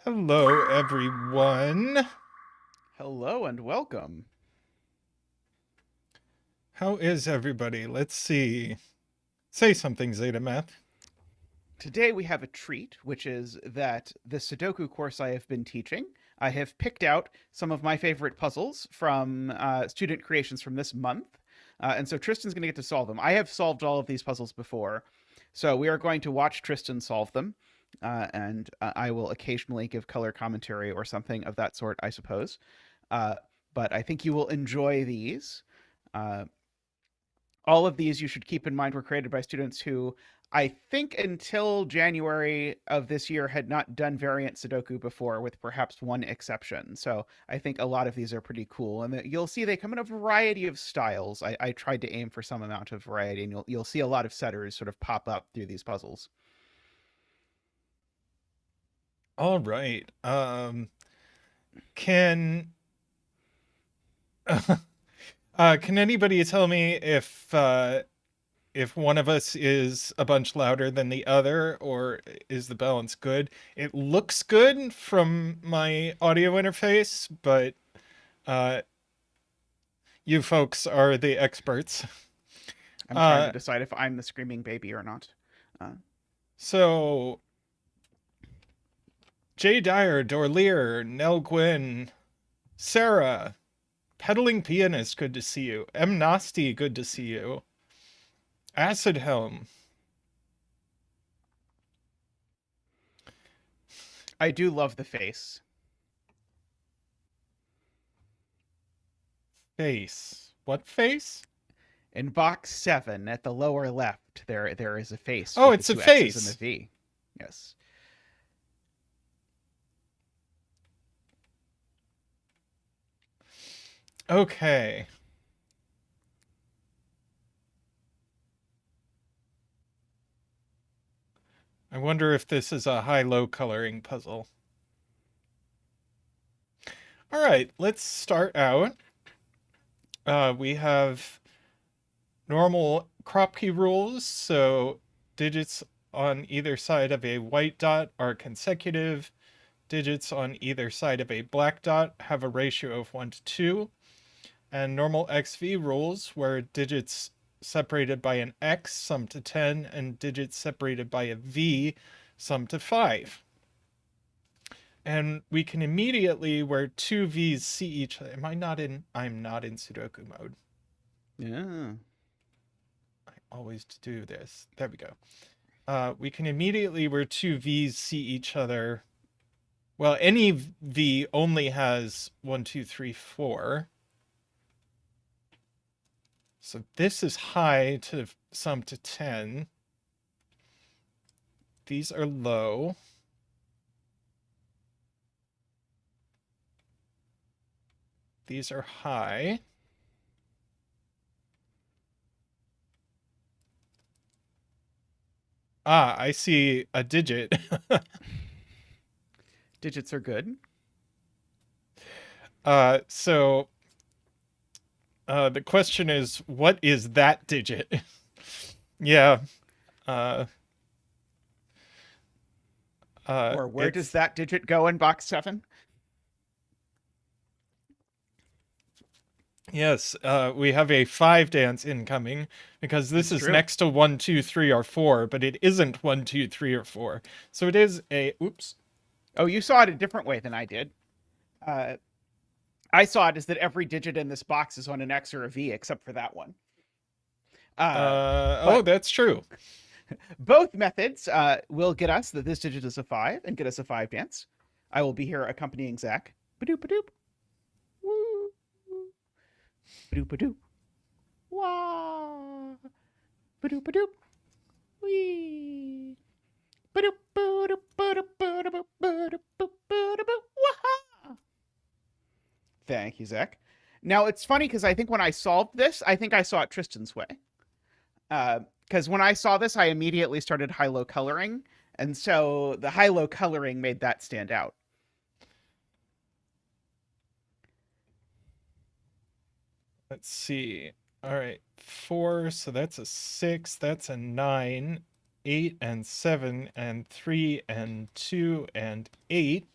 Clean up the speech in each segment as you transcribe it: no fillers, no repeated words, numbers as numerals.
Hello, everyone. Hello and welcome. How is everybody? Let's see. Say something, zetamath. Today we have a treat, which is that the Sudoku course I have been teaching, I have picked out some of my favorite puzzles from student creations from this month. And so Tristan's going to get to solve them. I have solved all of these puzzles before. So we are going to watch Tristan solve them. And I will occasionally give color commentary or something of that sort, I suppose. Uh, but I think you will enjoy these. Uh, all of these you should keep in mind were created by students who I think until January of this year had not done variant Sudoku before, with perhaps one exception. So I think a lot of these are pretty cool, and you'll see they come in a variety of styles. I tried to aim for some amount of variety, and you'll see a lot of setters sort of pop up through these puzzles. All right. Can can anybody tell me if one of us is a bunch louder than the other, or is the balance good? It looks good from my audio interface, but uh, you folks are the experts. I'm trying to Uh, decide if I'm the screaming baby or not. Uh, so Jay Dyer, Dorlear, Nell Gwynn, Sarah, Pedaling Pianist, good to see you. M. Nasty, good to see you. Acid Helm. I do love the face. Face. What face? In box 7 at the lower left, there is a face Oh, with the it's a two X's and the face. V. Yes. Okay. I wonder if this is a high-low coloring puzzle. All right, let's start out. We have normal Kropki rules, so digits on either side of a white dot are consecutive. Digits on either side of a black dot have a ratio of 1 to 2. And normal XV rules, where digits separated by an X sum to 10 and digits separated by a V sum to 5. And we can immediately, where two V's see each other. I'm not in Sudoku mode. Yeah. I always do this. There we go. We can immediately, where two V's see each other. Well, any V only has 1, 2, 3, 4. So this is high to sum to 10. These are low. These are high. Ah, I see a digit. Digits are good. So the question is, what is that digit? Yeah. Uh, Or where does it's that digit go in box 7? yes. We have a 5 dance incoming because this It's is true. next to 1, 2, 3, or 4, but it isn't 1, 2, 3, or 4. So it is a oops. Oh, you saw it a different way than I did. Uh, I saw it as that every digit in this box is on an X or a V except for that one. Uh, Oh, but that's true. both methods will get us that this digit is a 5 and get us a 5 dance. I will be here accompanying Zach. Badoop badoop. Woo. Badoop badoop. Wah. Badoop badoop. Wee. Badoop badoop badoop badoop badoop badoop badoop. Wah. Thank you, Zach. Now it's funny because I think when I solved this, I think I saw it Tristan's way. Because when I saw this, I immediately started high-low coloring, and so the high-low coloring made that stand out. Let's see. All right, 4, so that's a 6, that's a 9, 8 and 7 and 3 and 2 and 8.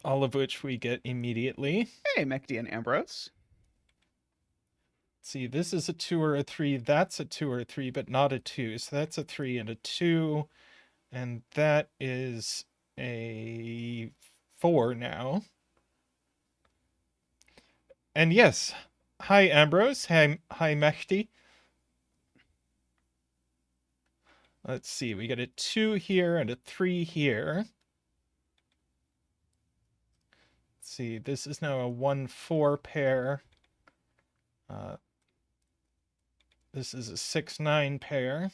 all of which we get immediately. Hey, Mekdi and Ambrose. See, this is a 2 or a 3, that's a 2 or a 3, but not a 2. So that's a 3 and a 2, and that is a 4 now. And yes, hi Ambrose, hi Mehdi. Let's see, we get a 2 here and a 3 here. Let's see, this is now a 1-4 pair. This is a 6-9 pair.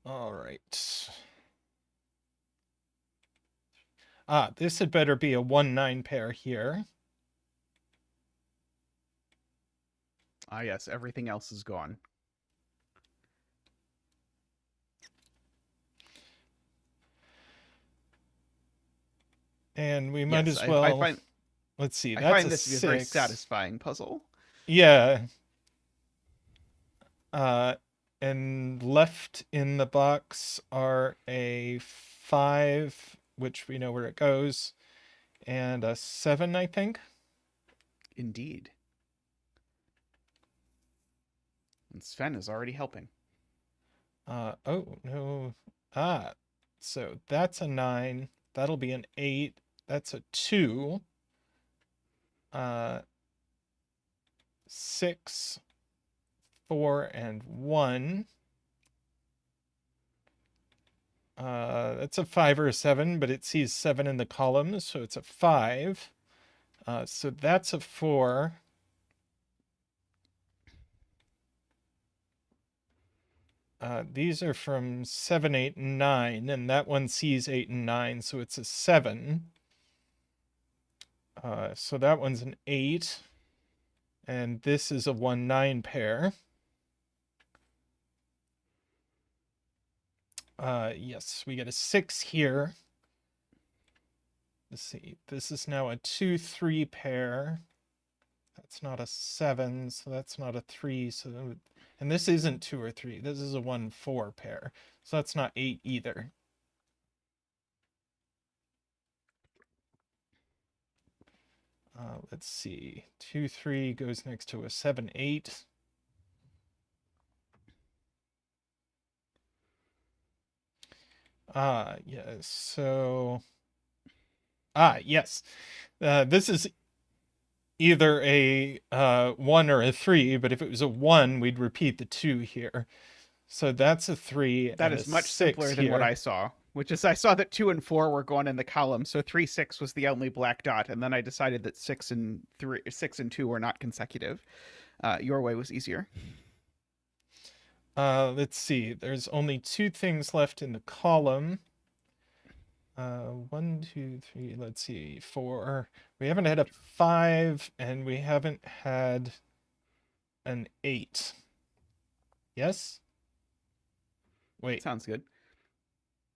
All right. This had better be a 1-9 pair here. Ah, yes, everything else is gone. And we might as well. Let's see. That's I find a this to be 6. a very satisfying puzzle. Yeah. And left in the box are a 5, which we know where it goes, and a 7, I think. Indeed. And Sven is already helping. Oh, no. So that's a 9. That'll be an 8. That's a 2. 6, 4, and 1. That's a 5 or a 7, but it sees 7 in the column, so it's a 5. So that's a 4. These are from 7, 8, and 9, and that one sees 8 and 9, so it's a 7. So that one's an 8. And this is a 1-9 pair. Yes, we get a 6 here. Let's see. This is now a 2-3 pair. That's not a 7, so that's not a 3. And this isn't 2 or 3. This is a 1-4 pair. So that's not 8 either. Let's see. 2-3 goes next to a 7-8. Yes. So, yes. This is either a 1 or a 3, but if it was a 1, we'd repeat the 2 here. So that's a 3. That and is a much 6 simpler than here. what I saw, which is I saw that 2 and 4 were going in the column, so 3, 6 was the only black dot, and then I decided that 6 and 2 were not consecutive. Your way was easier. Let's see. There's only 2 things left in the column. 1, 2, 3. Let's see. 4. We haven't had a 5, and we haven't had an 8. Yes? Wait. Sounds good.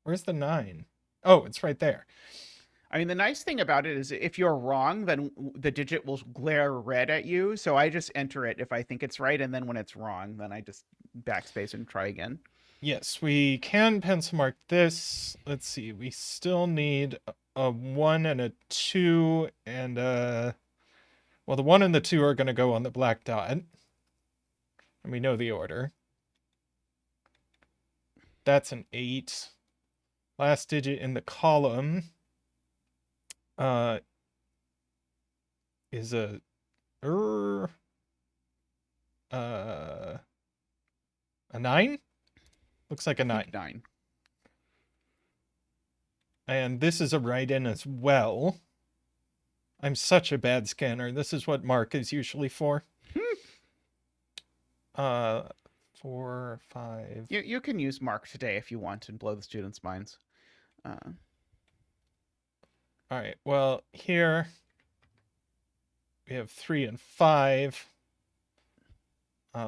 Where's the 9? Oh, it's right there. I mean, the nice thing about it is if you're wrong, then the digit will glare red at you. So I just enter it if I think it's right, and then when it's wrong, then I just backspace and try again. Yes, we can pencil mark this. Let's see. We still need a 1 and a 2 and well, the 1 and the 2 are going to go on the black dot. And we know the order. That's an 8. Last digit in the column is a a 9? Looks like a 9. 9. And this is a write-in as well. I'm such a bad scanner. This is what Mark is usually for. 4, 5. You can use Mark today if you want and blow the students' minds. All right. Well, here we have 3 and 5.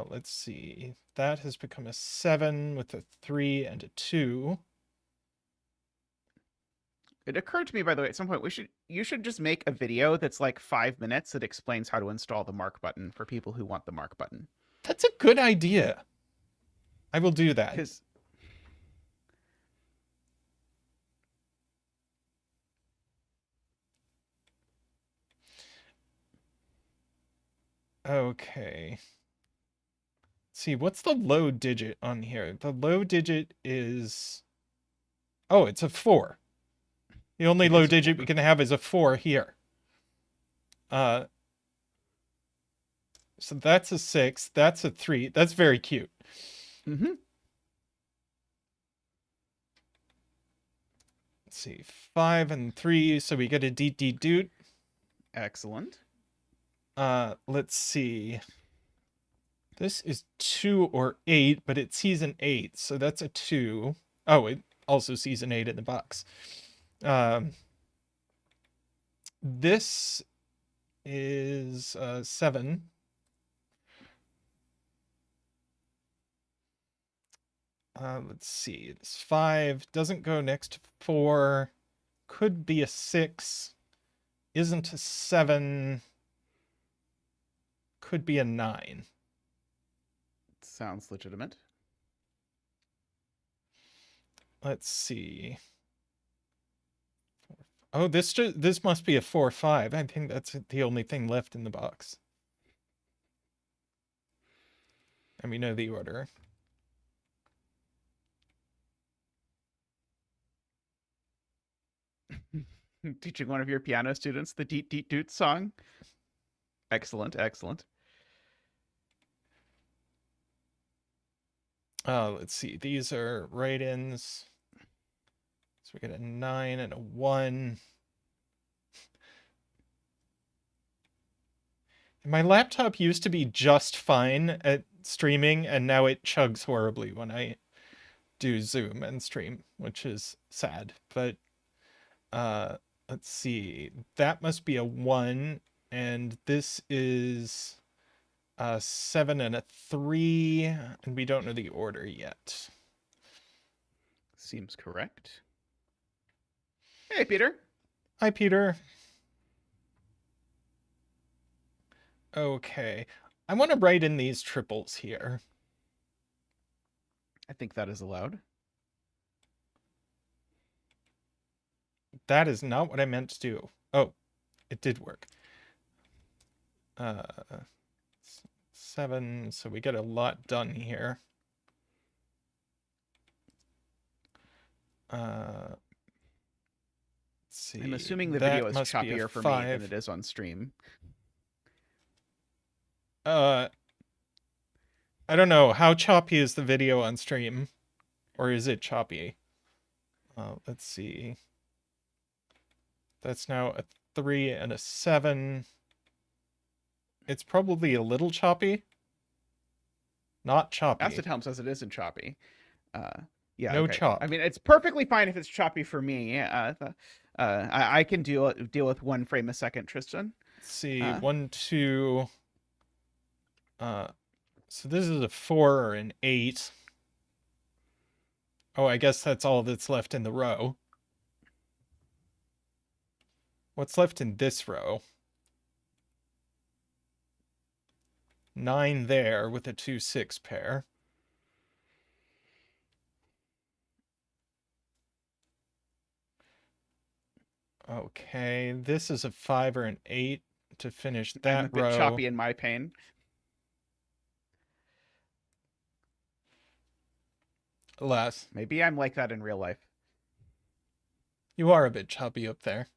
Let's see. That has become a 7 with a 3 and a 2. It occurred to me, by the way, at some point you should just make a video that's like 5 minutes that explains how to install the Mark button for people who want the Mark button. That's a good idea. I will do that. Because Okay. See, what's the low digit on here? The low digit is... Oh, it's a 4. The only it low is a digit we 4. can have is a 4 here. So that's a 6. That's a 3. That's very cute. Mm-hmm. Let's see. 5 and 3, so we get a deet deet doot. Excellent. Let's see. This is 2 or 8, but it sees an 8, so that's a 2. Oh, it also sees an 8 in the box. This is 7. Let's see. This 5 doesn't go next to 4. Could be a 6. Isn't a 7. Could be a 9. Sounds legitimate. Let's see. Oh, this must be a 4-5. I think that's the only thing left in the box. And we know the order. Teaching one of your piano students the Deet Deet Doot song. Excellent, excellent. Let's see. These are write-ins. So we get a 9 and a 1. My laptop used to be just fine at streaming, and now it chugs horribly when I do Zoom and stream, which is sad. But let's see. That must be a 1, and this is a 7 and a 3, and we don't know the order yet. Seems correct. Hey, Peter. Hi, Peter. Okay. I want to write in these triples here. I think that is allowed. That is not what I meant to do. Oh, it did work. 7, so we get a lot done here. Let's see. I'm assuming the That video is must be a choppier for me 5. than it is on stream. I don't know. How choppy is the video on stream? Or is it choppy? Let's see. That's now a 3 and a 7. It's probably a little choppy. Not choppy. Acetalm says it isn't choppy. Yeah, No okay. chop. I mean, it's perfectly fine if it's choppy for me. I can deal with 1 frame a second, Tristan. Let's see. 1, 2. So this is a 4 or an 8. Oh, I guess that's all that's left in the row. What's left in this row? 9 there with a 2-6 pair. Okay, this is a 5 or an 8 to finish that I'm a bit row. choppy in my pain. Alas, Maybe I'm like that in real life. you are a bit choppy up there.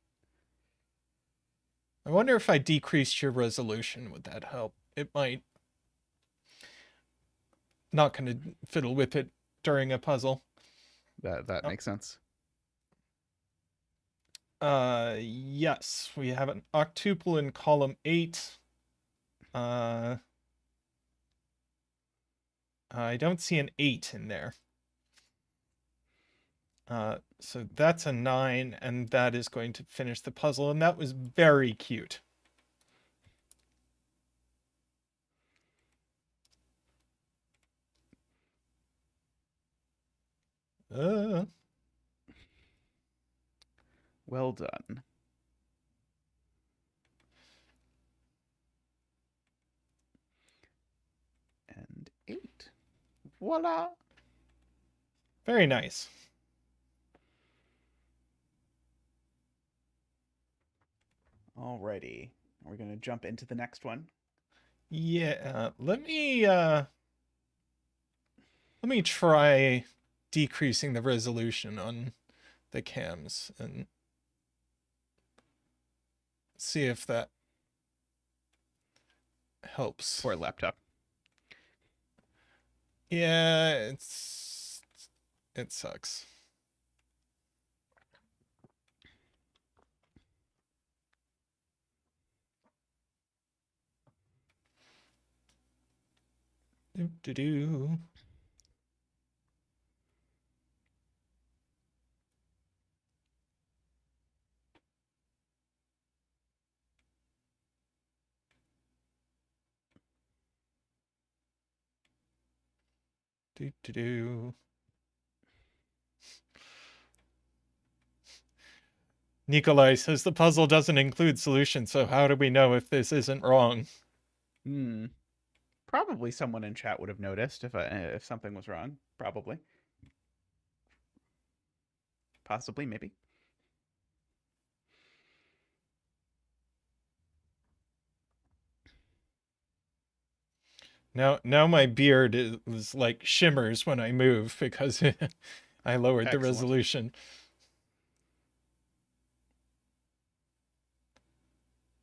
I wonder if I decreased your resolution, would that help? It might. Not going to fiddle with it during a puzzle. That makes sense. Yes, we have an octuple in column 8. I don't see an 8 in there. So that's a 9, and that is going to finish the puzzle, and that was very cute. Well done. 8. Voila. Very nice. Alrighty. We're going to jump into the next one. Yeah, let me try decreasing the resolution on the cams and see if that helps. Poor laptop. Yeah, it sucks. Do. Do. Nikolai says the puzzle doesn't include solution, so how do we know if this isn't wrong? Probably someone in chat would have noticed if something was wrong. Probably. Possibly, maybe. Now my beard is like shimmers when I move because I lowered the Excellent. resolution.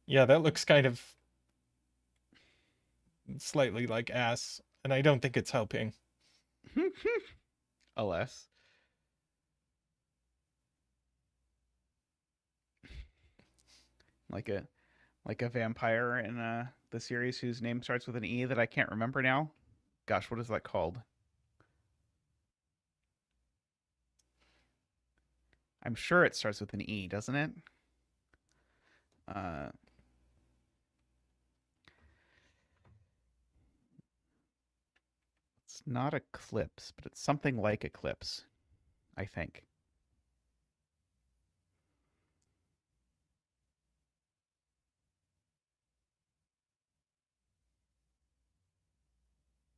Yeah, that looks kind of slightly like ass, and I don't think it's helping. Alas. Like a vampire in the series whose name starts with an E that I can't remember now. Gosh, what is that called? I'm sure it starts with an E, doesn't it? It's not Eclipse, but it's something like Eclipse, I think.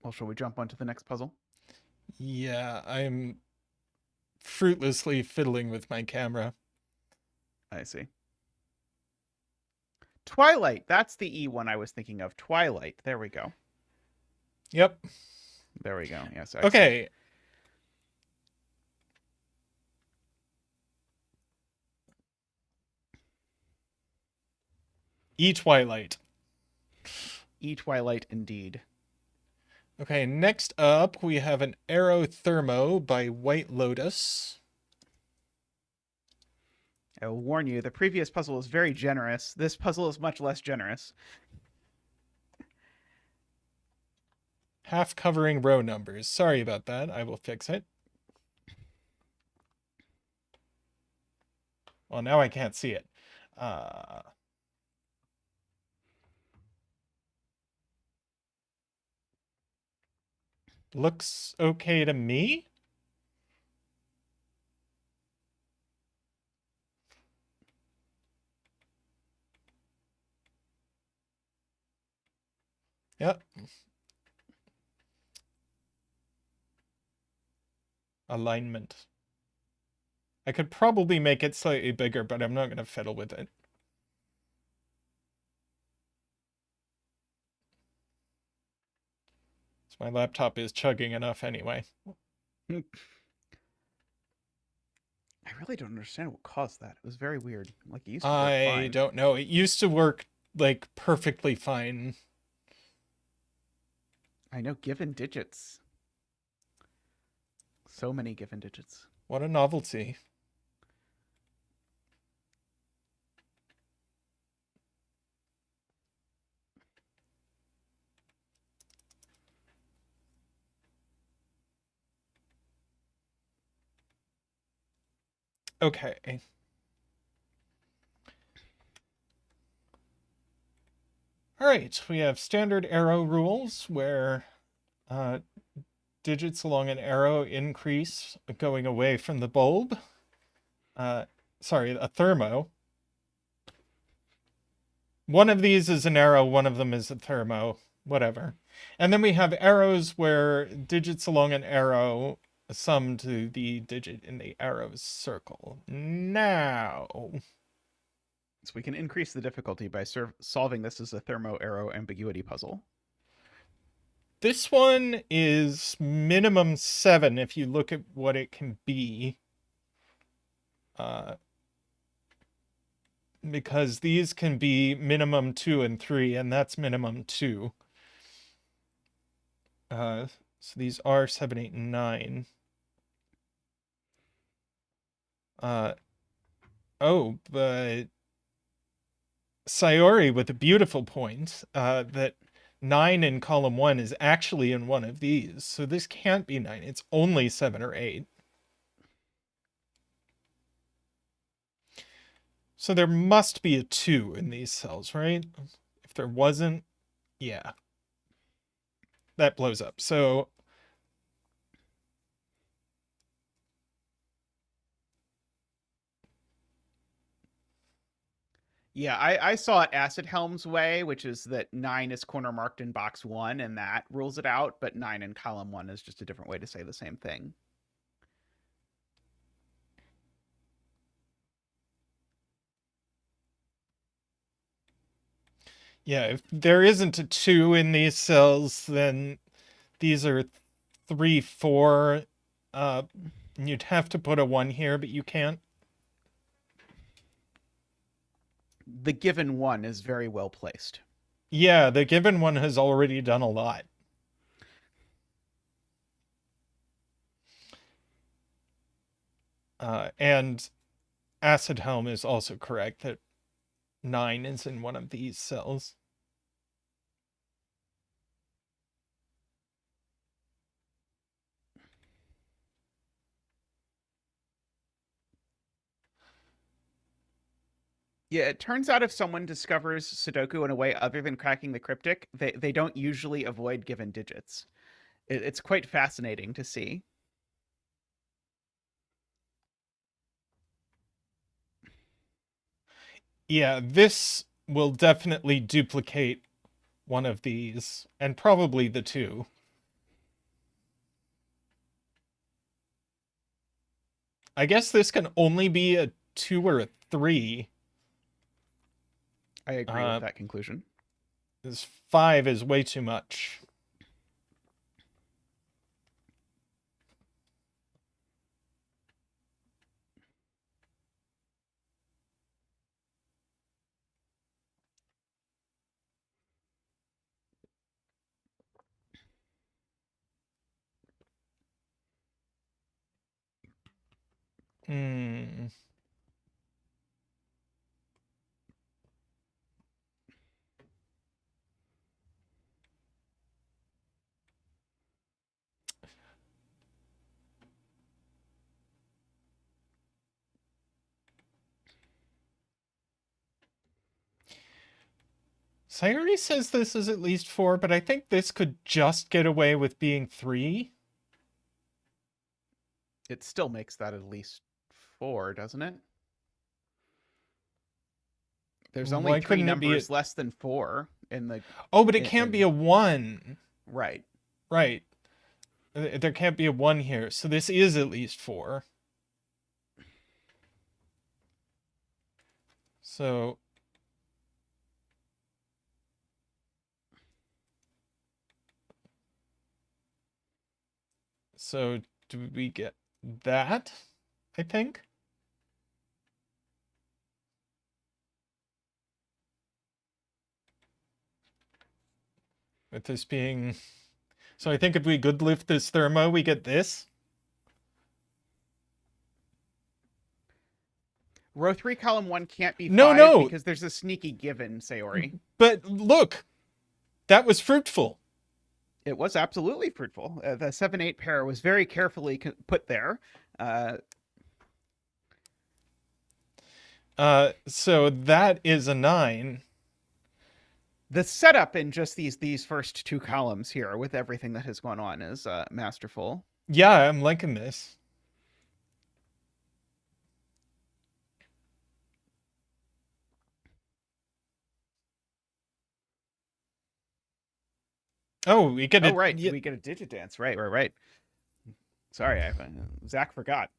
Well, shall we jump on to the next puzzle? Yeah, I'm fruitlessly fiddling with my camera. I see. Twilight. That's the E one I was thinking of. Twilight. There we go. Yep. There we go. Yes. Excellent. Okay. E-Twilight. E-Twilight indeed. Okay, next up we have an Arrow Thermo by WhiteLotus. I will warn you, the previous puzzle is very generous. This puzzle is much less generous. Half covering row numbers. Sorry about that. I will fix it. Well, now I can't see it. Looks okay to me. Yep. Alignment. I could probably make it slightly bigger, but I'm not going to fiddle with it. So my laptop is chugging enough anyway. I really don't understand what caused that. It was very weird. Like, it used to work fine. I don't know. It used to work, like, perfectly fine. I know, given digits. So many given digits. What a novelty. Okay. All right, we have standard arrow rules where digits along an arrow increase going away from the bulb. Sorry, a thermo. One of these is an arrow, one of them is a thermo. whatever. And then we have arrows where digits along an arrow sum to the digit in the arrow's circle. Now, So we can increase the difficulty by solving this as a thermo arrow ambiguity puzzle. this one is minimum 7 if you look at what it can be. Because these can be minimum 2 and 3, and that's minimum 2. So these are 7, 8, and 9. Oh, but Sayori with a beautiful point that 9 in column 1 is actually in one of these. So this can't be 9. It's only 7 or 8. So there must be a 2 in these cells, right? If there wasn't, yeah. That blows up. So Yeah, I saw it Acid Helm's way, which is that 9 is corner marked in box 1, and that rules it out, but 9 in column 1 is just a different way to say the same thing. yeah, if there isn't a 2 in these cells, then these are 3, 4. You'd have to put a 1 here, but you can't. The given 1 is very well placed. Yeah, the given one has already done a lot. And Acid Helm is also correct that 9 is in one of these cells. Yeah, it turns out if someone discovers Sudoku in a way other than cracking the cryptic, they don't usually avoid given digits. It's quite fascinating to see. Yeah, this will definitely duplicate one of these, and probably the 2. I guess this can only be a 2 or a 3. I agree with that conclusion. This 5 is way too much. Hmm. Sayuri says this is at least 4, but I think this could just get away with being 3. It still makes that at least 4, doesn't it? There's only Why 3 couldn't it be numbers less than 4 in the... Oh, but it can't be a 1. Right. Right. There can't be a 1 here, so this is at least 4. So do we get that? I think. With this being... So I think if we good lift this Thermo, we get this. Row 3, column 1 can't be 5 No. because there's a sneaky given, Sayori. But look, that was fruitful. It was absolutely fruitful. The 7-8 pair was very carefully put there. So that is a 9. The setup in just these first 2 columns here with everything that has gone on is masterful. Yeah, I'm liking this. Oh, we get Oh, it. right. We get a digit dance. Right. Sorry, Zach forgot.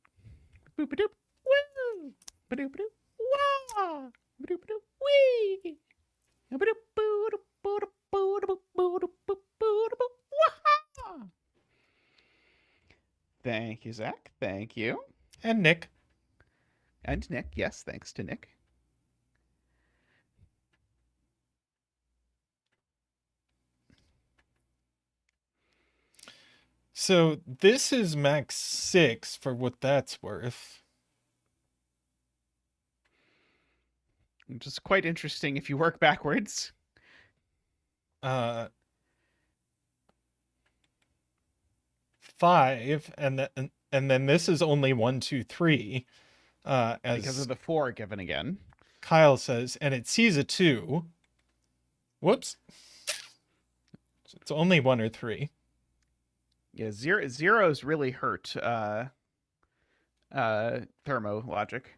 Boop a doop. Woo! Ba-doop a doop. Wah! Ba-doop a doop. Wee! Ba-doop boo-doop boo-doop boo-doop boo-doop boo-doop boo. Wah! Thank you, Zach. Thank you. And Nick. And Nick. Yes, thanks to Nick. So this is max 6 for what that's worth. Which is quite interesting if you work backwards. 5, and then this is only 1, 2, 3. Because As of the 4 given again. Kyle says, and it sees a 2. Whoops. So it's only 1 or 3. Yeah, zeros really hurt Thermo logic.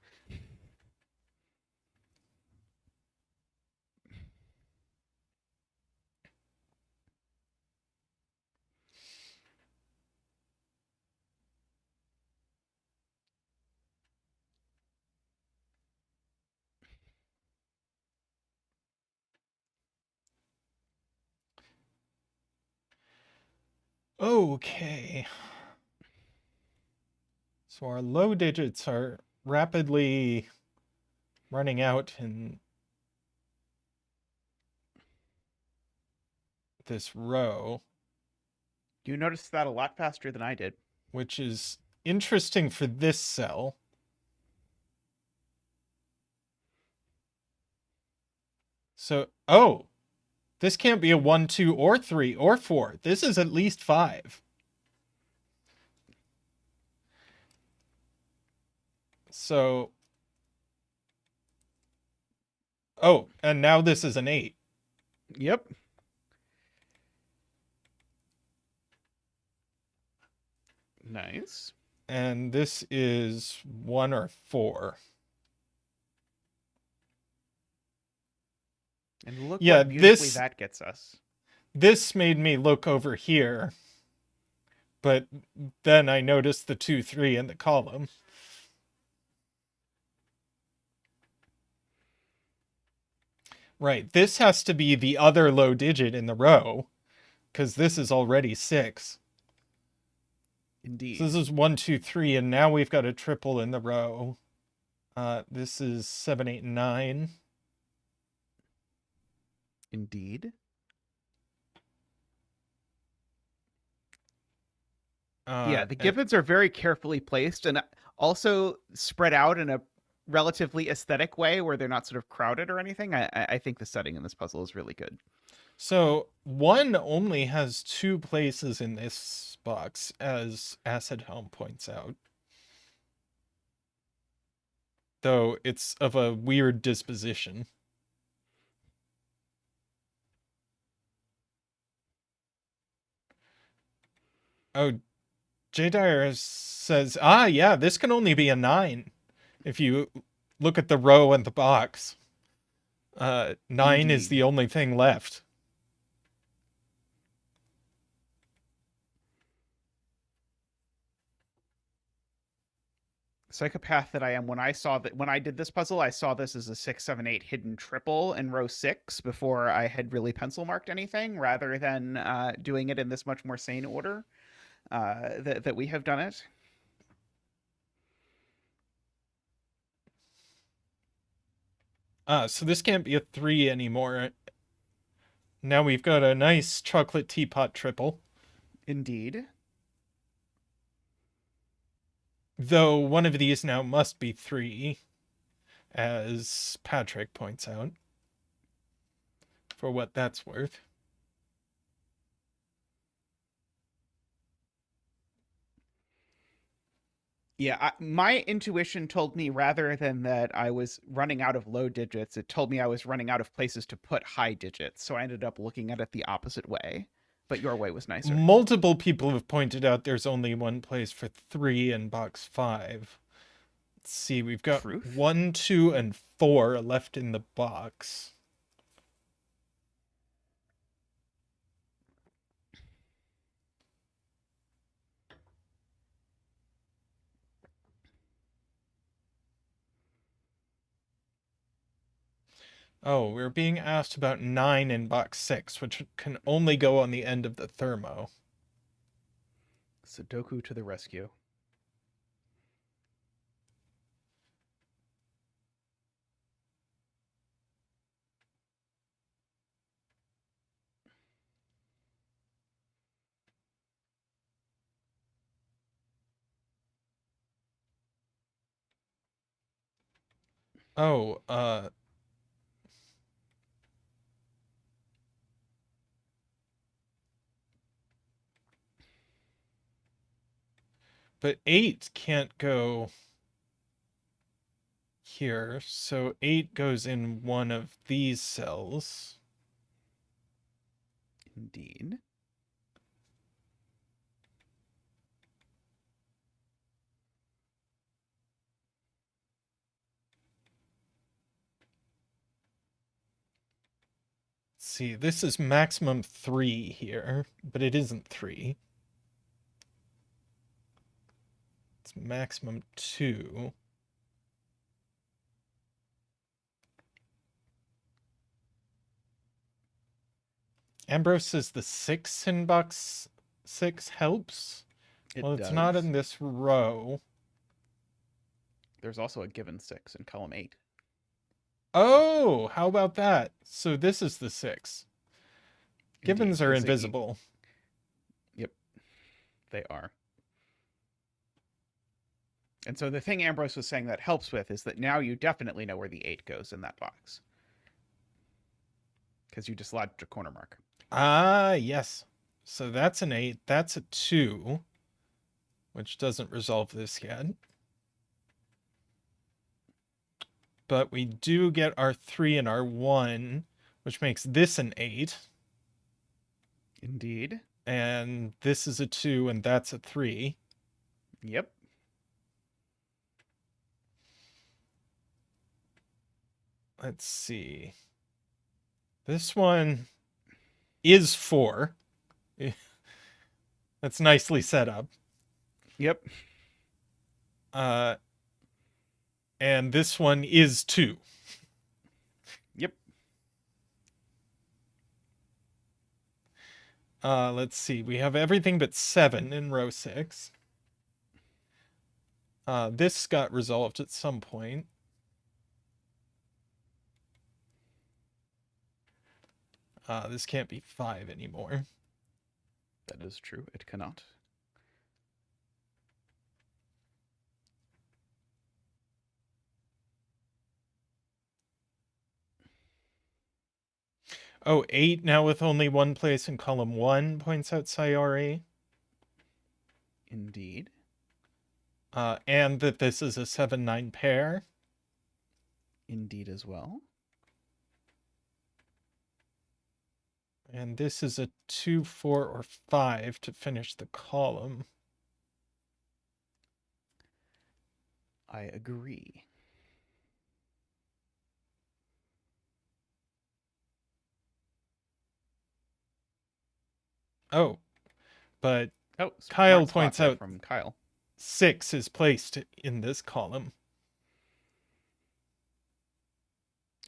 Okay. So our low digits are rapidly running out in this row, You noticed that a lot faster than I did. which is interesting for this cell. So, oh, this can't be a 1, 2, or 3, or 4. This is at least 5. So, oh, and now this is an 8. Yep. Nice. And this is 1 or 4. And look Yeah, what beautifully this- that gets us. This made me look over here, but then I noticed the 2, 3 in the column. Right, this has to be the other low digit in the row, because this is already 6. Indeed. So this is 1, 2, 3, and now we've got a triple in the row. This is 7, 8, 9. Indeed. Yeah, the givens are very carefully placed and also spread out in a relatively aesthetic way where they're not sort of crowded or anything. I think the setting in this puzzle is really good. So 1 only has 2 places in this box, as Acid Helm points out. Though it's of a weird disposition. Oh, J Dyer says, yeah, this can only be a 9 if you look at the row and the box. 9 Indeed. is the only thing left. Psychopath that I am, when I did this puzzle, I saw this as a 6, 7, 8 hidden triple in row 6 before I had really pencil marked anything, rather than doing it in this much more sane order that we have done it. So this can't be a 3 anymore. Now we've got a nice chocolate teapot triple. Indeed. Though one of these now must be 3, as Patrick points out, for what that's worth. Yeah, my intuition told me rather than that I was running out of low digits, it told me I was running out of places to put high digits. So I ended up looking at it the opposite way. But your way was nicer. Multiple people have pointed out there's only one place for 3 in box 5. Let's see, we've got Proof? 1, 2, and 4 left in the box. Oh, we're being asked about 9 in box 6, which can only go on the end of the Thermo. Sudoku to the rescue. Oh, but 8 can't go here, so 8 goes in one of these cells. Indeed. See, this is maximum 3 here, but it isn't 3. It's maximum 2. Ambrose says the 6 in box 6 helps. Well, it's not in this row. There's also a given 6 in column 8. Oh, how about that? So this is the 6. Givens Indeed, are is it- invisible. Yep, they are. And so the thing Ambrose was saying that helps with is that now you definitely know where the 8 goes in that box. Because you dislodged a corner mark. Ah, yes. So that's an 8. That's a 2, which doesn't resolve this yet. But we do get our 3 and our 1, which makes this an 8. Indeed. And this is a 2, and that's a 3. Yep. Let's see. This one is 4. That's nicely set up. Yep. And this one is 2. Yep. Let's see. We have everything but 7 in row 6. This got resolved at some point. This can't be 5 anymore. That is true. It cannot. Oh, 8 now with only one place in column 1, points out Sayori. Indeed. And that this is a 7-9 pair. Indeed as well. And this is a 2, 4, or 5 to finish the column. I agree. Oh, but Oh, Kyle smart spot points there out from Kyle. 6 is placed in this column.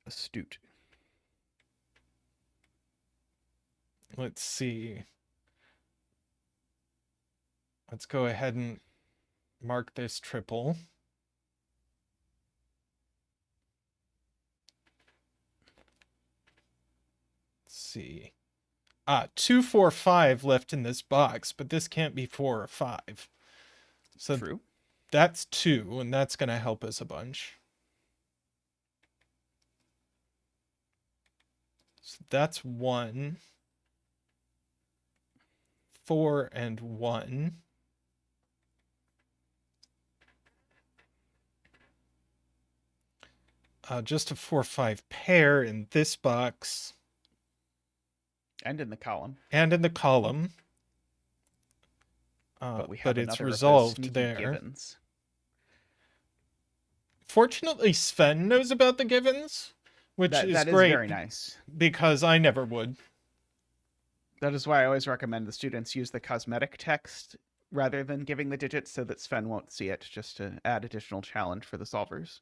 Astute. Let's see. Let's go ahead and mark this triple. Let's see. 2, 4, 5 left in this box, but this can't be 4 or 5. So True. that's 2, and that's going to help us a bunch. So that's 1. 4 and 1. Just a 4-5 pair in this box. And in the column. And in the column. But we have but it's another of those resolved sneaky there. givens. Fortunately, Sven knows about the givens, which is That is great very nice. because I never would. That is why I always recommend the students use the cosmetic text rather than giving the digits so that Sven won't see it, just to add additional challenge for the solvers.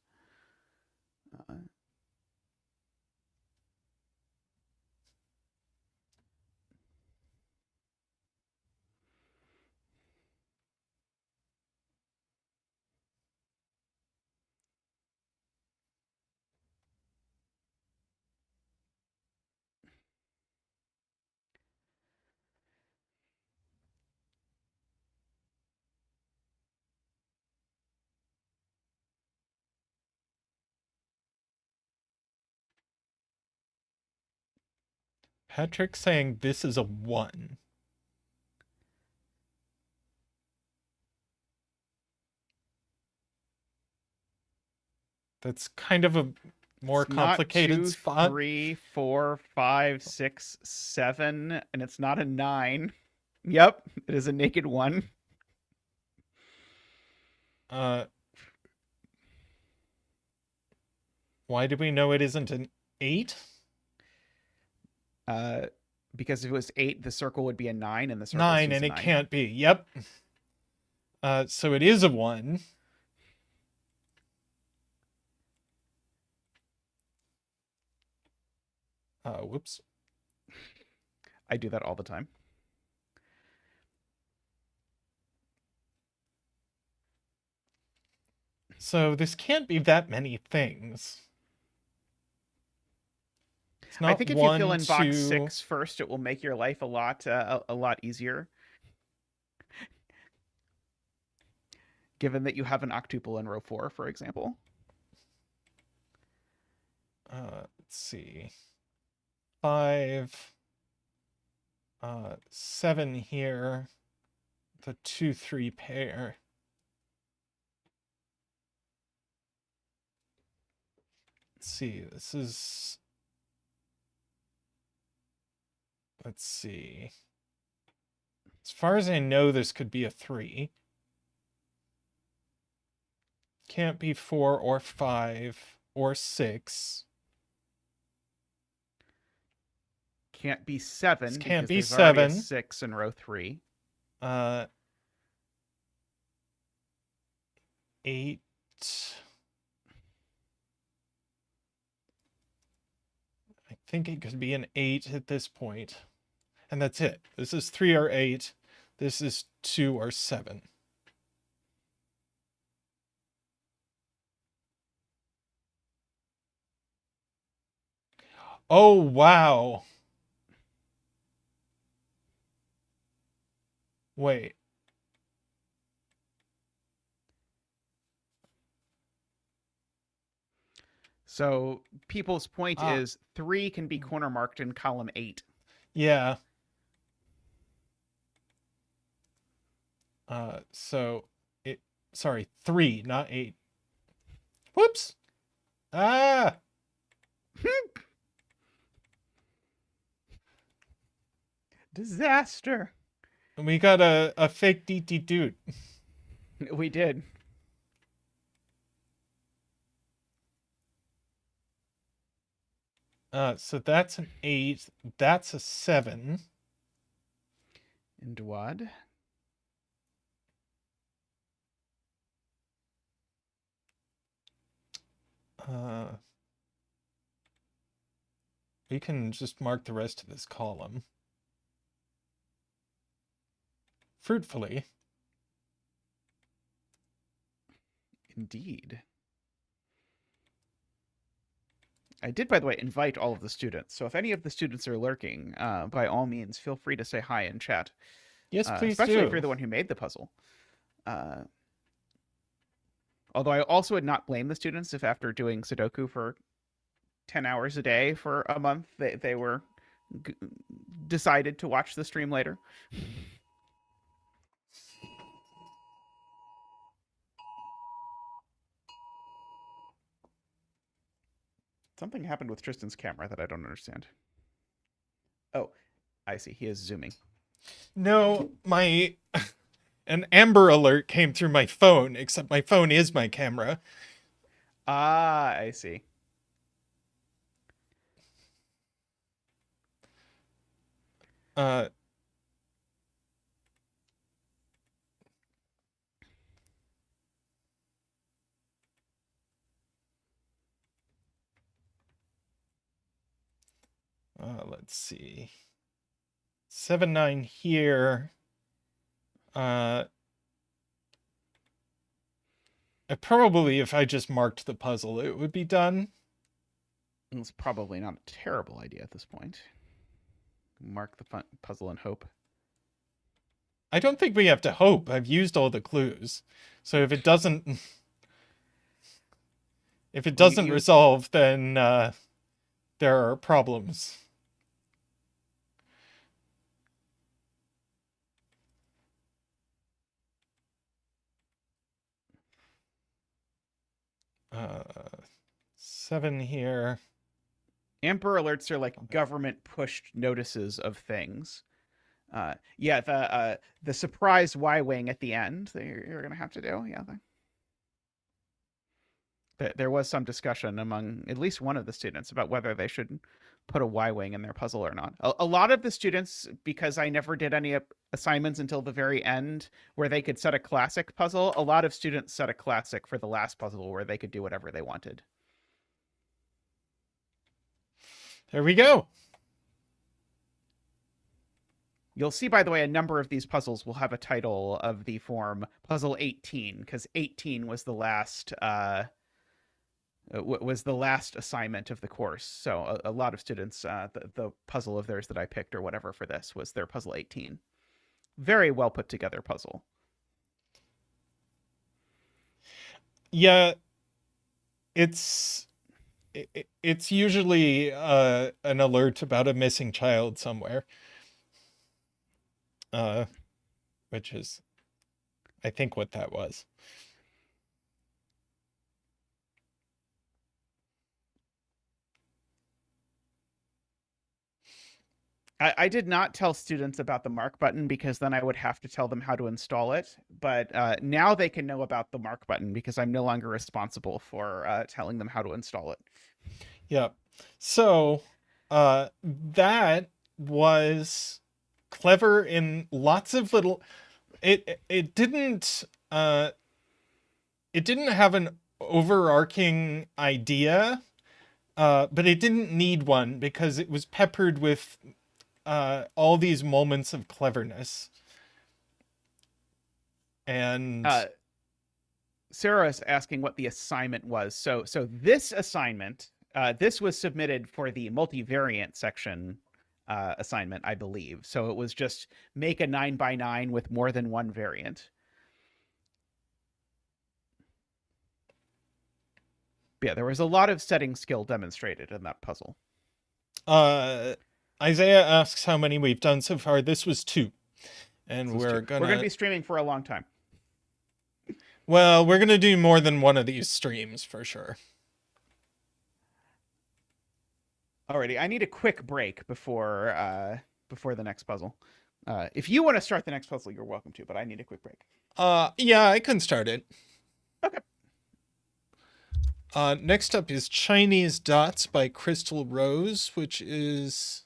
Patrick's saying this is a 1. That's kind of a more It's not complicated 2, spot. 3, 4, 5, 6, 7, and it's not a 9. Yep, it is a naked 1. Why do we know it isn't an 8? Because if it was 8, the circle would be a 9, and the circle 9, and a it 9. can't be. Yep. So it is a 1. Whoops. I do that all the time. So this can't be that many things. It's not I think if one, you fill in box 2... 6 first, it will make your life a lot easier. Given that you have an octuple in row 4, for example. Let's see. 5, 7 here. The 2, 3 pair. Let's see. This is... Let's see. As far as I know, this could be a 3. Can't be 4 or 5 or 6. Can't be 7 This because can't be there's already a 7. 6 in row 3. 8. I think it could be an 8 at this point. And that's it. This is 3 or 8. This is 2 or 7. Oh, wow. Wait. So people's point is 3 can be corner marked in column 8. Yeah. Sorry, 3, not 8. Whoops. Ah. Disaster. We got a fake DT dude. We did. So that's an 8. That's a 7. And what? We can just mark the rest of this column. Fruitfully. Indeed. I did, by the way, invite all of the students. So if any of the students are lurking, by all means, feel free to say hi in chat. Yes, please especially do. if you're the one who made the puzzle. Although I also would not blame the students if after doing Sudoku for 10 hours a day for a month, they were decided to watch the stream later. Something happened with Tristan's camera that I don't understand. Oh, I see. He is zooming. No, an Amber Alert came through my phone, except my phone is my camera. Ah, I see. Let's see. 7, 9 here. Probably if I just marked the puzzle, it would be done. It's probably not a terrible idea at this point. Mark the puzzle and hope. I don't think we have to hope. I've used all the clues. So if it doesn't resolve, then there are problems. Uh, 7 here. Amber alerts are like government pushed notices of things. Yeah, the surprise Y-wing at the end that you're gonna have to do. Yeah, there was some discussion among at least one of the students about whether they should put a Y-wing in their puzzle or not. A lot of the students, because I never did any assignments until the very end where they could set a classic puzzle, a lot of students set a classic for the last puzzle where they could do whatever they wanted. There we go. You'll see, by the way, a number of these puzzles will have a title of the form Puzzle 18, because 18 was the last assignment of the course. So a lot of students, the puzzle of theirs that I picked or whatever for this was their Puzzle 18. Very well put together puzzle. Yeah, it's usually an alert about a missing child somewhere. Which is, I think, what that was. I did not tell students about the mark button because then I would have to tell them how to install it. But now they can know about the mark button because I'm no longer responsible for telling them how to install it. Yeah. So that was clever in lots of little. It didn't have an overarching idea, but it didn't need one because it was peppered with all these moments of cleverness. And Sarah is asking what the assignment was. So this assignment, this was submitted for the multivariant section assignment, I believe. So it was just make a 9x9 with more than one variant. But yeah, there was a lot of setting skill demonstrated in that puzzle. Isaiah asks how many we've done so far. This was 2. And we're gonna be streaming for a long time. Well, we're gonna do more than one of these streams for sure. Alrighty, I need a quick break before the next puzzle. If you want to start the next puzzle, you're welcome to, but I need a quick break. Yeah, I can start it. Okay. Next up is Chinese Dots by CrystalRose, which is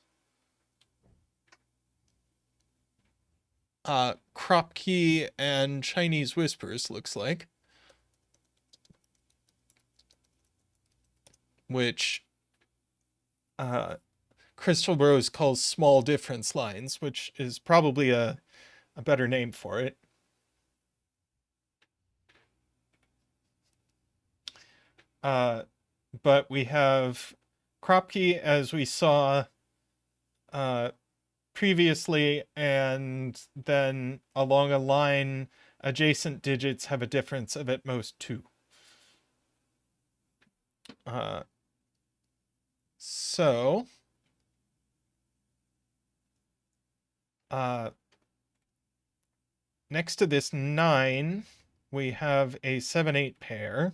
Kropki and Chinese Whispers, looks like. Which CrystalRose calls small difference lines, which is probably a better name for it. But we have Kropki, as we saw previously, and then along a line, adjacent digits have a difference of at most 2. So next to this 9, we have a 7-8 pair.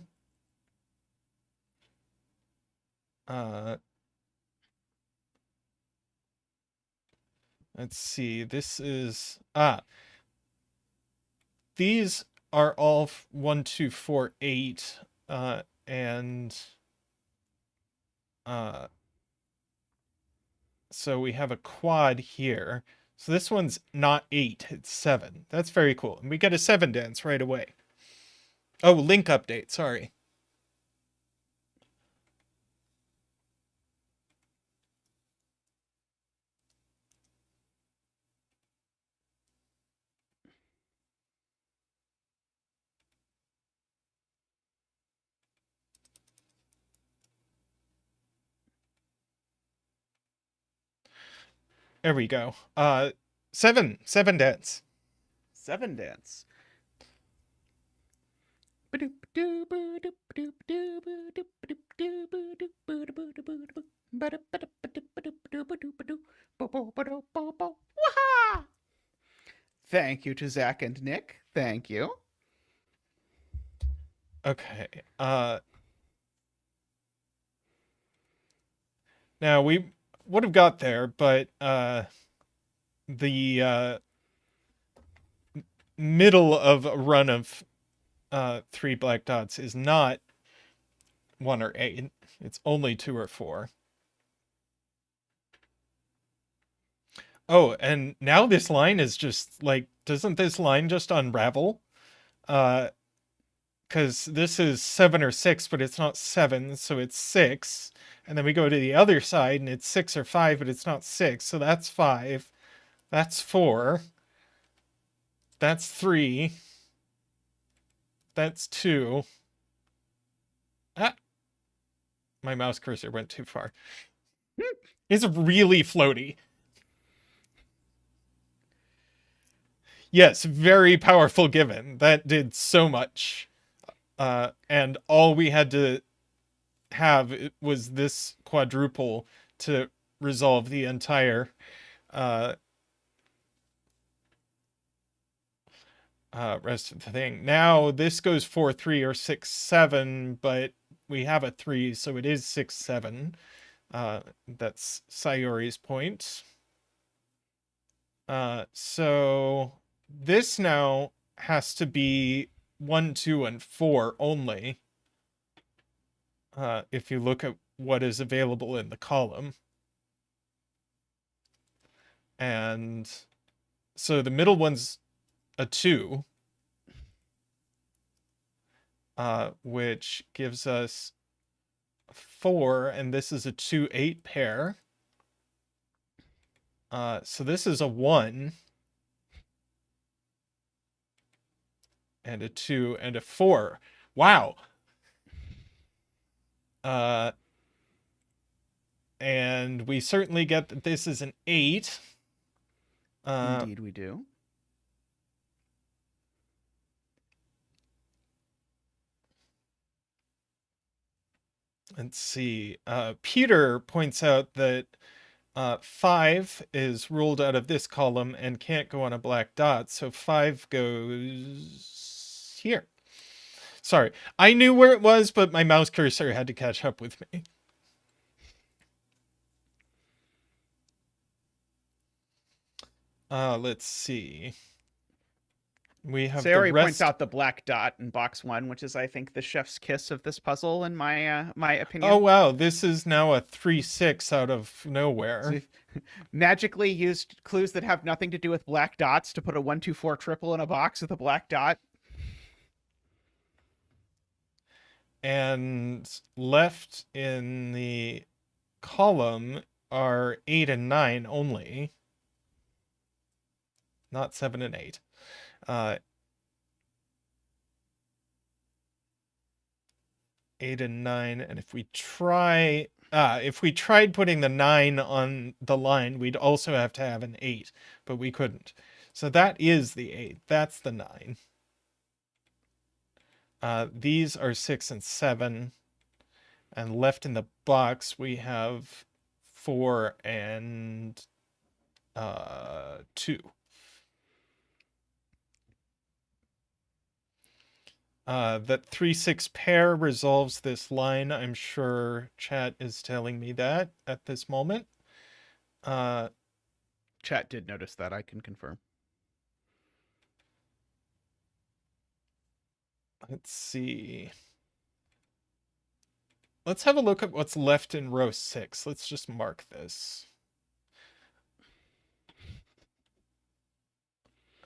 Let's see, this is, these are all 1, 2, 4, 8, and so we have a quad here. So this one's not 8, it's 7. That's very cool. And we get a 7 dance right away. Oh, link update, sorry. There we go. 7 dance. 7 dance. Thank you to Zach and Nick. Thank you. Okay. Now, we would have got there, but the middle of a run of 3 black dots is not 1 or 8. It's only 2 or 4. Oh, and now this line is just like, doesn't this line just unravel? Because this is 7 or 6, but it's not 7, so it's 6. And then we go to the other side, and it's 6 or 5, but it's not 6, so that's 5. That's 4. That's 3. That's 2. Ah, my mouse cursor went too far. It's really floaty. Yes, very powerful given. That did so much. And all we had to have was this quadruple to resolve the entire rest of the thing. Now this goes 4, 3, or 6, 7, but we have a 3, so it is 6, 7. That's Sayori's point. So this now has to be 1, 2, and 4 only. If you look at what is available in the column. And so the middle one's a 2, which gives us 4, and this is a 2, 8 pair. So this is a 1, and a 2, and a 4. Wow. And we certainly get that this is an 8. Indeed we do. Let's see. Peter points out that 5 is ruled out of this column and can't go on a black dot, so 5 goes here. Sorry, I knew where it was, but my mouse cursor had to catch up with me. Let's see. We have Sayori the rest... points out the black dot in box 1, which is, I think, the chef's kiss of this puzzle, in my my opinion. Oh, wow. This is now a 3-6 out of nowhere. So we've magically used clues that have nothing to do with black dots to put a 1, 2, 4 triple in a box with a black dot. And left in the column are 8 and 9 only. Not 7 and 8. 8 and 9, and if we tried putting the 9 on the line, we'd also have to have an 8, but we couldn't. So that is the 8. That's the 9. These are 6 and 7, and left in the box we have 4 and 2. That 3-6 pair resolves this line. I'm sure chat is telling me that at this moment. Chat did notice that, I can confirm. Let's see. Let's have a look at what's left in row 6. Let's just mark this.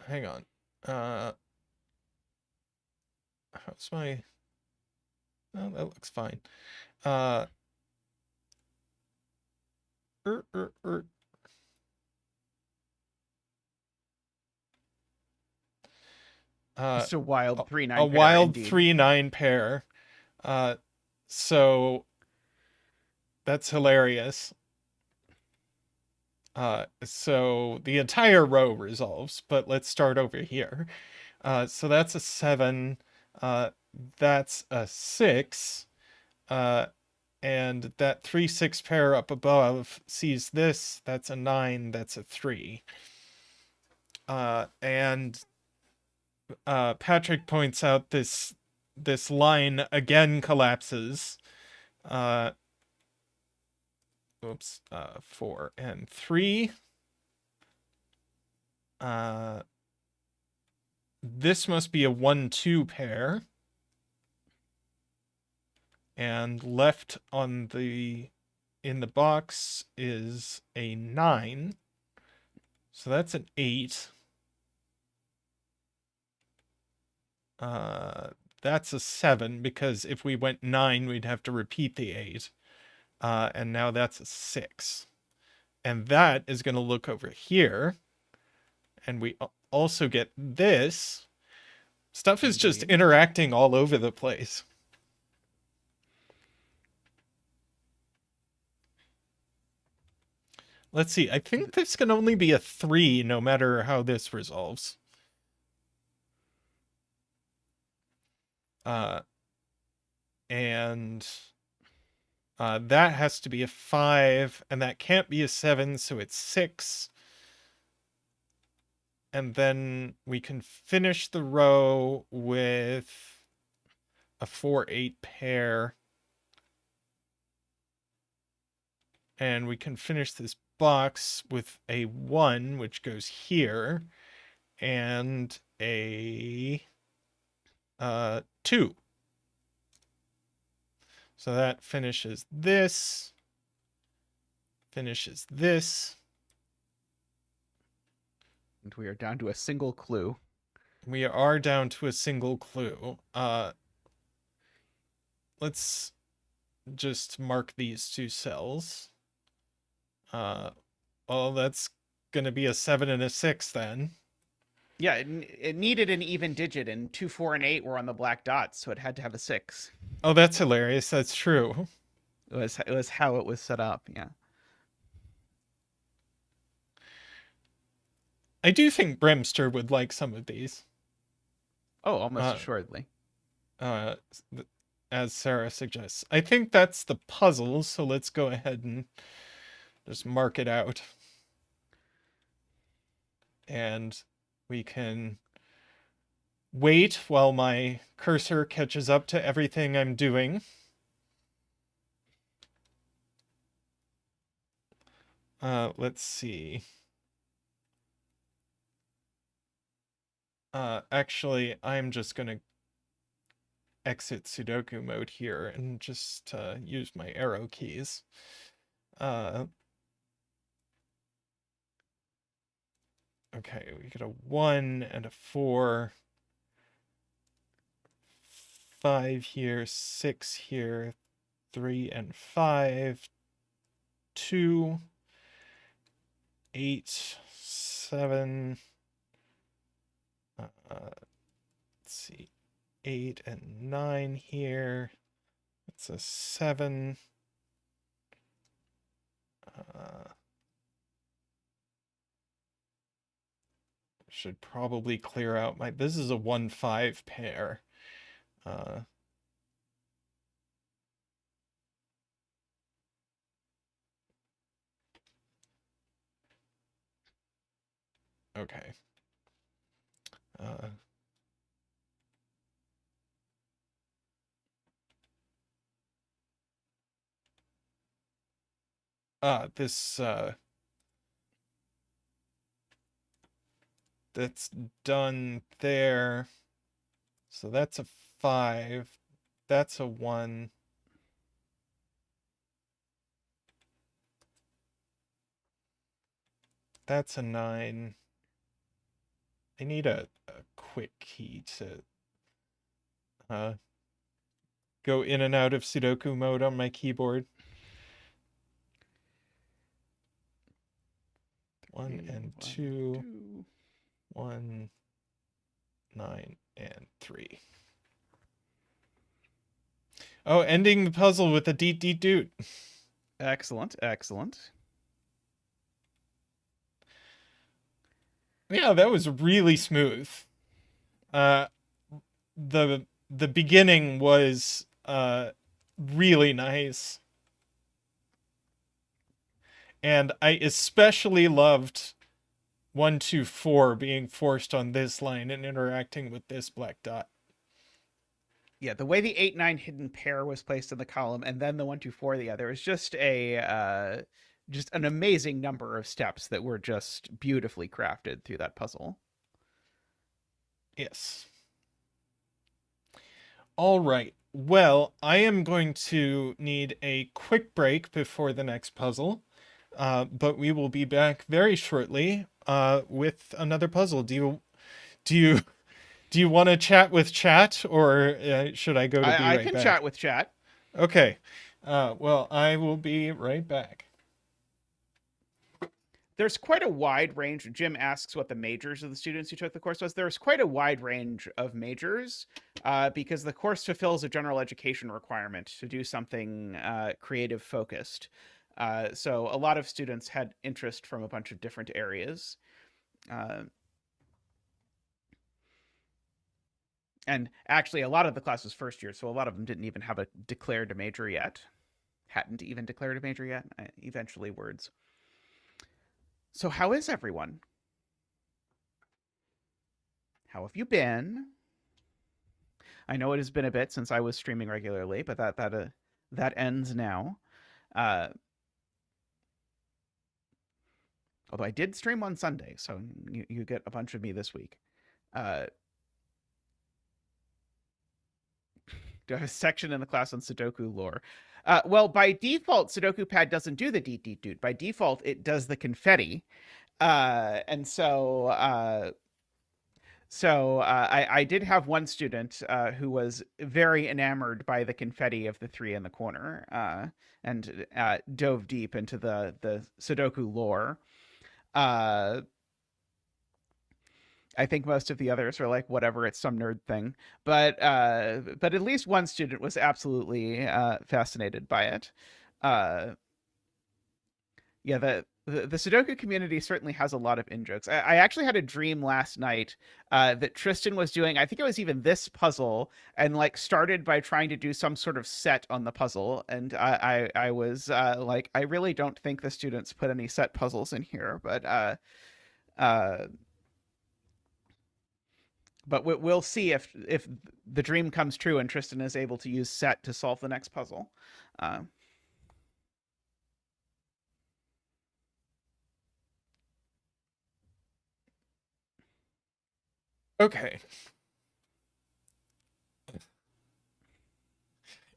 Hang on. How's my... Oh, that looks fine. Just a wild 3-9 pair. A wild indeed. 3-9 pair. So that's hilarious. So the entire row resolves, but let's start over here. So that's a 7. That's a 6. And that 3-6 pair up above sees this. That's a 9. That's a 3. And Patrick points out this line again collapses. oops, 4 and 3. This must be a 1-2 pair. And left on in the box is a 9. So that's an 8. That's a 7, because if we went 9, we'd have to repeat the 8. And now that's a 6. And that is going to look over here. And we also get this. Stuff is just interacting all over the place. Let's see. I think this can only be a 3 no matter how this resolves. And that has to be a 5, and that can't be a 7, so it's 6. And then we can finish the row with a 4-8 pair. And we can finish this box with a 1, which goes here, and a 2. So that finishes this, finishes this. And we are down to a single clue. We are down to a single clue. Let's just mark these 2 cells. Well, that's going to be a 7 and a 6 then. Yeah, it needed an even digit, and 2, 4, and 8 were on the black dots, so it had to have a 6. Oh, that's hilarious. That's true. It was how it was set up, yeah. I do think Brimster would like some of these. Oh, almost assuredly. As Sarah suggests. I think that's the puzzle, so let's go ahead and just mark it out. And we can wait while my cursor catches up to everything I'm doing. Let's see. Actually, I'm just going to exit Sudoku mode here and just use my arrow keys. Okay, we get a 1 and a 4. 5 here, 6 here, 3 and 5, 2, 8, 7. Let's see, 8 and 9 here. It's a 7. Should probably clear out my. This is a 1-5 pair. Okay. This that's done there. So that's a 5. That's a 1. That's a 9. I need a quick key to go in and out of Sudoku mode on my keyboard. 1 and 2. 1, 9, and 3. Oh, ending the puzzle with a deet deet doot. Excellent, excellent. Yeah, that was really smooth. The beginning was really nice. And I especially loved 1, 2, 4 being forced on this line and interacting with this black dot. Yeah, the way the 8-9 hidden pair was placed in the column and then the 1-2-4 the other is just just an amazing number of steps that were just beautifully crafted through that puzzle. Yes. All right. Well, I am going to need a quick break before the next puzzle, but we will be back very shortly with another puzzle. Do you do you want to chat with chat, or should I go to be I right can back? chat with chat. Okay. Well, I will be right back. There's quite a wide range. Jim asks what the majors of the students who took the course was. There's quite a wide range of majors because the course fulfills a general education requirement to do something creative focused. So a lot of students had interest from a bunch of different areas. And actually, a lot of the class was first year, so a lot of them didn't even have a declared major yet. Hadn't even declared a major yet. Eventually, words. So, how is everyone? How have you been? I know it has been a bit since I was streaming regularly, but that ends now. Although I did stream on Sunday, so you get a bunch of me this week. Do I have a section in the class on Sudoku lore? Well, by default, Sudoku Pad doesn't do the deet deet doot. By default, it does the confetti. And so I did have one student who was very enamored by the confetti of the three in the corner and dove deep into the Sudoku lore. I think most of the others were like, whatever, it's some nerd thing. But at least one student was absolutely fascinated by it. Yeah, the Sudoku community certainly has a lot of in-jokes. I actually had a dream last night that Tristan was doing, I think it was even this puzzle, and like started by trying to do some sort of set on the puzzle. And I was like, I really don't think the students put any set puzzles in here, but we'll see if the dream comes true and Tristan is able to use set to solve the next puzzle. Okay.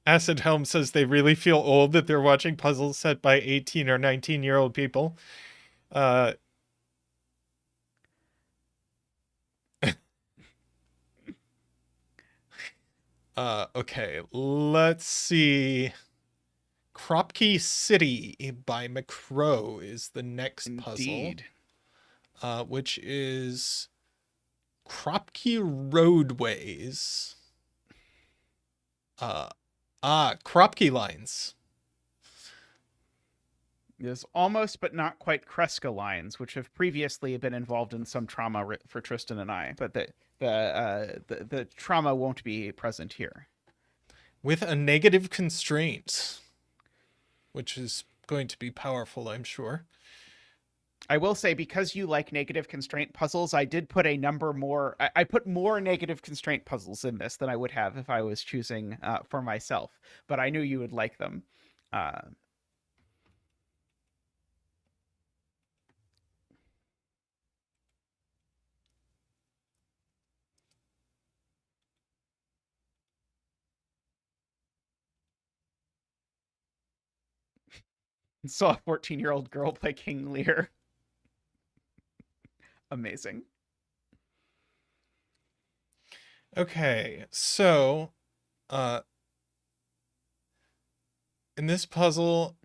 Acid Helm says they really feel old that they're watching puzzles set by 18 or 19-year-old people. Okay, let's see. Kropki City by McCrow is the next Indeed. puzzle, which is Kropki roadways. Kropki lines. There's almost but not quite Kreska lines, which have previously been involved in some trauma for Tristan and I, but the trauma won't be present here. With a negative constraint, which is going to be powerful, I'm sure. I will say, because you like negative constraint puzzles, I did put a number more. I put more negative constraint puzzles in this than I would have if I was choosing for myself. But I knew you would like them. Saw a 14-year-old girl play King Lear. Amazing. Okay, so in this puzzle,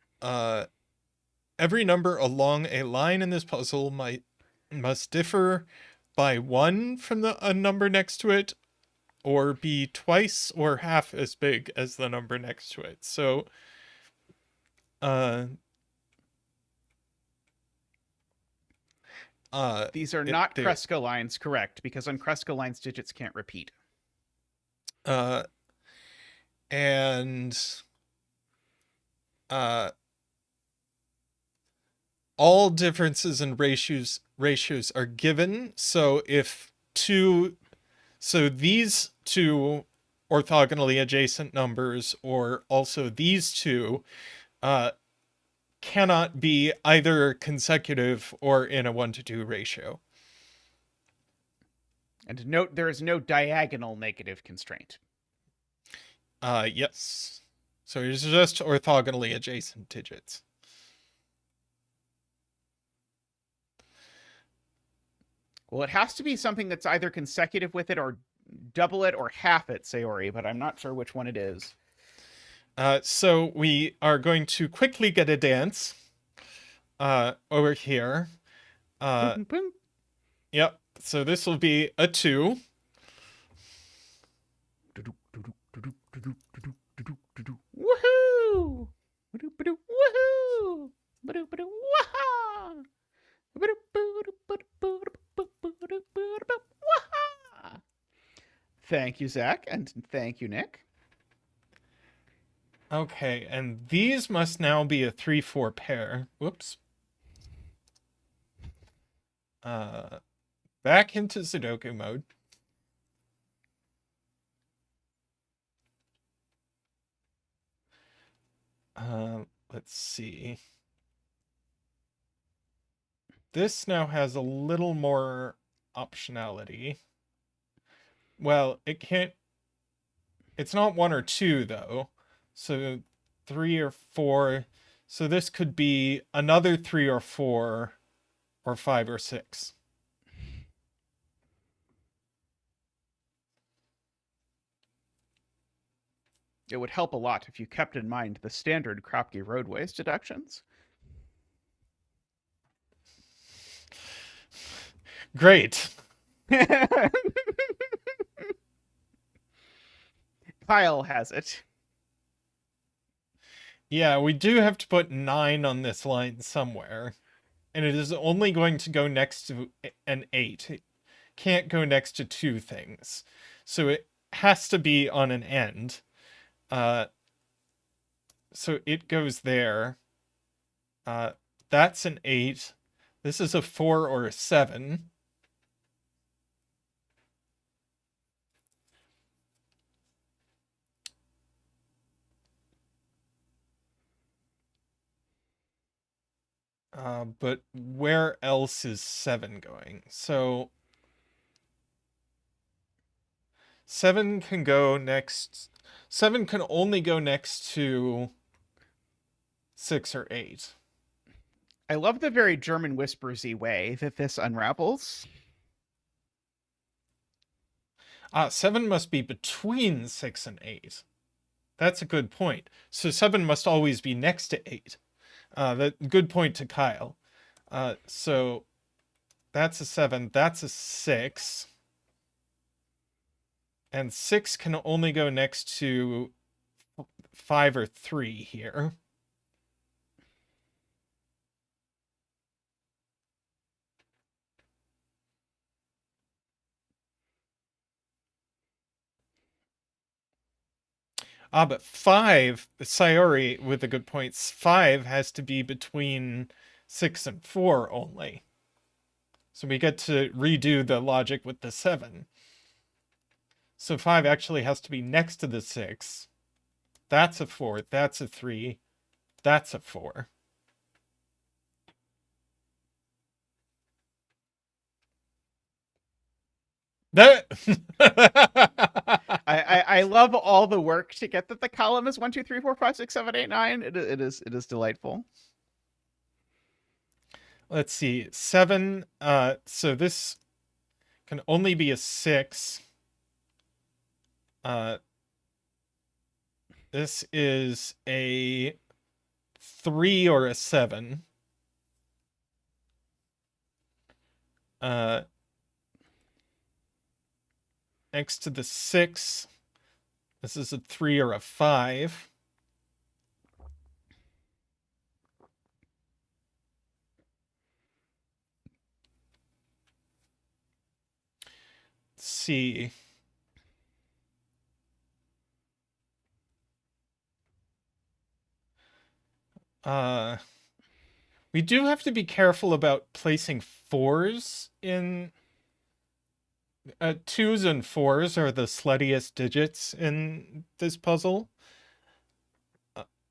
every number along a line in this puzzle must differ by 1 from a number next to it, or be twice or half as big as the number next to it. So these are not Kreska lines, correct? Because on Kreska lines, digits can't repeat. And all differences in ratios are given. So if these two orthogonally adjacent numbers, or also these two, uh, cannot be either consecutive or in a 1-to-2 ratio. And note there is no diagonal negative constraint. Yes. So it's just orthogonally adjacent digits. Well, it has to be something that's either consecutive with it or double it or half it, Sayori, but I'm not sure which one it is. So we are going to quickly get a dance over here. Boom, boom. Yep. So this will be a 2. Woohoo! Woohoo! Waha! Thank you, Zach, and thank you, Nick. Okay, and these must now be a 3-4 pair. Whoops. Back into Sudoku mode. Let's see. This now has a little more optionality. Well, it can't. It's not 1 or 2 though. So 3 or 4. So this could be another 3 or 4, or 5 or 6. It would help a lot if you kept in mind the standard Kropki roadways deductions. Great. Kyle has it. Yeah, we do have to put 9 on this line somewhere. And it is only going to go next to an 8. It can't go next to 2 things. So it has to be on an end. So it goes there. That's an 8. This is a 4 or a 7. But where else is 7 going? So 7 can go next. 7 can only go next to 6 or 8. I love the very German whispersy way that this unravels. 7 must be between 6 and 8. That's a good point. So 7 must always be next to 8. Good point to Kyle. So that's a 7. That's a 6. And 6 can only go next to 5 or 3 here. But 5, Sayori with the good points, 5 has to be between 6 and 4 only. So we get to redo the logic with the 7. So 5 actually has to be next to the 6. That's a 4, that's a 3, that's a 4. That I love all the work to get that the column is 1, 2, 3, 4, 5, 6, 7, 8, 9. It is delightful. Let's see. 7. So this can only be a 6. This is a 3 or a 7. Next to the 6, this is a 3 or a 5. Let's see. We do have to be careful about placing 4s in 2s and 4s are the sluttiest digits in this puzzle.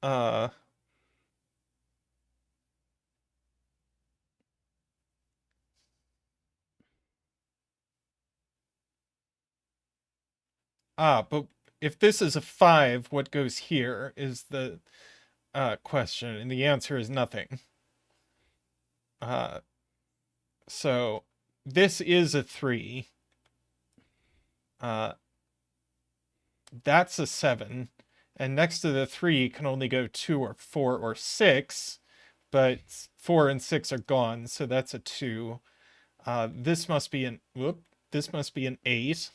Uh, but if this is a 5, what goes here is the question, and the answer is nothing. So this is a 3. That's a 7. And next to the 3 can only go 2 or 4 or 6, but 4 and 6 are gone, so that's a 2. This must be an this must be an 8.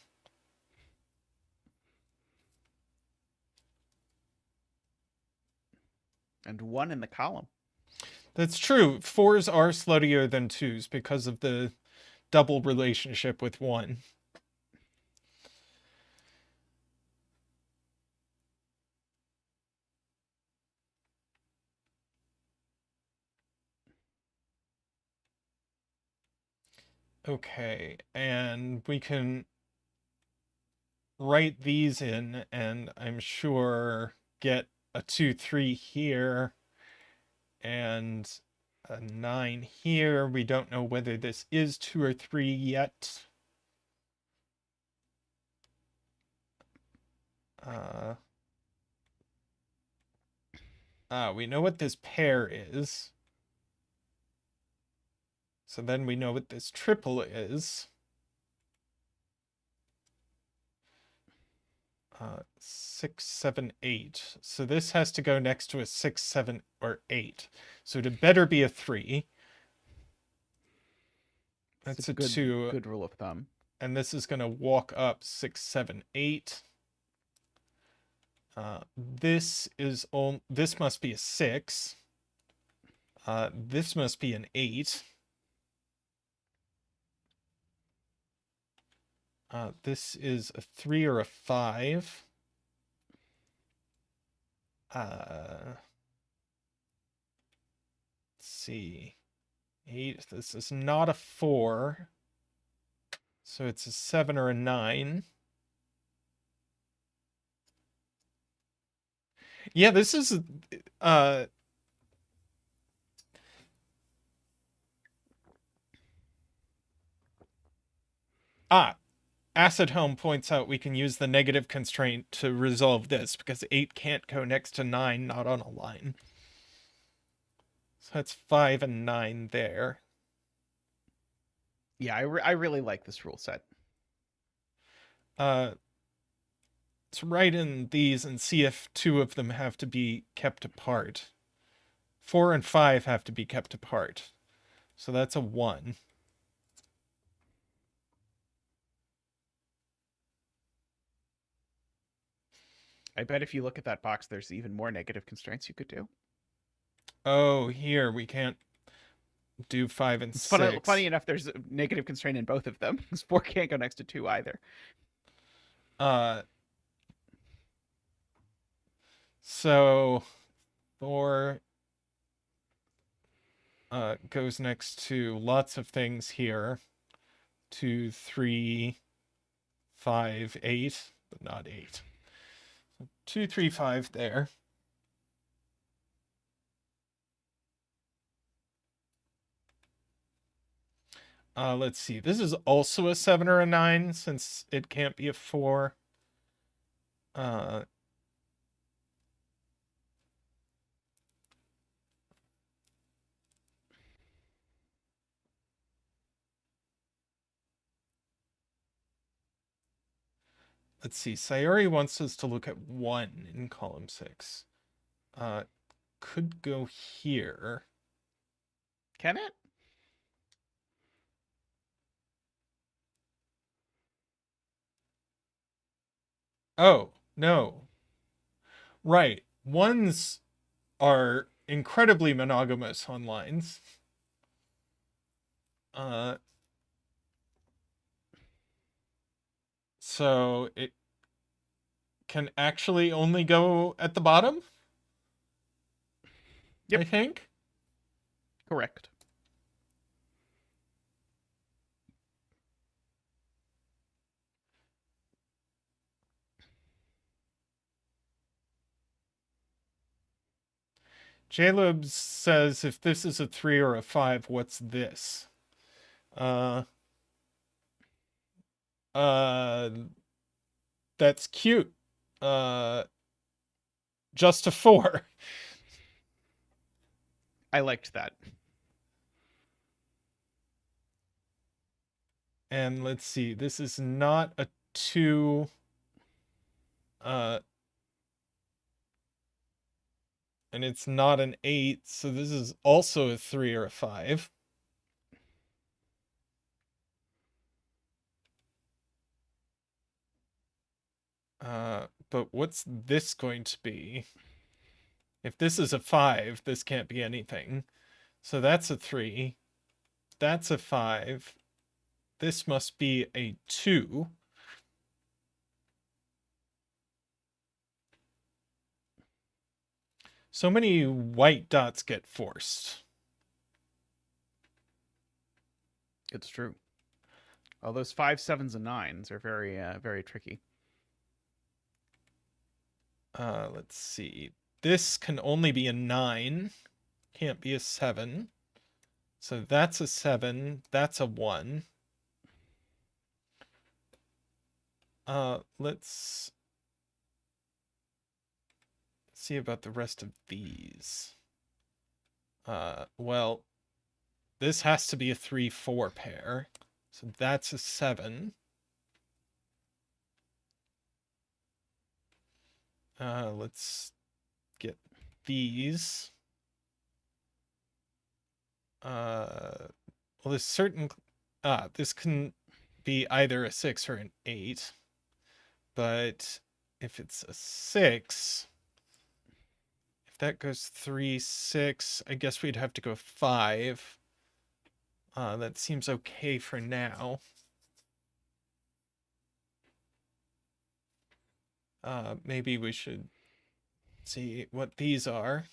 And 1 in the column. That's true. 4s are sluttier than 2s because of the double relationship with 1. Okay, and we can write these in, and I'm sure get a 2, 3 here, and a 9 here. We don't know whether this is 2 or 3 yet. We know what this pair is. So then we know what this triple is. 6, 7, 8. So this has to go next to a 6, 7, or 8. So it better be a 3. That's a good, 2. Good rule of thumb. And this is going to walk up 6, 7, 8. This must be a 6. This must be an 8. This is a 3 or a 5. Let's see. 8. This is not a 4. So it's a 7 or a 9. Yeah, this is Acid Home points out we can use the negative constraint to resolve this because 8 can't go next to 9, not on a line. So that's 5 and 9 there. Yeah, I really like this rule set. Let's write in these and see if 2 of them have to be kept apart. 4 and 5 have to be kept apart. So that's a 1. I bet if you look at that box, there's even more negative constraints you could do. Oh, here we can't do 5 and 6. Funny enough, there's a negative constraint in both of them. 4 can't go next to 2 either. So 4 goes next to lots of things here. 2, 3, 5, 8, but not 8. 2, 3, 5 there. Let's see. This is also a 7 or a 9 since it can't be a 4. Let's see. Sayori wants us to look at 1 in column 6. Could go here. Can it? Oh, no. Right. 1s are incredibly monogamous on lines. So it can actually only go at the bottom? Yep. I think. Correct. Jaleb says if this is a 3 or a 5, what's this? Uh, uh, that's cute. Just a 4. I liked that. And let's see, this is not a 2. And it's not an 8, so this is also a 3 or a 5. But what's this going to be? If this is a 5, this can't be anything. So that's a 3. That's a 5. This must be a 2. So many white dots get forced. It's true. All those 5s, 7s, and 9s are very, very tricky. Let's see. This can only be a 9. Can't be a 7. So that's a 7. That's a 1. Let's see about the rest of these. Well, this has to be a 3-4 pair. So that's a 7. Let's get these. Well, this certain... this can be either a 6 or an 8. But if it's a 6... If that goes 3, 6, I guess we'd have to go 5. That seems okay for now. Maybe we should see what these are.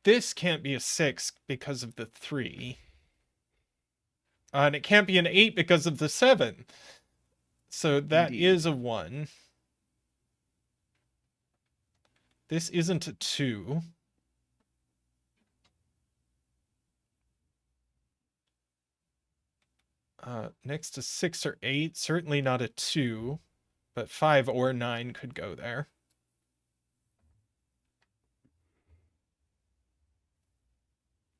This can't be a 6 because of the 3. And it can't be an 8 because of the 7. So that Indeed. is a 1. This isn't a 2. Next to 6 or 8, certainly not a 2, but 5 or 9 could go there.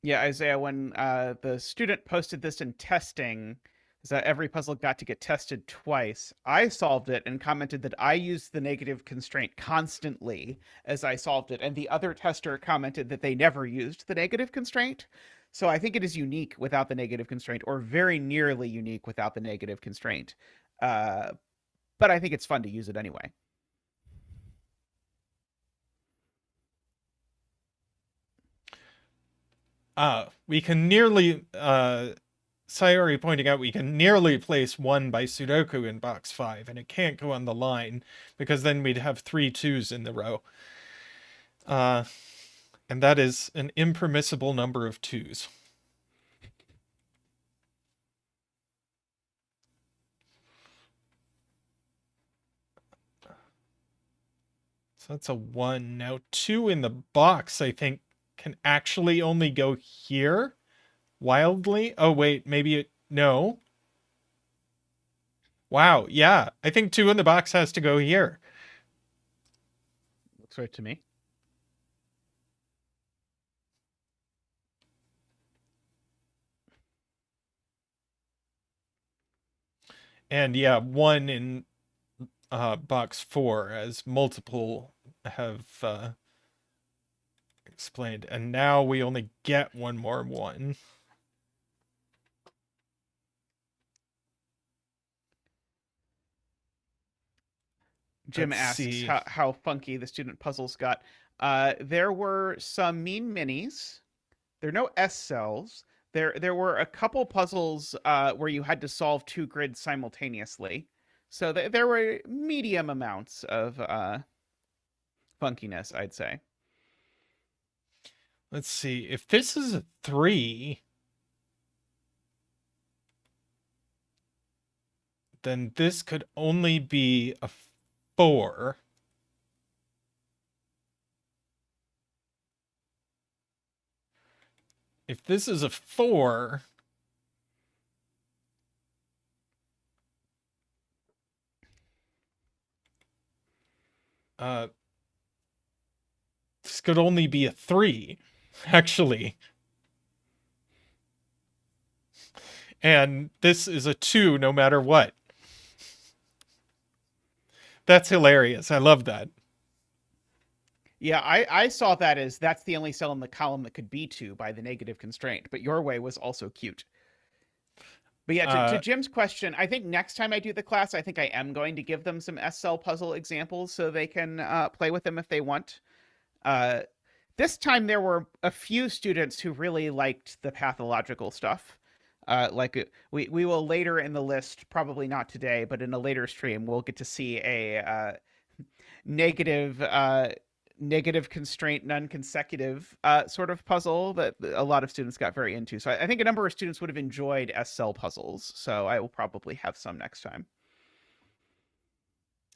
Yeah, Isaiah, when the student posted this in testing, is that every puzzle got to get tested twice. I solved it and commented that I used the negative constraint constantly as I solved it, and the other tester commented that they never used the negative constraint. So I think it is unique without the negative constraint, or very nearly unique without the negative constraint. But I think it's fun to use it anyway. We can nearly, Sayori pointing out, we can nearly place 1 by Sudoku in box 5, and it can't go on the line, because then we'd have 3 2s in the row. And that is an impermissible number of 2s. So that's a 1. Now 2 in the box, I think, can actually only go here. Wildly. Oh, wait, maybe it... No. Wow, yeah. I think 2 in the box has to go here. Looks right to me. And yeah, 1 in box 4, as multiple have explained. And now we only get 1 more 1. Jim Let's asks see. how funky the student puzzles got. There were some mean minis. There are no S cells. There were a couple puzzles where you had to solve 2 grids simultaneously. So there were medium amounts of funkiness, I'd say. Let's see. If this is a 3, then this could only be a 4. If this is a 4, this could only be a 3, actually. And this is a 2 no matter what. That's hilarious. I love that. Yeah, I saw that as that's the only cell in the column that could be 2 by the negative constraint, but your way was also cute. But yeah, to Jim's question, I think next time I do the class, I think I am going to give them some S-cell puzzle examples so they can play with them if they want. This time there were a few students who really liked the pathological stuff. We will later in the list, probably not today, but in a later stream, we'll get to see a negative constraint, non-consecutive sort of puzzle that a lot of students got very into. So I think a number of students would have enjoyed S-cell puzzles. So I will probably have some next time.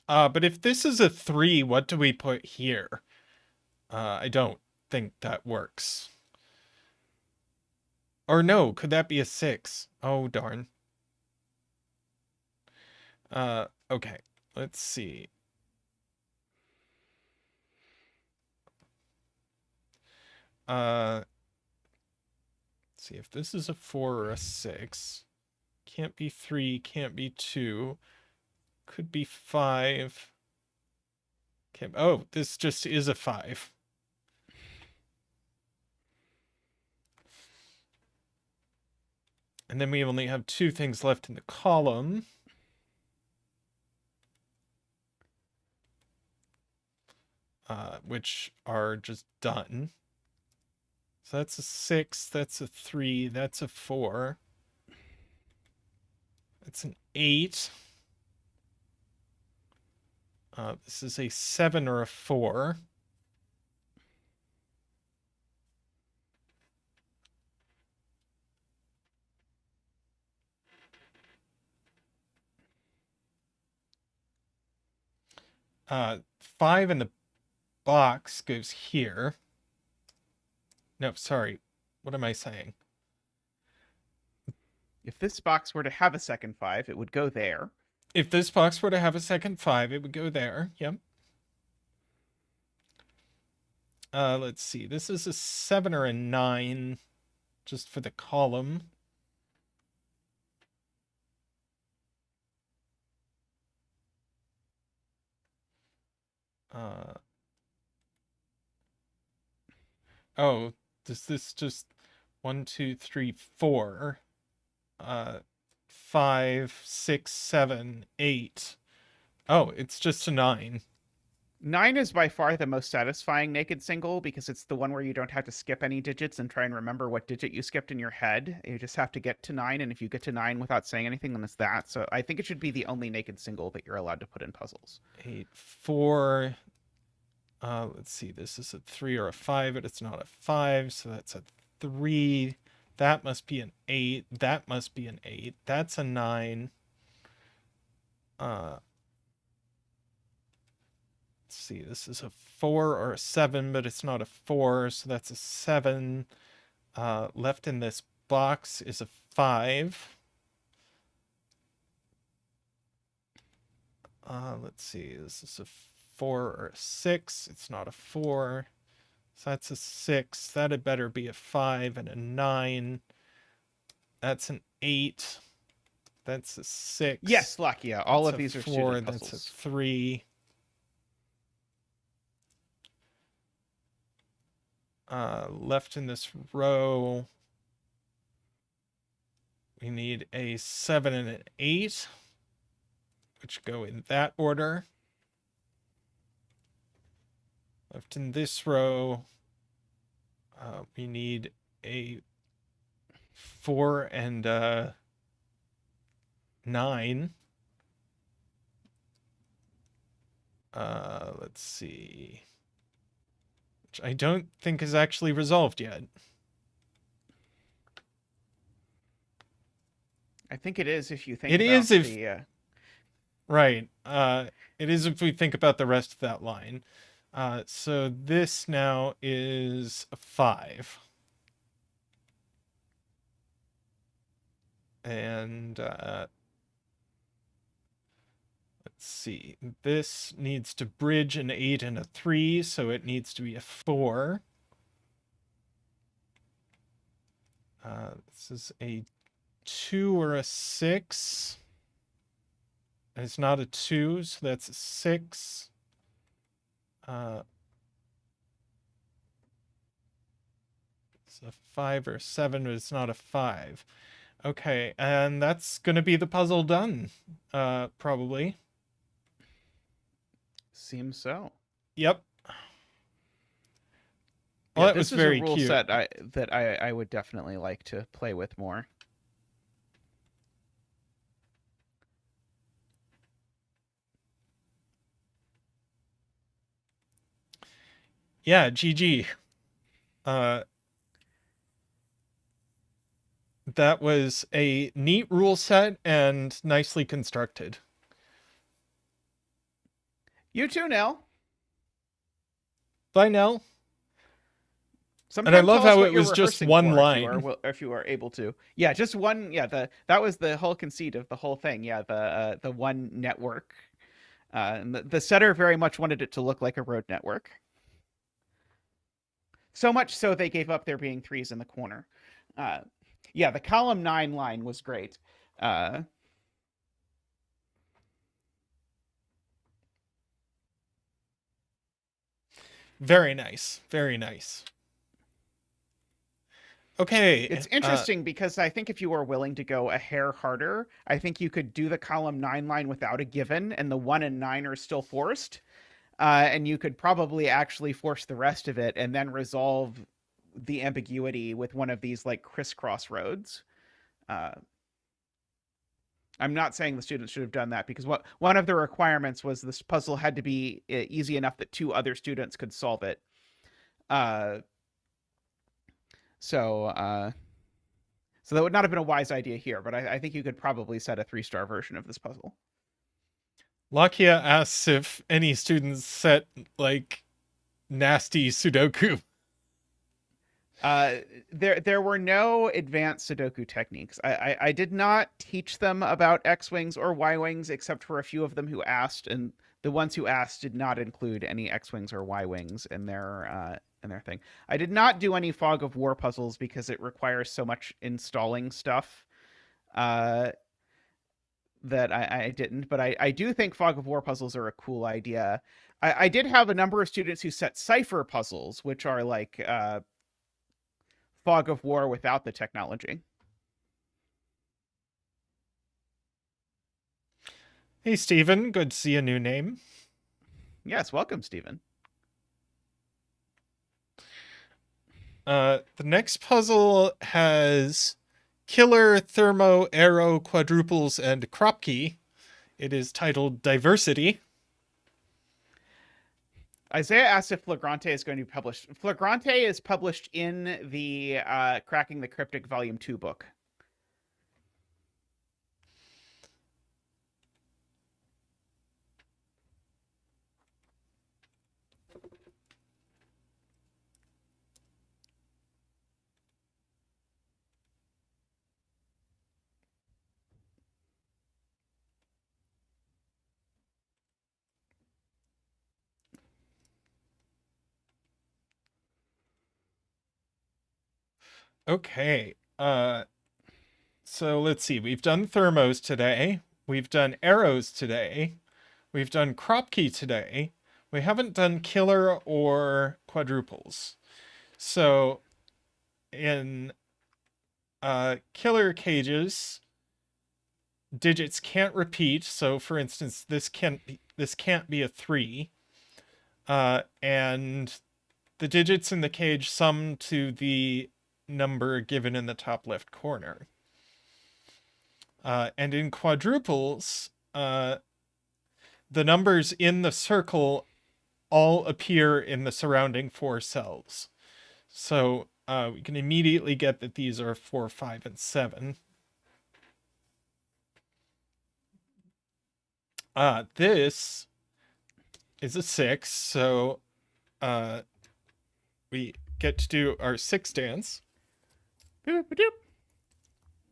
But if this is a 3, what do we put here? I don't think that works. Or no, could that be a 6? Oh, darn. Okay, let's see. Let's see if this is a 4 or a 6. Can't be 3, can't be 2. Could be 5. Oh, this just is a 5. And then we only have 2 things left in the column. Which are just done. So that's a 6, that's a 3, that's a 4. That's an 8. This is a 7 or a 4. Uh, 5 in the box goes here. No, sorry. What am I saying? If this box were to have a second 5, it would go there. If this box were to have a second 5, it would go there. Yep. Let's see. This is a 7 or a 9, just for the column. Oh, does this just 1, 2, 3, 4, 5, 6, 7, 8. Oh, it's just a 9. 9 is by far the most satisfying naked single because it's the one where you don't have to skip any digits and try and remember what digit you skipped in your head. You just have to get to 9, and if you get to 9 without saying anything, then it's that. So I think it should be the only naked single that you're allowed to put in puzzles. 8, 4. Let's see. This is a 3 or a 5, but it's not a 5, so that's a 3. That must be an 8. That must be an 8. That's a 9. Let's see. This is a 4 or a 7, but it's not a 4, so that's a 7. Left in this box is a 5. Let's see. This is a 4 or a 6. It's not a 4. So that's a 6. That had better be a 5 and a 9. That's an 8. That's a 6. Yes, Lakia. All That's of these are 4. student That's puzzles. a 3. Left in this row, we need a 7 and an 8, which go in that order. Left in this row, we need a 4 and a 9. Let's see. Which I don't think is actually resolved yet. I think it is if you think It about is if the Right. It is if we think about the rest of that line. So this now is a 5. And let's see. This needs to bridge an 8 and a 3, so it needs to be a 4. This is a 2 or a 6. And it's not a 2, so that's a 6. It's a 5 or a 7, but it's not a 5. Okay, and that's going to be the puzzle done, probably. Seems so. Yep. Yeah, Well, that this was is a very rule cute. set I would definitely like to play with more. Yeah, GG. That was a neat rule set and nicely constructed. You too, Nell. Bye, Nell. And I Sometime love tell us how what it you're was just rehearsing one for line. if you are able to. Yeah, just one. Yeah, that was the whole conceit of the whole thing. Yeah, the one network. And the setter very much wanted it to look like a road network. So much so they gave up there being 3s in the corner. Yeah, the column 9 line was great. Very nice. Very nice. Okay. It's interesting because I think if you were willing to go a hair harder, I think you could do the column 9 line without a given, and the 1 and 9 are still forced. And you could probably actually force the rest of it and then resolve the ambiguity with one of these like crisscross roads. I'm not saying the students should have done that because one of the requirements was this puzzle had to be easy enough that 2 other students could solve it. So that would not have been a wise idea here, but I think you could probably set a 3-star version of this puzzle. Lakia asks if any students set like nasty Sudoku. There were no advanced Sudoku techniques. I did not teach them about X-wings or Y-wings except for a few of them who asked, and the ones who asked did not include any X-wings or Y-wings in their thing. I did not do any Fog of War puzzles because it requires so much installing stuff that I didn't. But I do think Fog of War puzzles are a cool idea. I did have a number of students who set cipher puzzles, which are like Fog of War without the technology. Hey, Steven. Good to see a new name. Yes, welcome, Steven. The next puzzle has Killer, Thermo, Arrow, Quadruples, and Kropki. It is titled Diversity. Isaiah asked if Flagrante is going to be published. Flagrante is published in the Cracking the Cryptic Volume 2 book. Okay. So let's see. We've done thermos today. We've done arrows today. We've done Kropki today. We haven't done killer or quadruples. So in killer cages, digits can't repeat. So for instance, this can't be a 3. And the digits in the cage sum to the number given in the top left corner. And in quadruples, the numbers in the circle all appear in the surrounding 4 cells. So we can immediately get that these are 4, 5, and 7. This is a 6, so we get to do our 6 dance. Boop, boop, boop.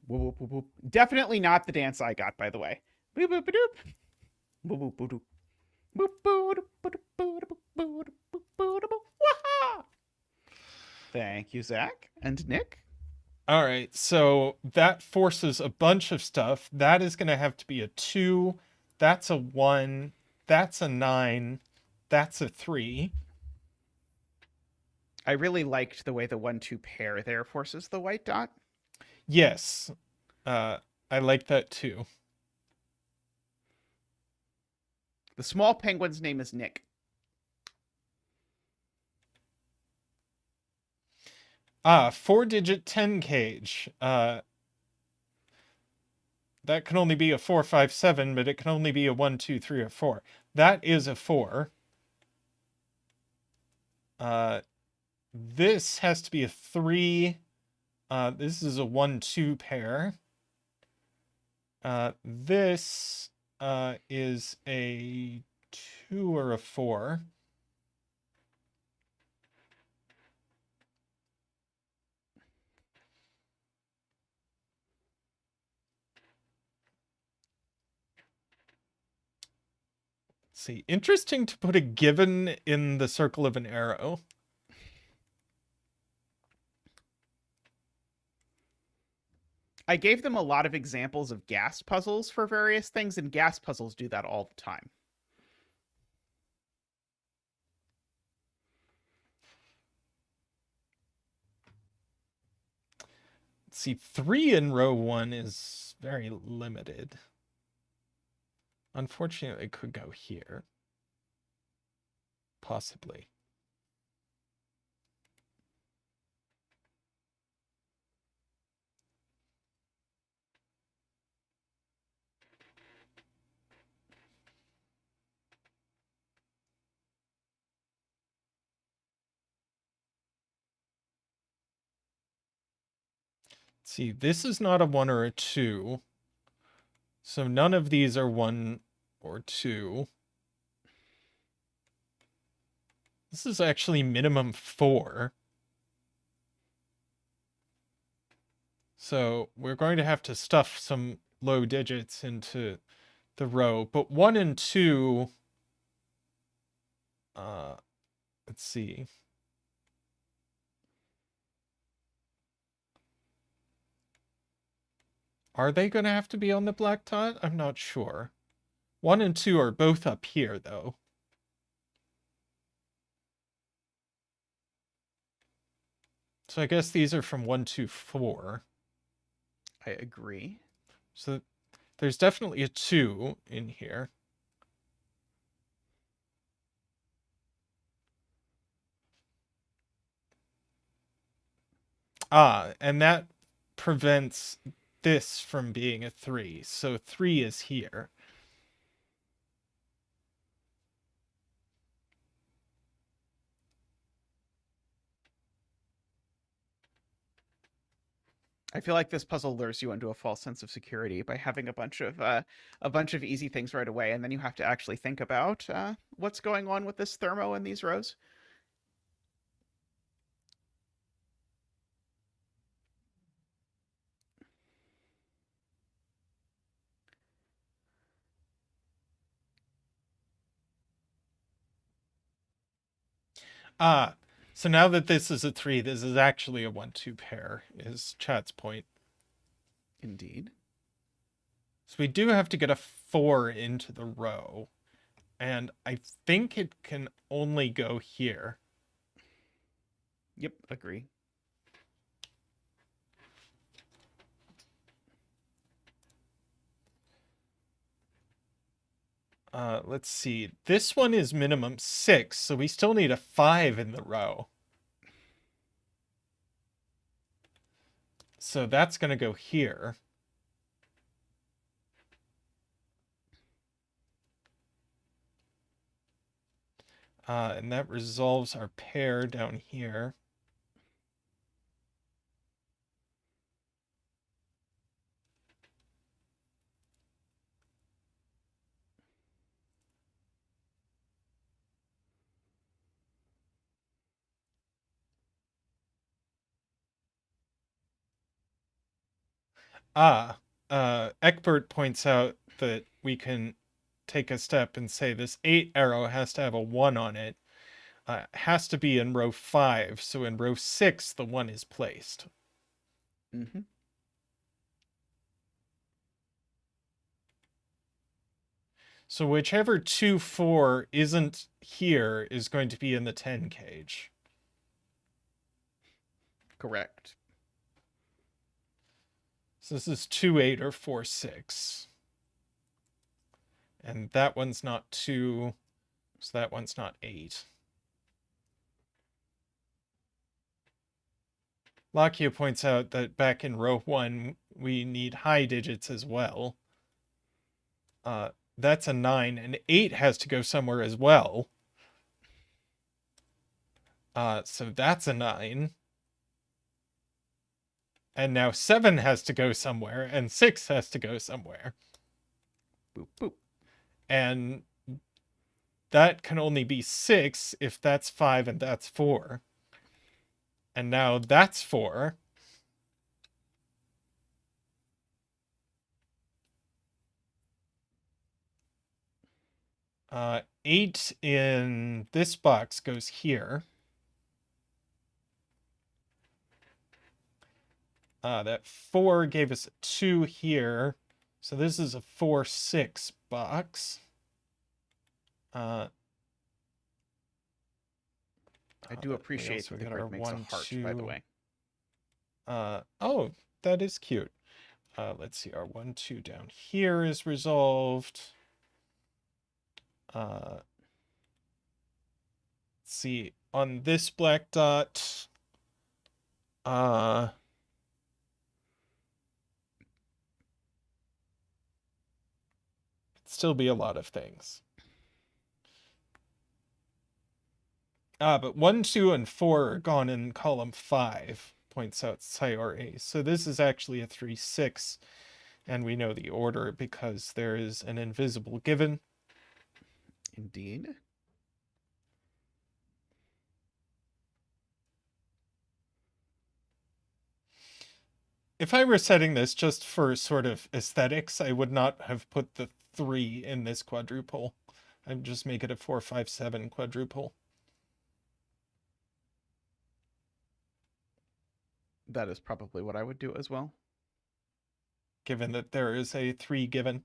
Whoop, whoop, whoop. Definitely not the dance I got, by the way. Boop, boop, boop. Boop, boop, boop, boop. Boop, boop, boop, boop, boop, boop, boop, boop, boop. Waha! Thank you, Zach and Nick. All right, so that forces a bunch of stuff. That is going to have to be a 2. That's a 1. That's a 9. That's a 3. I really liked the way the 1-2 pair there forces the white dot. Yes, I like that too. The small penguin's name is Nick. 4-digit 10 cage. That can only be a 4, 5, 7, but it can only be a 1, 2, 3, or 4. That is a 4. This has to be a 3. This is a 1, 2 pair. This is a 2 or a 4. See, interesting to put a given in the circle of an arrow. I gave them a lot of examples of gas puzzles for various things, and gas puzzles do that all the time. See, 3 in row 1 is very limited. Unfortunately, it could go here. Possibly. See, this is not a 1 or a 2. So none of these are 1 or 2. This is actually minimum 4. So we're going to have to stuff some low digits into the row. But 1 and 2, let's see. Are they going to have to be on the black dot? I'm not sure. 1 and 2 are both up here, though. So I guess these are from 1 to 4. I agree. So there's definitely a 2 in here. And that prevents this from being a 3. So 3 is here. I feel like this puzzle lures you into a false sense of security by having a bunch of easy things right away, and then you have to actually think about what's going on with this thermo in these rows. So now that this is a 3, this is actually a 1, 2 pair, is chat's point. Indeed. So we do have to get a 4 into the row. And I think it can only go here. Yep, agree. Let's see. This one is minimum 6, so we still need a 5 in the row. So that's going to go here. And that resolves our pair down here. Eckbert points out that we can take a step and say this 8 arrow has to have a 1 on it. Has to be in row 5, so in row 6 the 1 is placed. Mm-hmm. So whichever 2, 4 isn't here is going to be in the 10 cage. Correct. So this is 2, 8 or 4, 6. And that one's not 2, so that one's not 8. Lakia points out that back in row 1, we need high digits as well. That's a 9, and 8 has to go somewhere as well. So that's a 9. And now 7 has to go somewhere, and 6 has to go somewhere. Boop, boop. And that can only be 6 if that's 5 and that's 4. And now that's 4. Uh, 8 in this box goes here. That 4 gave us a 2 here. So this is a 4, 6 box. I do appreciate that the grid makes a heart, by the way. Oh, that is cute. Let's see, our 1, 2 down here is resolved. Let's see, on this black dot, it'd still be a lot of things. But 1, 2, and 4 are gone in column 5, points out Sayore. So this is actually a 3, 6, and we know the order because there is an invisible given. Indeed. If I were setting this just for sort of aesthetics, I would not have put the 3 in this quadruple. I'd just make it a 4, 5, 7 quadruple. That is probably what I would do as well. Given that there is a 3 given.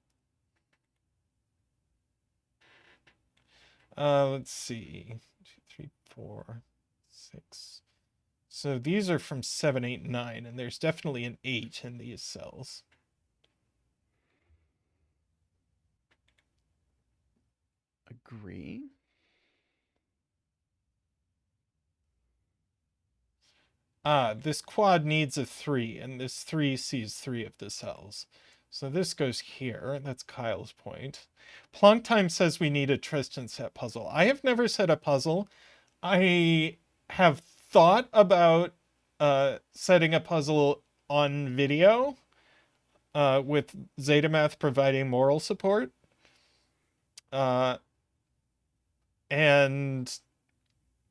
Let's see. 2, 3, 4, 6. So these are from 7, 8, 9, and there's definitely an 8 in these cells. Agree. This quad needs a 3, and this 3 sees 3 of the cells. So this goes here. That's Kyle's point. Plonktime says we need a Tristan set puzzle. I have never set a puzzle. I have thought about setting a puzzle on video with zetamath providing moral support. And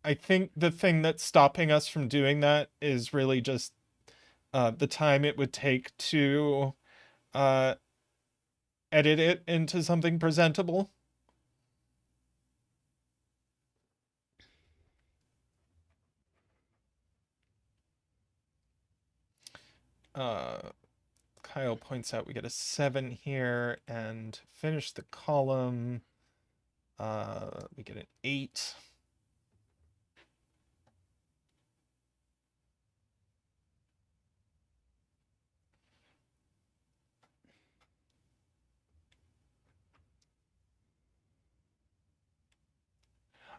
I think the thing that's stopping us from doing that is really just the time it would take to edit it into something presentable. Kyle points out we get a 7 here, and finish the column. We get an 8.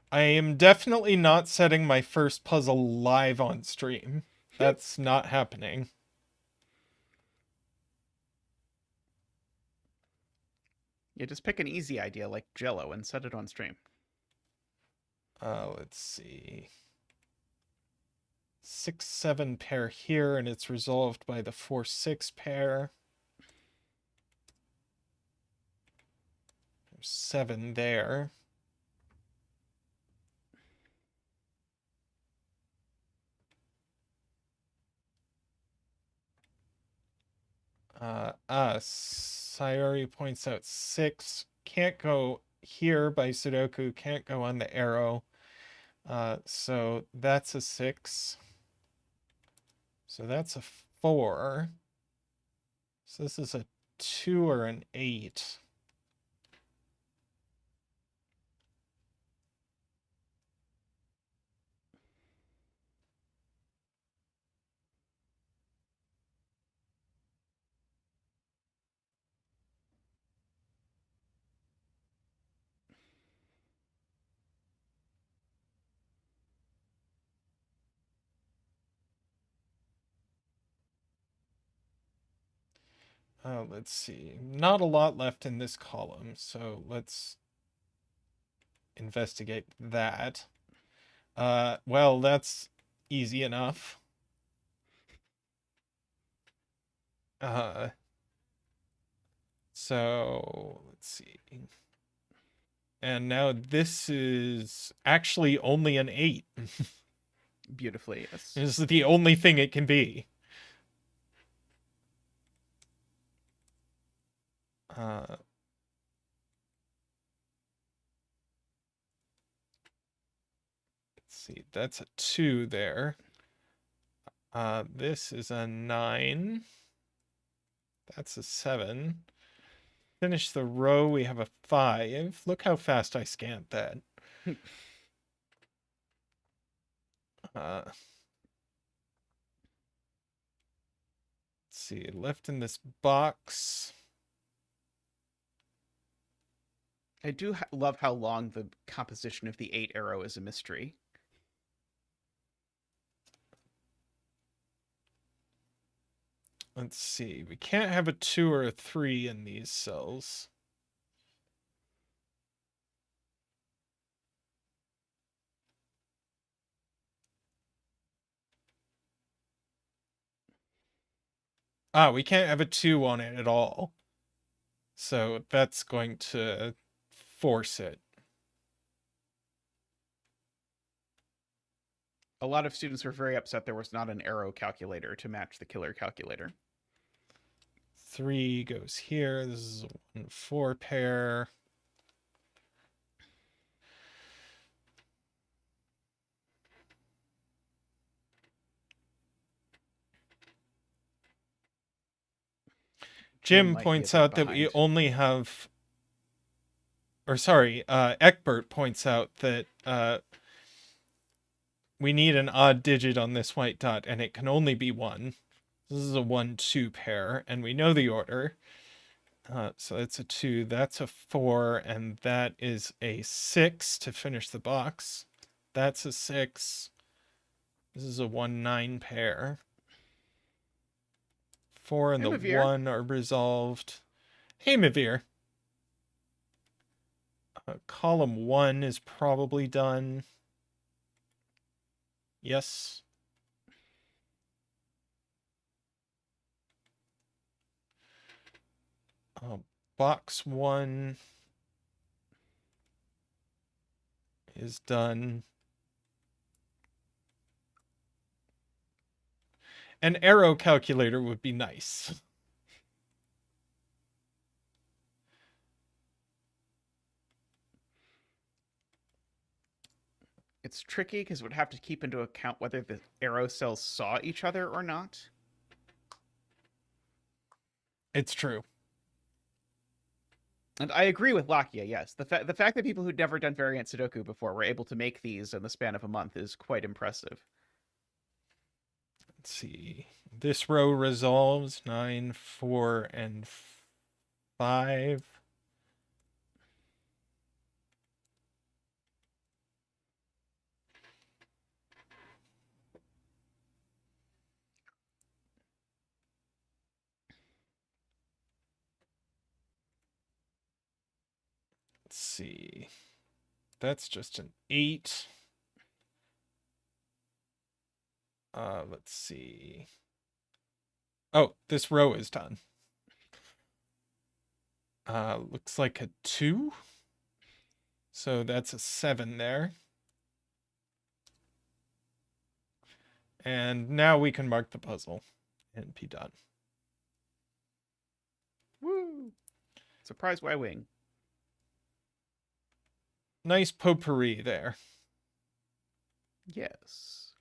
I am definitely not setting my first puzzle live on stream. That's not happening. Yeah, just pick an easy idea like Jello and set it on stream. Let's see. 6, 7 pair here, and it's resolved by the 4, 6 pair. There's 7 there. Sayori points out 6. Can't go here by Sudoku, can't go on the arrow. So that's a 6. So that's a 4. So this is a 2 or an 8. Let's see. Not a lot left in this column, so let's investigate that. Well, that's easy enough. So let's see. And now this is actually only an 8. Beautifully, yes. This is the only thing it can be. Let's see, that's a 2 there. This is a 9. That's a 7. Finish the row, we have a 5. Look how fast I scanned that. Let's see, left in this box. I do love how long the composition of the 8 arrow is a mystery. Let's see, we can't have a 2 or a 3 in these cells. We can't have a 2 on it at all. So that's going to force it. A lot of students were very upset there was not an arrow calculator to match the killer calculator. 3 goes here. This is a 1-4 pair. Jim points out that we only have, or sorry, Eckbert points out that we need an odd digit on this white dot, and it can only be 1. This is a 1-2 pair, and we know the order. So that's a 2, that's a 4, and that is a 6 to finish the box. That's a 6. This is a 1-9 pair. 4 and the Mavir. 1 are resolved. Hey, Mavir. Column 1 is probably done. Yes. Box 1 is done. An arrow calculator would be nice. It's tricky because it would have to keep into account whether the arrow cells saw each other or not. It's true. And I agree with Lakia, yes. The fact that people who'd never done variant Sudoku before were able to make these in the span of a month is quite impressive. Let's see. This row resolves 9, 4, and 5. Let's see. That's just an 8. Let's see. Oh, this row is done. Looks like a 2. So that's a 7 there. And now we can mark the puzzle and be done. Woo! Surprise Y-wing. Nice potpourri there. Yes.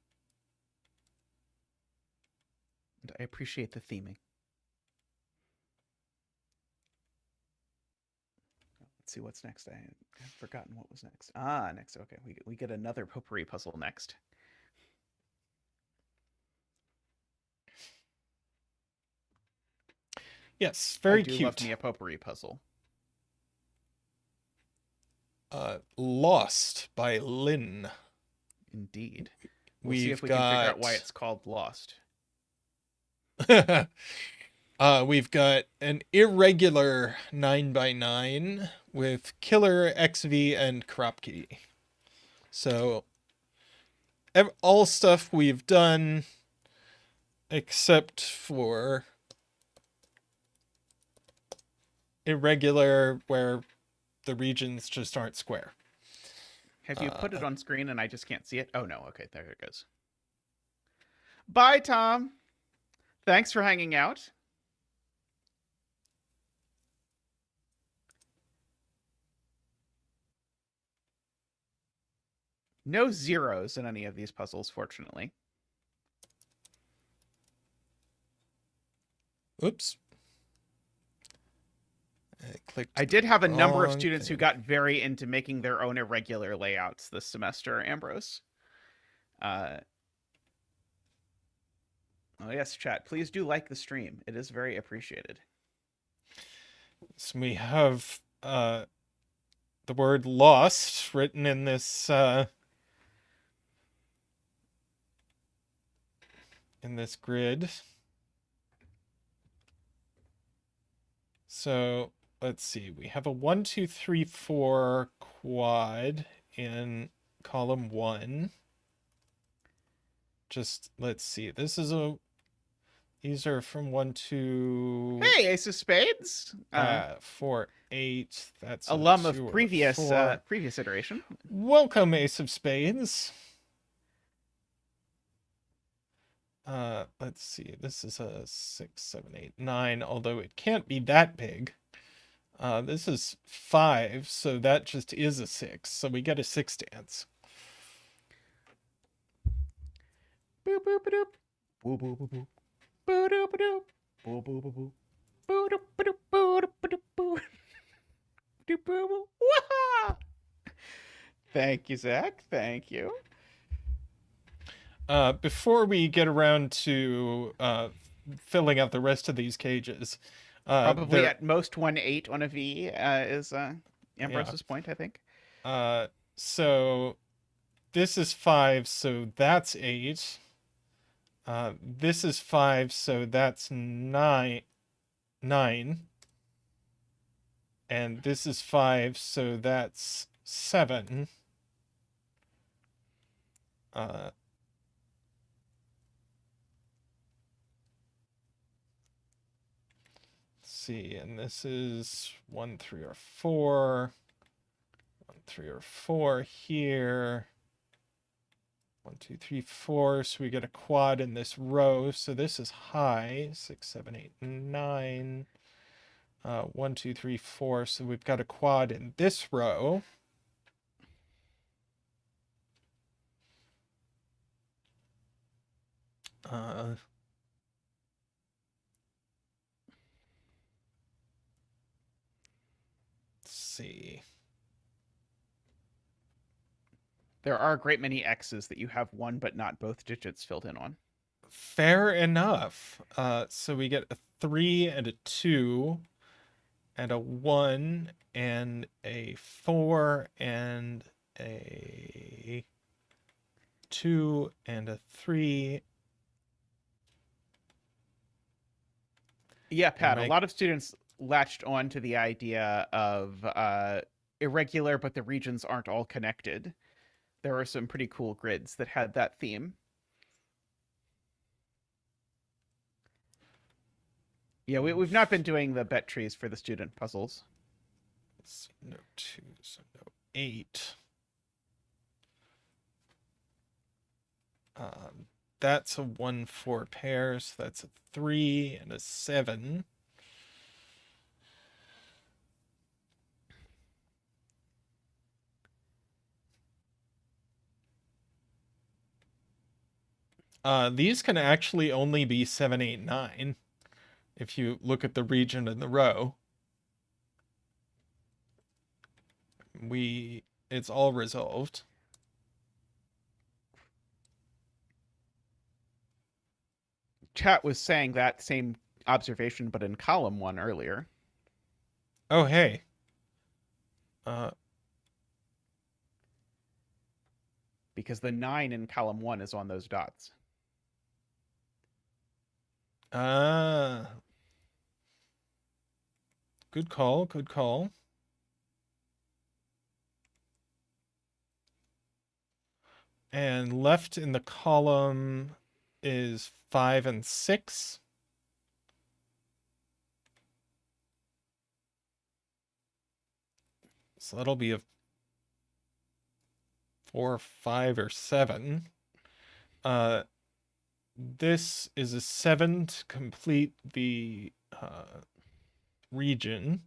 And I appreciate the theming. Let's see what's next. I've forgotten what was next. Next. Okay, we get another potpourri puzzle next. Yes, very I do cute. love me a potpourri puzzle. Lost by Lynn. Indeed. We'll see if we got... can figure out why it's called Lost. We've got an irregular 9x9 with Killer, XV, and Kropki. So, all stuff we've done, except for irregular, where the regions just aren't square. Have you put it on screen and I just can't see it? Oh, no. Okay, there it goes. Bye, Tom. Thanks for hanging out. No zeros in any of these puzzles, fortunately. Oops. I did have a number of students who got very into making their own irregular layouts this semester, Ambrose. Oh yes, chat. Please do like the stream. It is very appreciated. So we have the word lost written in this grid. So let's see. We have a 1, 2, 3, 4 quad in column 1. Just let's see. These are from 1 to... Hey, Ace of Spades. 4, 8. That's alum a of previous iteration. Welcome, Ace of Spades. Let's see. This is a 6, 7, 8, 9. Although it can't be that big. This is 5, so that just is a 6. So we get a 6 dance. Boop boop boop. Boop boop boop boop. Boop boop boop. Boop boop boop boop. Boop boop boop boop boop. Doop boop. Wah! Thank you, Zach. Thank you. Before we get around to filling out the rest of these cages, probably at most 1/8 on a V is Ambrose's point, I think. So this is 5, so that's 8. This is 5, so that's 9. And this is 5, so that's 7. Let's see, and this is 1, 3, or 4. 1, 3, or 4 here. 1, 2, 3, 4. So we get a quad in this row. So this is high. 6, 7, 8, 9. 1, 2, 3, 4. So we've got a quad in this row. Let's see. There are a great many X's that you have one but not both digits filled in on. Fair enough. So we get a 3 and a 2 and a 1 and a 4 and a 2 and a 3. Yeah, Pat, a lot of students latched on to the idea of irregular, but the regions aren't all connected. There are some pretty cool grids that had that theme. Yeah, we've not been doing the bet trees for the student puzzles. Let's see, no 2, so no 8. That's a 1, 4 pair, so that's a 3 and a 7. These can actually only be 7, 8, 9 if you look at the region and the row. It's all resolved. Chat was saying that same observation, but in column 1 earlier. Oh, hey. Because the 9 in column 1 is on those dots. Good call, good call. And left in the column is 5 and 6. So that'll be a 4, 5, or 7. This is a 7 to complete the region.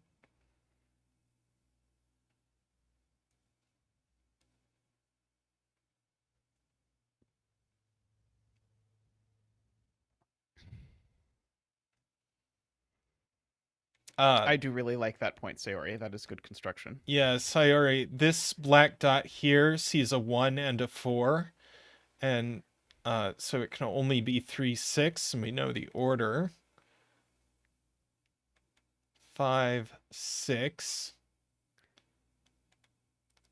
I do really like that point, Sayori. That is good construction. Yeah, Sayori, this black dot here sees a 1 and a 4. And so it can only be 3, 6. And we know the order. 5, 6.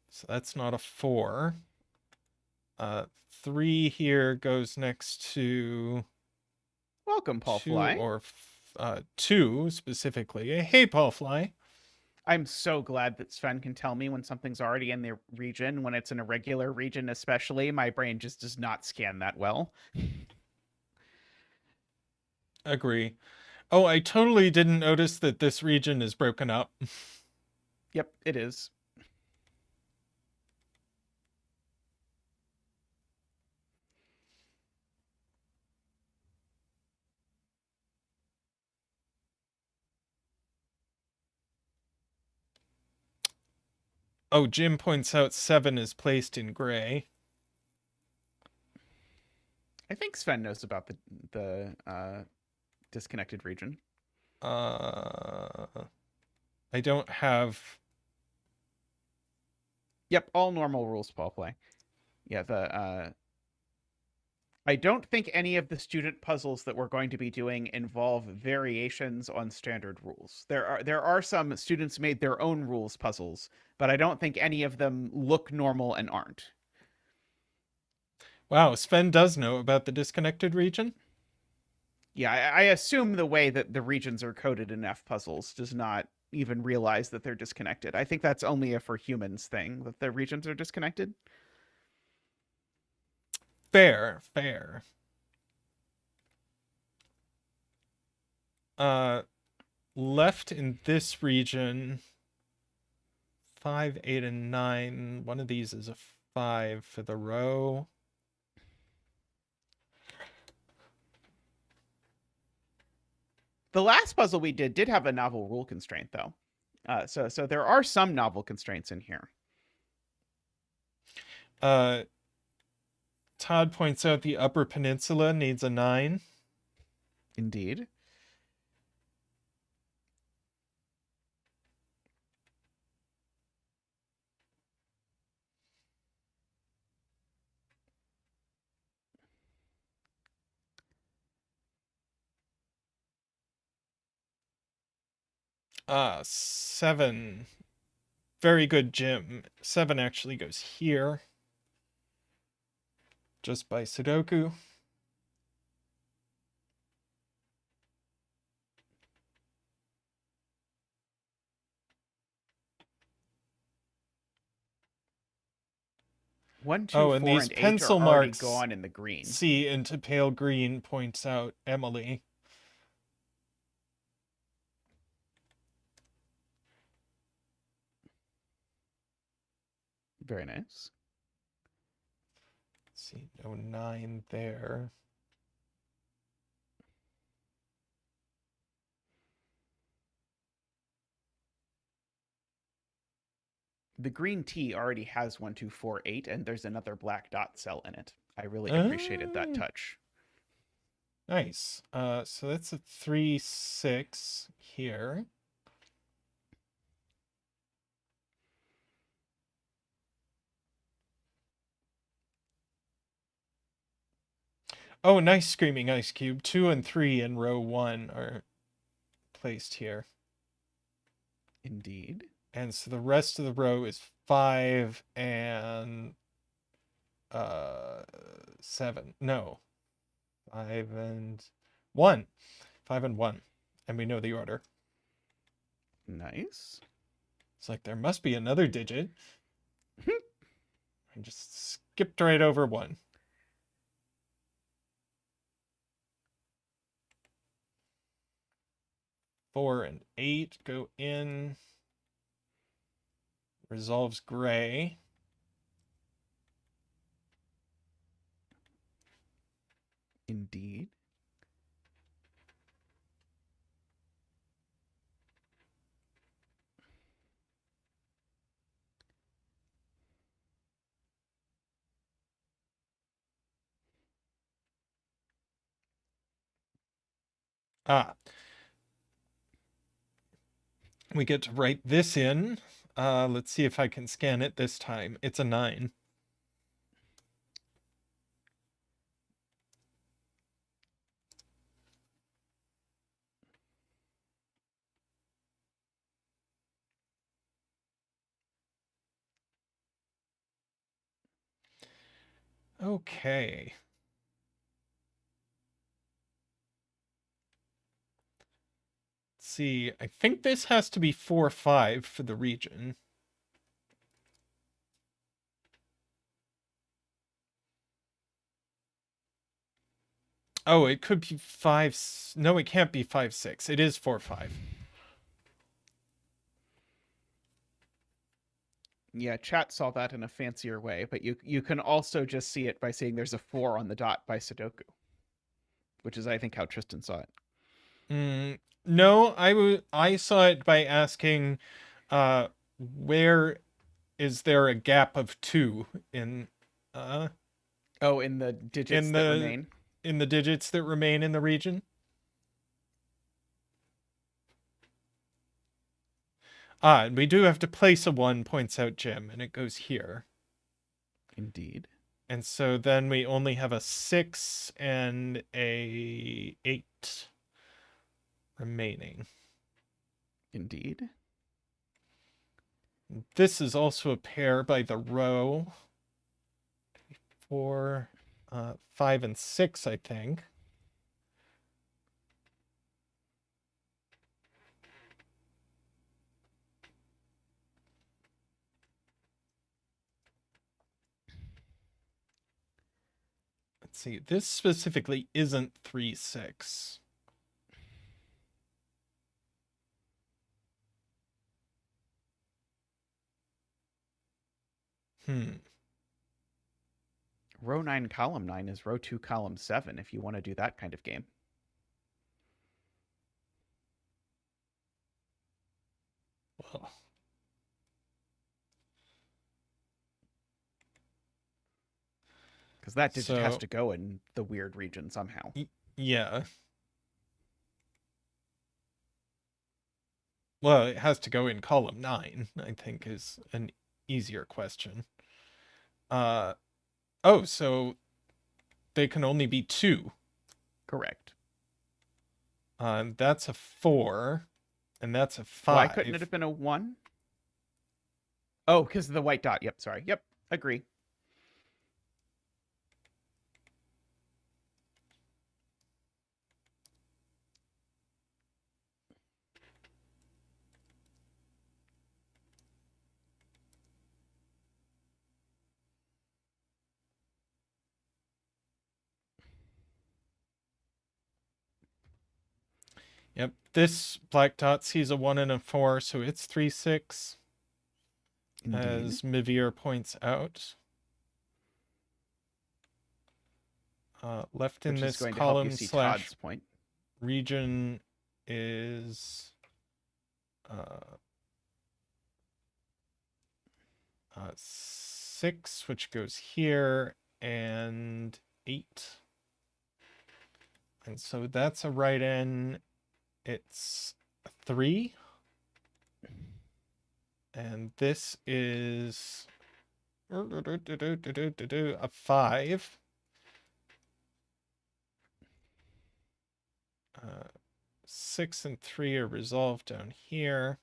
So that's not a 4. 3 here goes next to Welcome, Paul 2 Fly. or 2 specifically. Hey, Paul Fly. I'm so glad that Sven can tell me when something's already in the region. When it's an irregular region, especially, my brain just does not scan that well. Agree. Oh, I totally didn't notice that this region is broken up. Yep, it is. Oh, Jim points out 7 is placed in gray. I think Sven knows about the disconnected region. I don't have... Yep, all normal rules, Paul Play. Yeah, I don't think any of the student puzzles that we're going to be doing involve variations on standard rules. There are some students made their own rules puzzles, but I don't think any of them look normal and aren't. Wow, Sven does know about the disconnected region? Yeah, I assume the way that the regions are coded in F puzzles does not even realize that they're disconnected. I think that's only a for humans thing, that the regions are disconnected. Fair, fair. Left in this region, 5, 8, and 9. One of these is a 5 for the row. The last puzzle we did have a novel rule constraint, though. So there are some novel constraints in here. Todd points out the Upper Peninsula needs a 9. Indeed. Ah, 7. Very good, Jim. 7 actually goes here. Just by Sudoku. One, two, Oh, and 4, these and 8 pencil are already marks gone in the green. see into pale green, points out Emily. Very nice. Let's see, no 9 there. The green T already has 1, 2, 4, 8, and there's another black dot cell in it. I really appreciated that touch. Nice. So that's a 3, 6 here. Oh, nice Screaming Ice Cube. 2 and 3 in row 1 are placed here. Indeed. And so the rest of the row is 5 and 7. No. 5 and 1. 5 and 1. And we know the order. Nice. It's like there must be another digit. I just skipped right over 1. Four and 8 go in. Resolves gray. Indeed. Ah. We get to write this in. Let's see if I can scan it this time. It's a 9. Okay. Let's see. I think this has to be 4, 5 for the region. Oh, it could be 5. No, it can't be 5, 6. It is 4, 5. Yeah, chat saw that in a fancier way, but you can also just see it by seeing there's a 4 on the dot by Sudoku, which is, I think, how Tristan saw it. No, I saw it by asking, where is there a gap of 2 in Oh, in the digits in that the remain? in the digits that remain in the region? And we do have to place a 1, points out Jim, and it goes here. Indeed. And so then we only have a 6 and a 8 remaining. Indeed. This is also a pair by the row. 4, 5, and 6, I think. Let's see. This specifically isn't 3, 6. Row 9, column 9 is row 2, column 7, if you want to do that kind of game. Well, Because that digit has to go in the weird region somehow. Yeah. Well, it has to go in column 9, I think, is an easier question. Oh, so they can only be 2. Correct. That's a 4, and that's a 5. Why couldn't it have been a 1? Oh, because of the white dot. Yep, sorry. Yep, agree. Yep, this black dot sees a 1 and a 4, so it's 3, 6. Indeed. As Mivir points out. Left in Which this is going to help column you see slash Todd's point. region is 6, which goes here, and 8. And so that's a right in. It's 3. And this is a 5. 6 and 3 are resolved down here.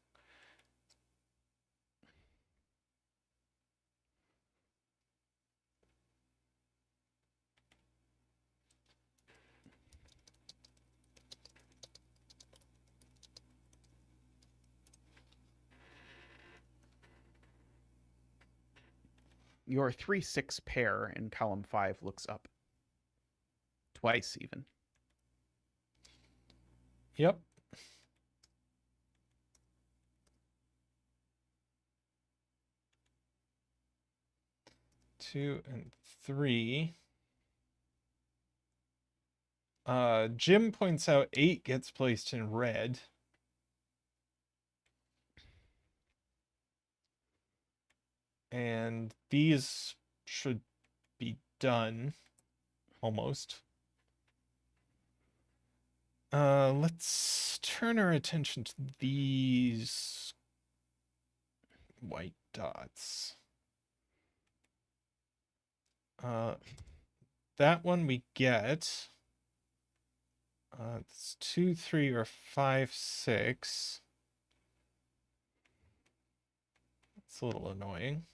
Your 3-6 pair in column 5 looks up. Twice, even. Yep. Two and 3. Jim points out 8 gets placed in red. And these should be done. Almost. Let's turn our attention to these white dots. That one we get. It's 2, 3, or 5, 6. It's a little annoying.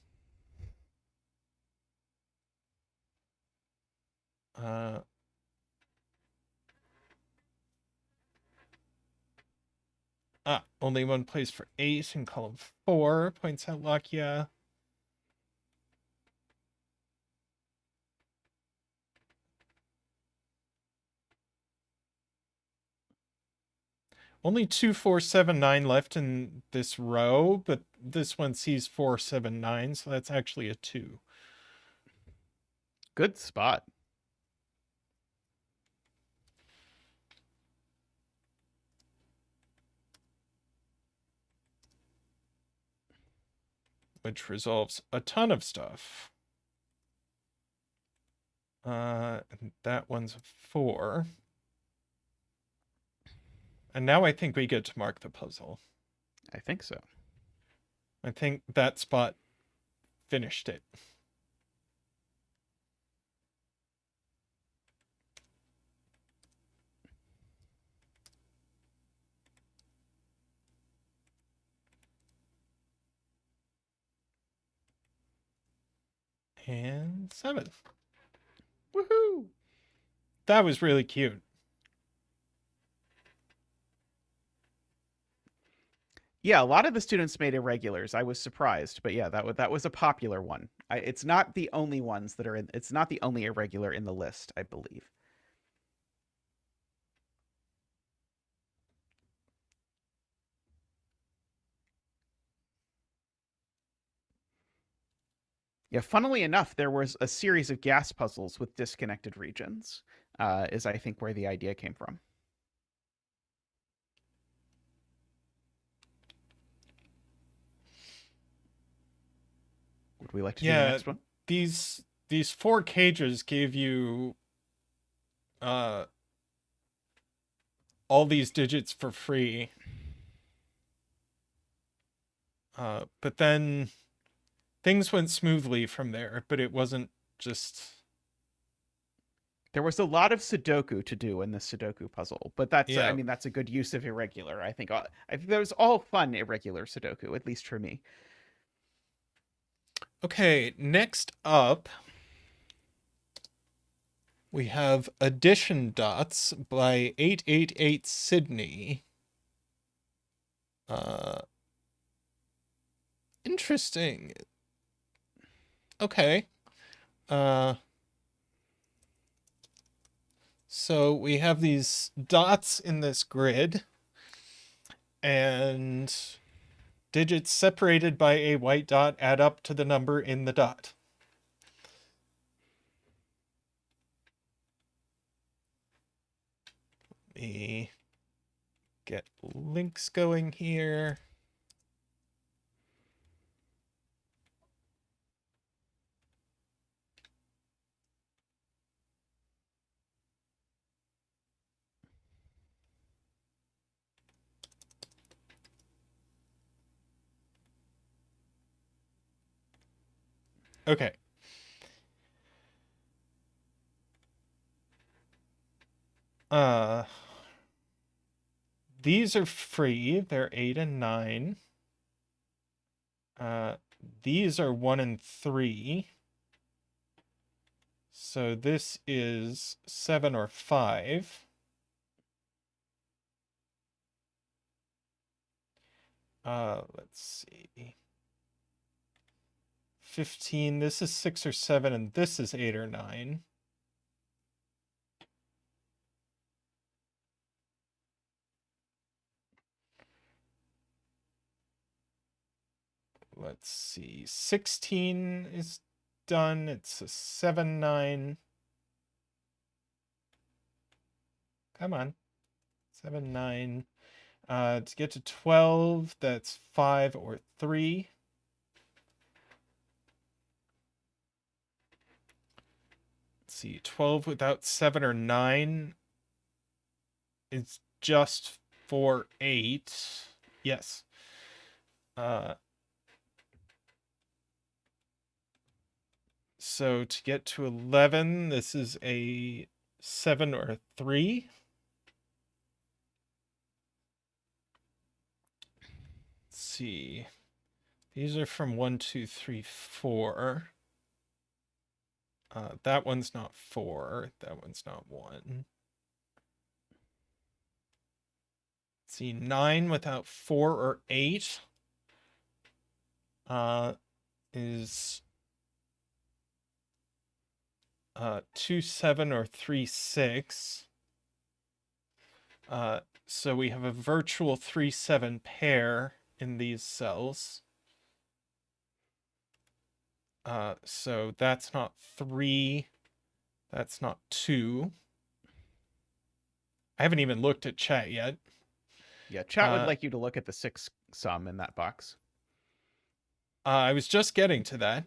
Only one place for 8 in column 4, points out Lakia. Only 2, 4, 7, 9 left in this row, but this one sees 4, 7, 9, so that's actually a 2. Good spot. Which resolves a ton of stuff. And that one's a 4. And now I think we get to mark the puzzle. I think so. I think that spot finished it. And 7. Woohoo! That was really cute. Yeah, a lot of the students made irregulars. I was surprised, but yeah, that was a popular one. It's not the only ones that are in. It's not the only irregular in the list, I believe. Yeah, funnily enough, there was a series of gas puzzles with disconnected regions, is I think where the idea came from. Would we like to do the next one? These 4 cages gave you all these digits for free. But then things went smoothly from there, but it wasn't just... There was a lot of Sudoku to do in the Sudoku puzzle, but that's Yeah. I mean that's a good use of irregular. I think there was all fun irregular Sudoku, at least for me. Okay, next up we have Addition Dots by 888 Sydney. Interesting. Okay. So we have these dots in this grid, and digits separated by a white dot add up to the number in the dot. Let me get links going here. Okay. Uh, these are free. They're 8 and 9. These are 1 and 3. So this is 7 or 5. Let's see. 15. This is 6 or 7, and this is 8 or 9. Let's see. 16 is done. It's a 7, 9. Come on. 7, 9. To get to 12, that's 5 or 3. Let's see. 12 without 7 or 9 is just 4, 8. Yes. So to get to 11, this is a 7 or a 3. Let's see. These are from 1, 2, 3, 4. That one's not 4. That one's not 1. Let's see, 9 without 4 or 8 is 2, 7 or 3, 6. So we have a virtual 3, 7 pair in these cells. So that's not 3. That's not 2. I haven't even looked at chat yet. Yeah, chat would like you to look at the 6 sum in that box. I was just getting to that.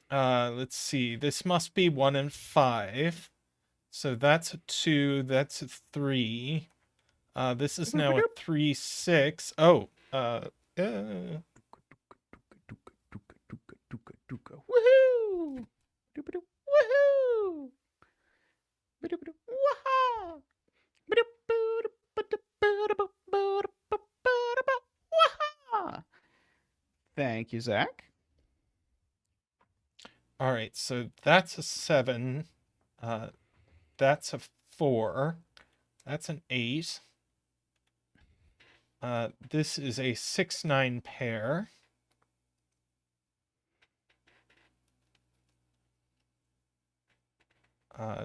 Let's see. This must be 1 and 5. So that's a 2. That's a 3. This is now a 3, 6. Oh. Woohoo! Woohoo! Thank you, Zach. All right. So that's a 7. That's a 4. That's an 8. This is a 6, 9 pair.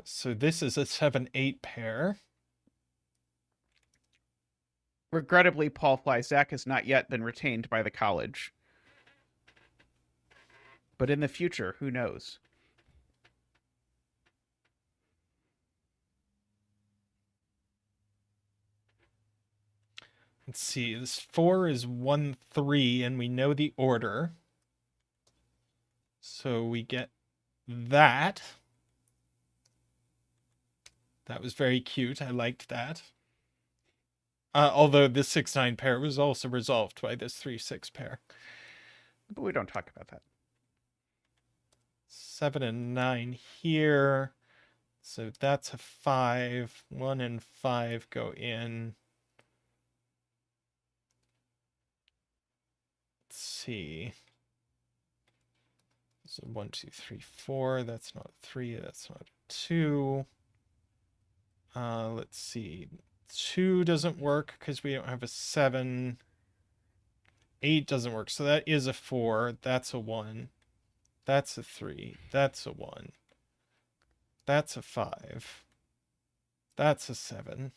So this is a 7, 8 pair. Regrettably, Paul Fly Zach has not yet been retained by the college. But in the future, who knows? Let's see. This 4 is 1, 3, and we know the order. So we get that. That was very cute. I liked that. Although this 6, 9 pair was also resolved by this 3, 6 pair. But we don't talk about that. 7 and 9 here. So that's a 5. 1 and 5 go in. Let's see. So 1, 2, 3, 4. That's not a 3. That's not a 2. Let's see. 2 doesn't work because we don't have a 7. 8 doesn't work. So that is a 4. That's a 1. That's a 3. That's a 1. That's a 5. That's a 7.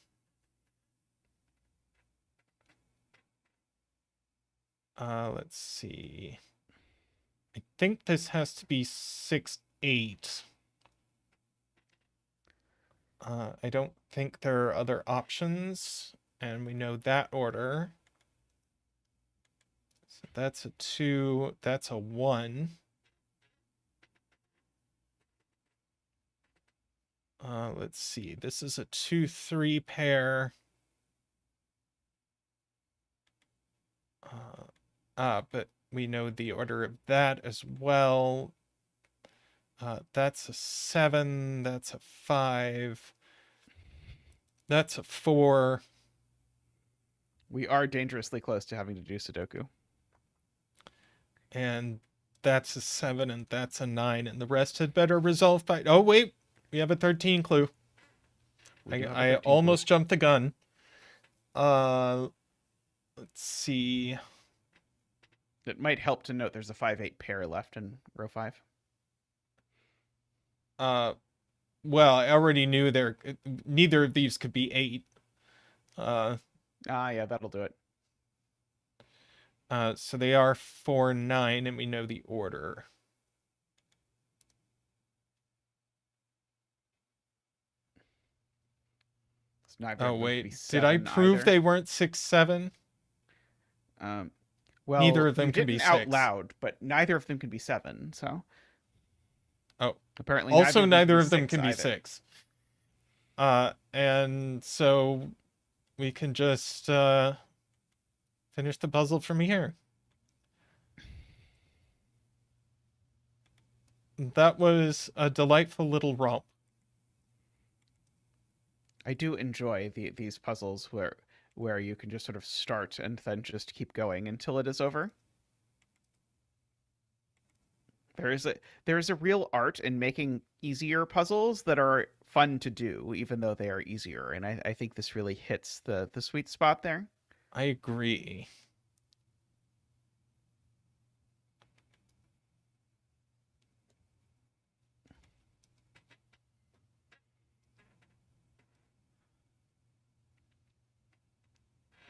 Let's see. I think this has to be 6, 8. I don't think there are other options, and we know that order. So that's a 2. That's a 1. Let's see. This is a 2, 3 pair. But we know the order of that as well. That's a 7. That's a 5. That's a 4. We are dangerously close to having to do Sudoku. And that's a 7, and that's a 9. And the rest had better resolve by... Oh, wait. We have a 13 clue. I almost jumped the gun. Let's see. It might help to note there's a 5-8 pair left in row 5. Well, I already knew neither of these could be 8. Yeah, that'll do it. So they are 4, 9, and we know the order. Oh, wait. Did I prove they weren't 6, 7? Well, neither of them can be 6. Out loud, but neither of them can be 7, so. Oh. Apparently also neither of them six can be either. 6. And so we can just finish the puzzle from here. That was a delightful little romp. I do enjoy these puzzles where you can just sort of start and then just keep going until it is over. There is a real art in making easier puzzles that are fun to do, even though they are easier. And I think this really hits the sweet spot there. I agree.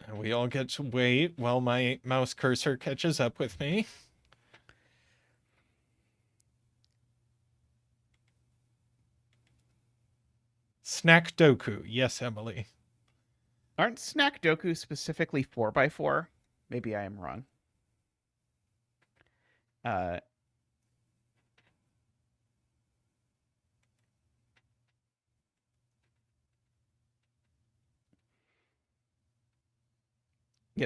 And we all get to wait while my mouse cursor catches up with me. Snack Doku. Yes, Emily. Aren't Snack Doku specifically 4x4? Maybe I am wrong. Yeah,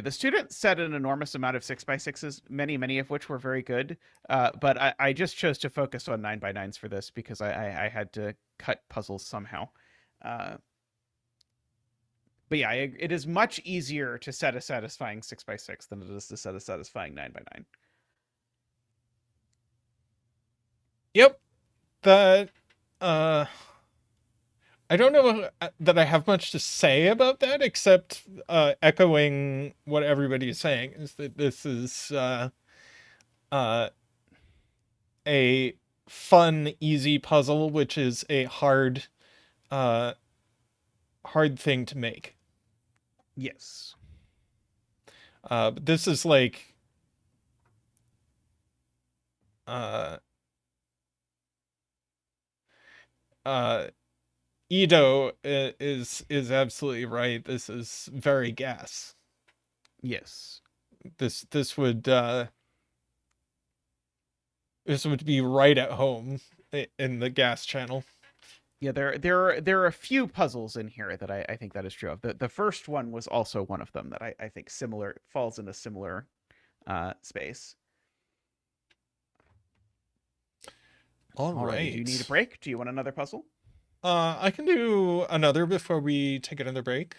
the student set an enormous amount of 6x6s, many of which were very good. But I just chose to focus on 9x9s for this because I had to cut puzzles somehow. But yeah, it is much easier to set a satisfying 6x6 than it is to set a satisfying 9x9. Yep. That, I don't know that I have much to say about that, except echoing what everybody is saying, is that this is a fun, easy puzzle, which is a hard thing to make. Yes. But this is like Ido is absolutely right. This is very gas. Yes. This would be right at home in the gas channel. Yeah, there are a few puzzles in here that I think that is true of. The first one was also one of them that I think falls in a similar space. All right. Do you need a break? Do you want another puzzle? I can do another before we take another break.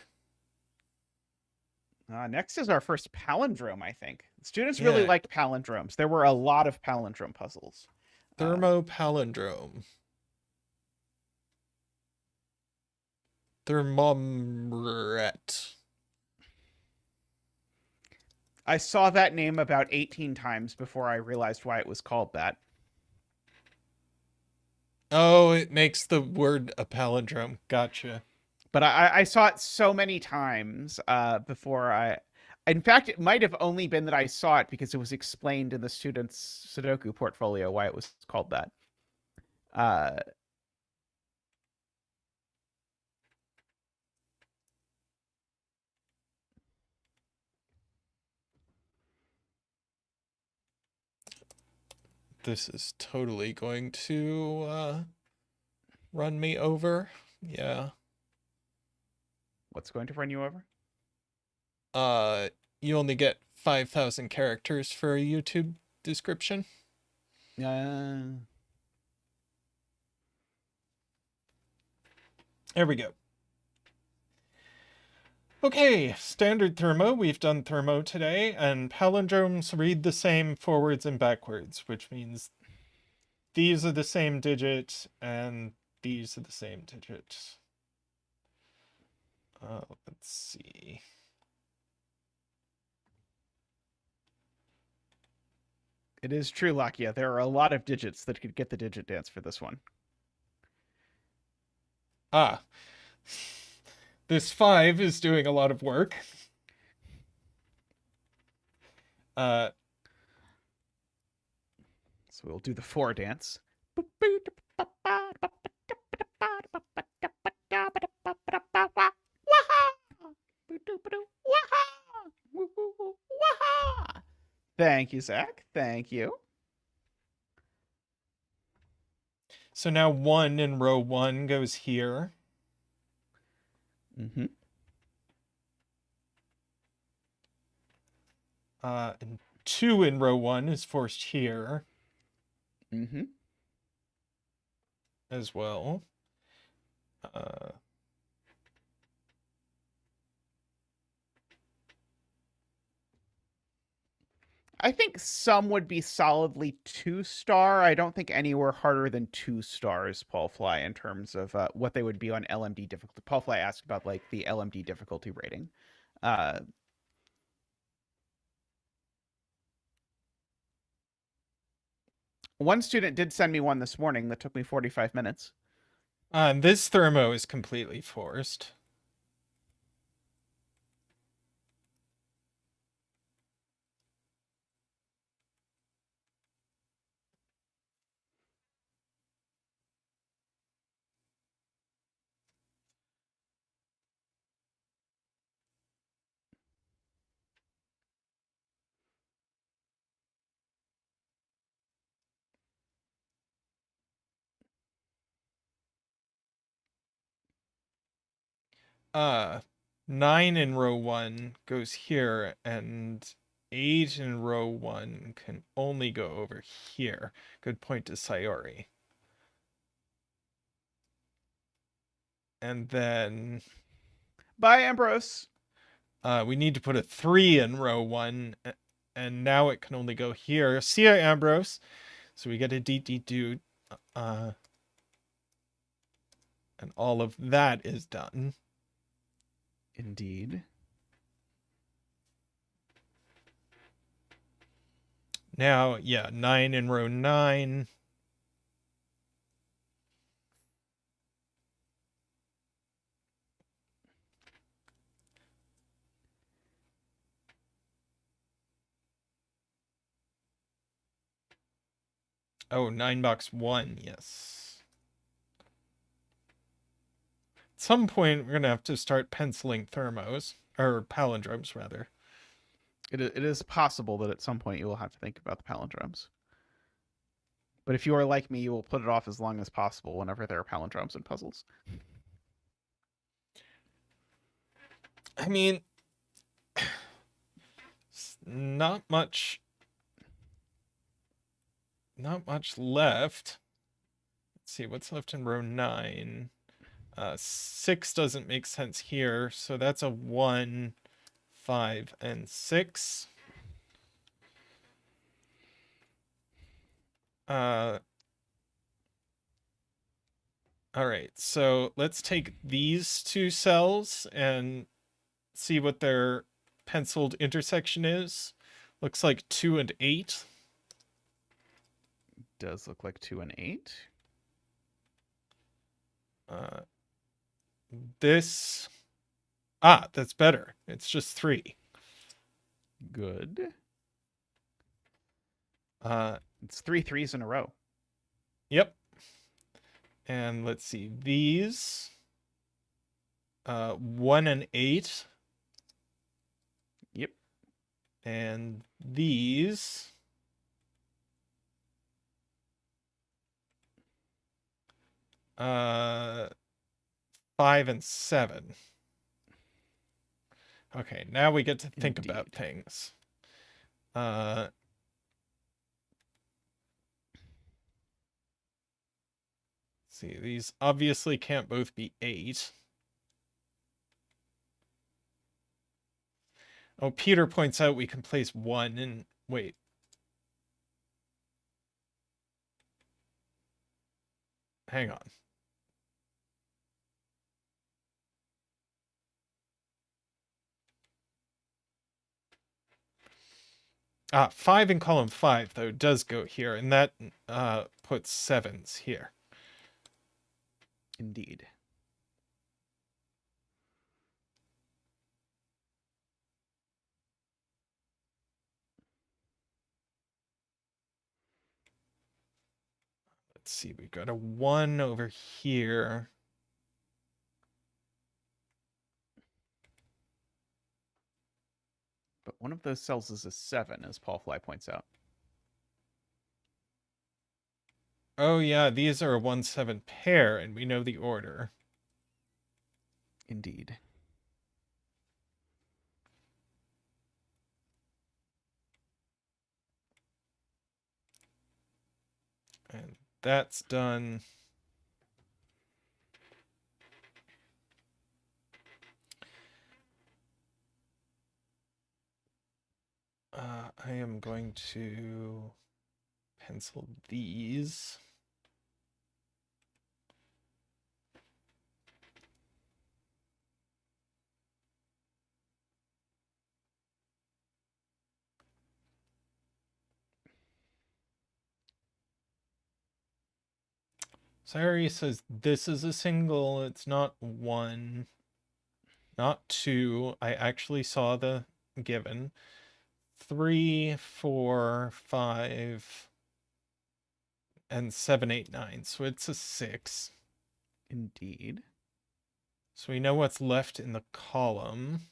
Next is our first palindrome, I think. Students really liked palindromes. There were a lot of palindrome puzzles. Thermo Palindrome. Thermoret. I saw that name about 18 times before I realized why it was called that. Oh, it makes the word a palindrome. Gotcha. But I saw it so many times before I... In fact, it might have only been that I saw it because it was explained in the student's Sudoku portfolio why it was called that. This is totally going to run me over. Yeah. What's going to run you over? You only get 5,000 characters for a YouTube description. Uh, There we go. Okay, standard Thermo. We've done Thermo today, and palindromes read the same forwards and backwards, which means these are the same digit and these are the same digit. Let's see. it is true, Lakia. There are a lot of digits that could get the digit dance for this one. Ah. This 5 is doing a lot of work. So we'll do the 4 dance. Thank you, Zach. Thank you. So now 1 in row 1 goes here. Mm-hmm. And 2 in row 1 is forced here Mm-hmm. as well. I think some would be solidly 2-star. I don't think anywhere harder than 2 stars, Paul Fly, in terms of what they would be on LMD difficulty. Paul Fly asked about like the LMD difficulty rating. One student did send me one this morning that took me 45 minutes. And this Thermo is completely forced. Uh, 9 in row 1 goes here, and 8 in row 1 can only go over here. Good point to Sayori. And then Bye, Ambrose. we need to put a 3 in row 1, and now it can only go here. See ya, Ambrose. So we get a do. And all of that is done. Indeed. Now, yeah, 9 in row 9. Oh, 9 box 1, yes. At some point, we're going to have to start penciling thermos, or palindromes, rather. It is possible that at some point you will have to think about the palindromes. But if you are like me, you will put it off as long as possible whenever there are palindromes and puzzles. I mean, not much left. Let's see, what's left in row 9? 6 doesn't make sense here, so that's a 1, 5, and 6. All right, so let's take these 2 cells and see what their penciled intersection is. Looks like 2 and 8. Does look like 2 and 8. That's better. It's just 3. Good. It's 3 3s in a row. Yep. And let's see, these 1 and 8. Yep. And these 5 and 7. Okay, now we get to think about things. let's see, these obviously can't both be 8. Oh, Peter points out we can place 1 and wait. Hang on. Ah, 5 in column 5, though, does go here, and that puts 7s here. Indeed. Let's see, we've got a 1 over here. But one of those cells is a 7, as Paul Fly points out. Oh, yeah, these are a 1-7 pair, and we know the order. Indeed. And that's done. I am going to pencil these. Sorry says this is a single. It's not 1, not 2. I actually saw the given. 3, 4, 5, and 7, 8, 9. So it's a 6. Indeed. So we know what's left in the column.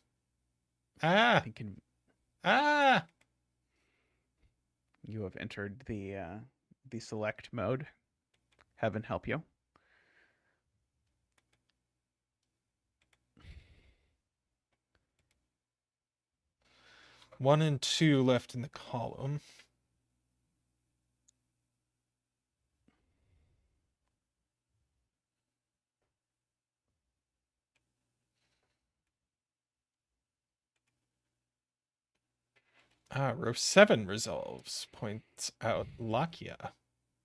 I Ah! think Ah! you have entered the select mode. Heaven help you. One and 2 left in the column. Ah, row 7 resolves, points out Lakia.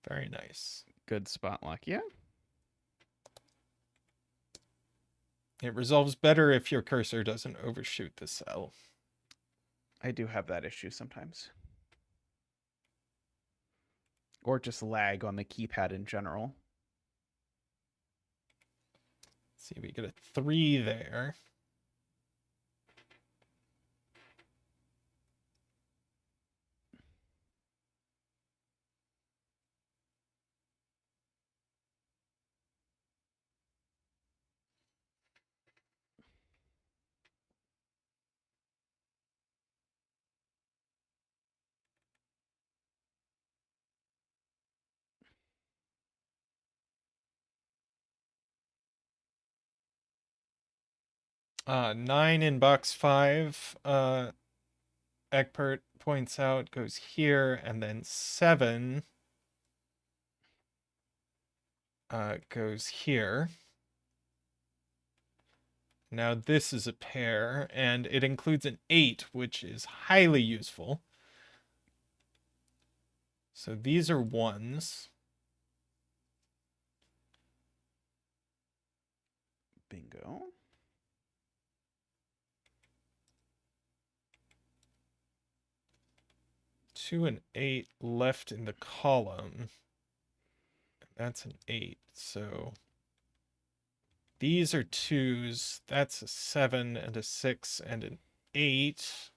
Very nice. Good spot, Lakia. It resolves better if your cursor doesn't overshoot the cell. I do have that issue sometimes. Or just lag on the keypad in general. See, we get a 3 there. Nine in box 5. Egbert points out goes here, and then 7 goes here. Now this is a pair, and it includes an 8, which is highly useful. So these are 1s. Bingo. 2 and 8 left in the column. That's an 8. So these are 2s. That's a 7 and a 6 and an 8.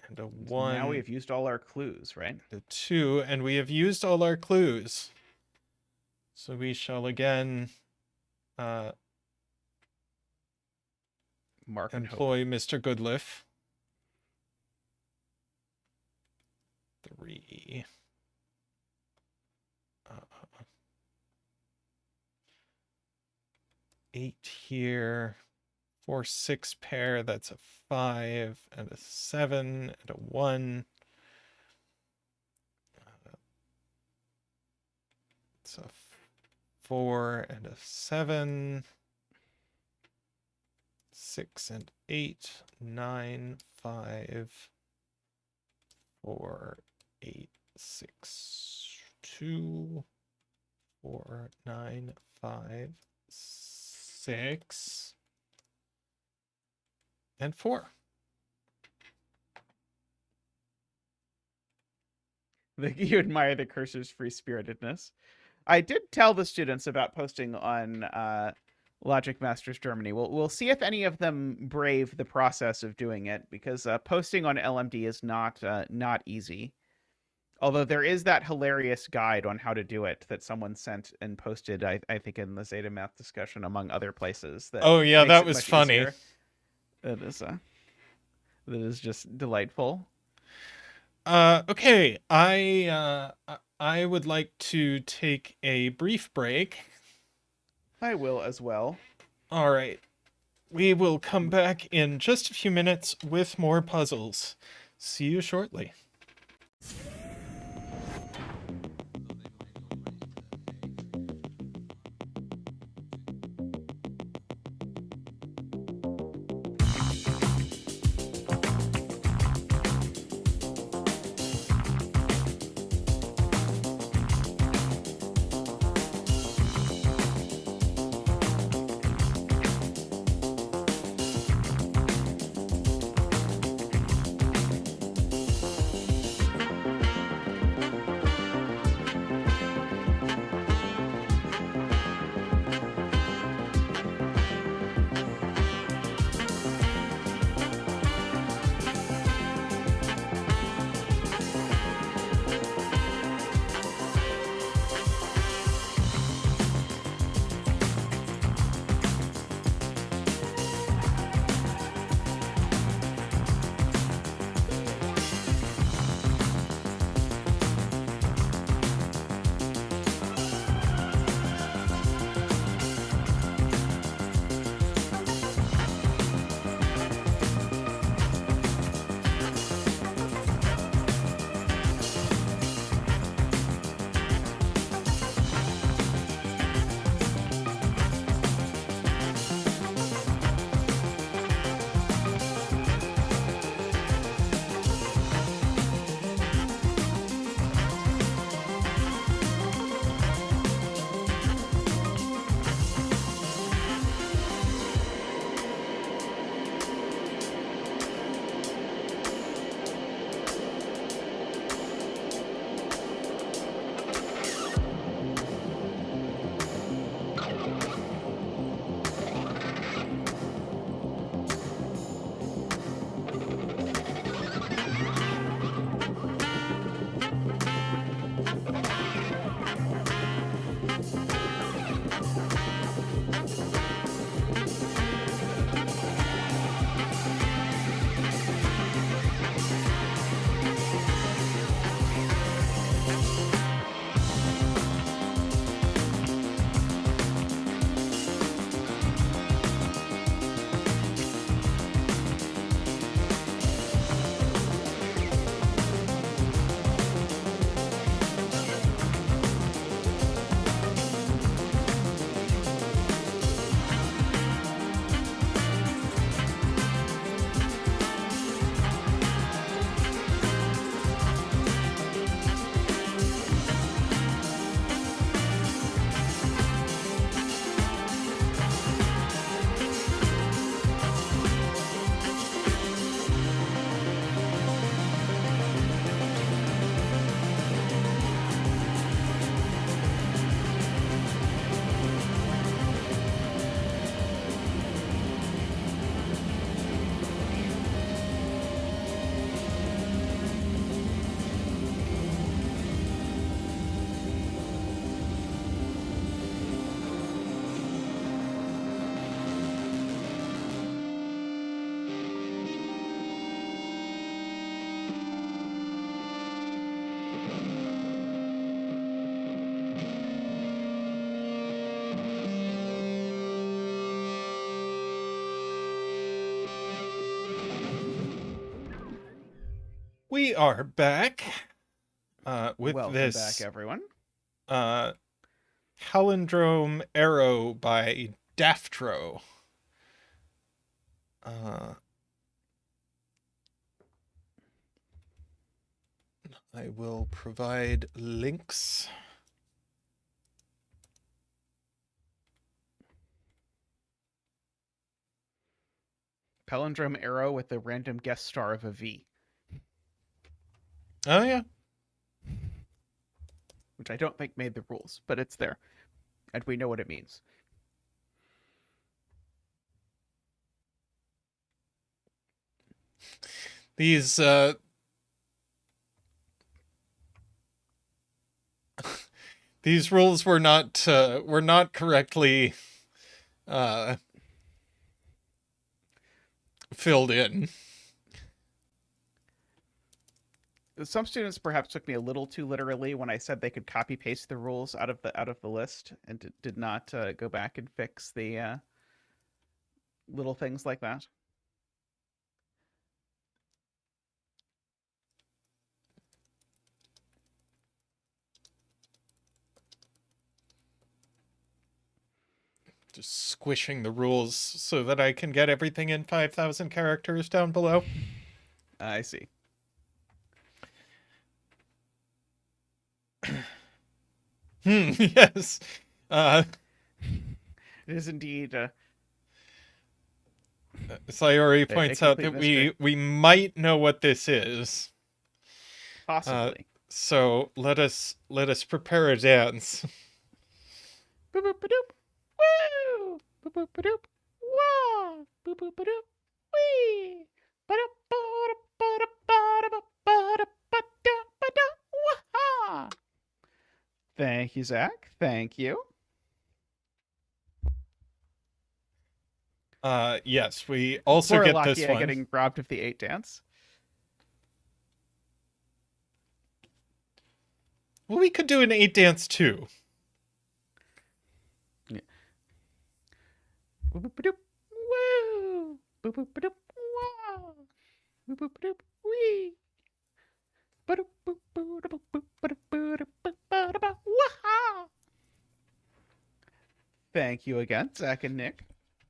And a 1. Now we have used all our clues, right? A 2. And we have used all our clues. So we shall again Mark and employ Mr. Goodliff. 3. 8 here. 4, 6 pair, that's a 5 and a 7 and a 1. It's a 4 and a 7. 6 and 8, 9, 5, 4, 8, 6, 2, 4, 9, 5, 6, and 4. You admire the cursor's free-spiritedness. I did tell the students about posting on Logic Masters Germany. We'll see if any of them brave the process of doing it, because posting on LMD is not easy. Although there is that hilarious guide on how to do it that someone sent and posted, I think, in the zetamath discussion, among other places. That oh yeah, makes that it was much funny. easier. That is just delightful. Okay, I would like to take a brief break. I will as well. All right. We will come back in just a few minutes with more puzzles. See you shortly. We are back with Welcome this back, everyone. Palindrome arrow by Daftro. I will provide links. Palindrome arrow with the random guest star of a V, Oh yeah. which I don't think made the rules, but it's there, and we know what it means. These these rules were not correctly filled in. Some students perhaps took me a little too literally when I said they could copy paste the rules out of the list, and did not go back and fix the little things like that. Just squishing the rules so that I can get everything in 5,000 characters down below. I see. Yes. It is indeed Sayori points out that we might know what this is. possibly. So let us prepare a dance. Boop boop ba-doop. Woo! Boop boop ba-doop. Wah! Boop boop ba-doop. Wee! Ba-doop ba-doop ba-doop ba-doop ba-doop ba-doop ba-doop. Wah-ha! Thank you, Zach. Thank you. Yes, we also Poor get Lakia this one. getting robbed of the 8 dance. Well, we could do an 8 dance too. Yeah. Boop boop ba-doop. Woo! Boop boop ba-doop. Wah! Boop boop ba-doop. Wee! Ba-doop boop boop boop ba-doop ba-doop ba-doop ba-doop. Wah-ha! Thank you again, Zach and Nick.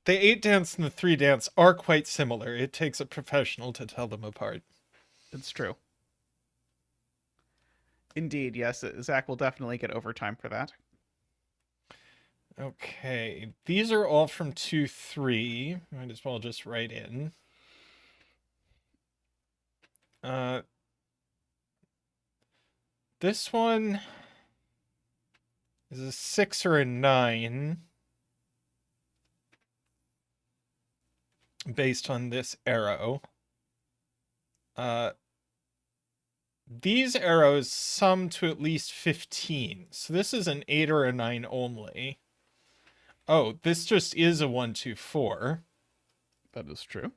The 8 dance and the 3 dance are quite similar. It takes a professional to tell them apart. It's true. Indeed, yes. Zach will definitely get overtime for that. Okay, these are all from 2-3. Might as well just write in. This one is a 6 or a 9. Based on this arrow. These arrows sum to at least 15. So this is an 8 or a 9 only. Oh, this just is a 1, 2, 4. That is true.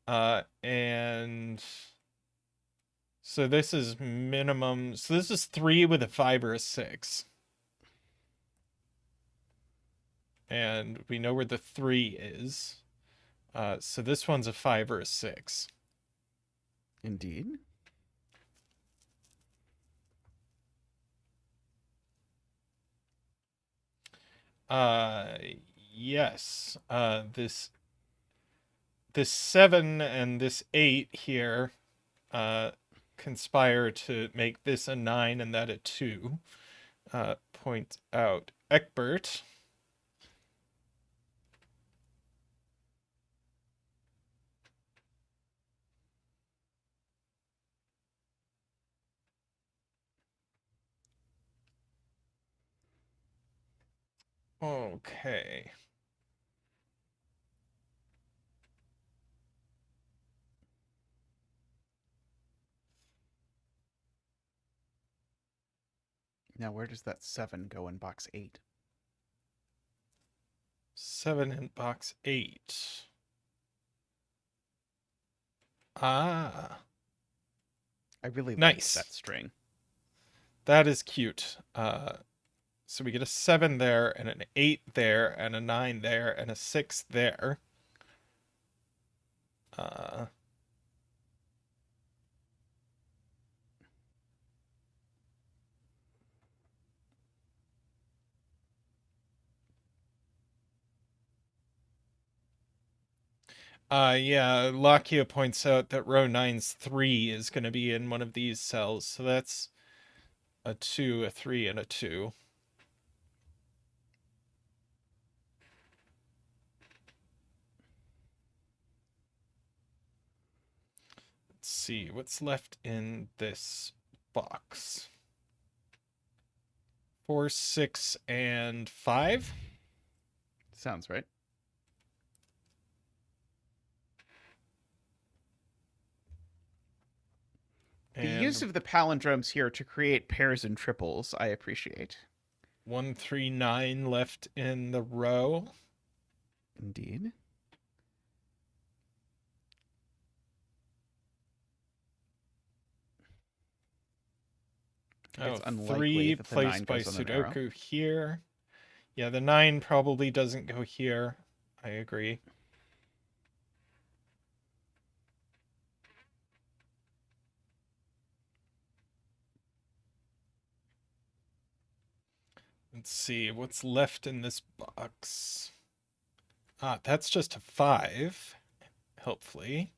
And so this is minimum. So this is 3 with a 5 or a 6. And we know where the 3 is. So this one's a 5 or a 6. Indeed. Yes. This 7 and this 8 here conspire to make this a 9 and that a 2. Point out Eckbert. Okay. Now, where does that 7 go in box 8? 7 in box 8. Ah. I really Nice. like that string. That is cute. So we get a 7 there, and an 8 there, and a 9 there, and a 6 there. Yeah, Lakia points out that row 9's 3 is going to be in one of these cells, so that's a 2, a 3, and a 2. Let's see, what's left in this box? 4, 6, and 5? Sounds right. The use And of the palindromes here to create pairs and triples, I appreciate. 1, 3, 9 left in the row. Indeed. I think Oh, it's unlikely 3 that the 9 placed by goes on an arrow. Sudoku here. Yeah, the 9 probably doesn't go here. I agree. Let's see, what's left in this box? Ah, that's just a 5, helpfully.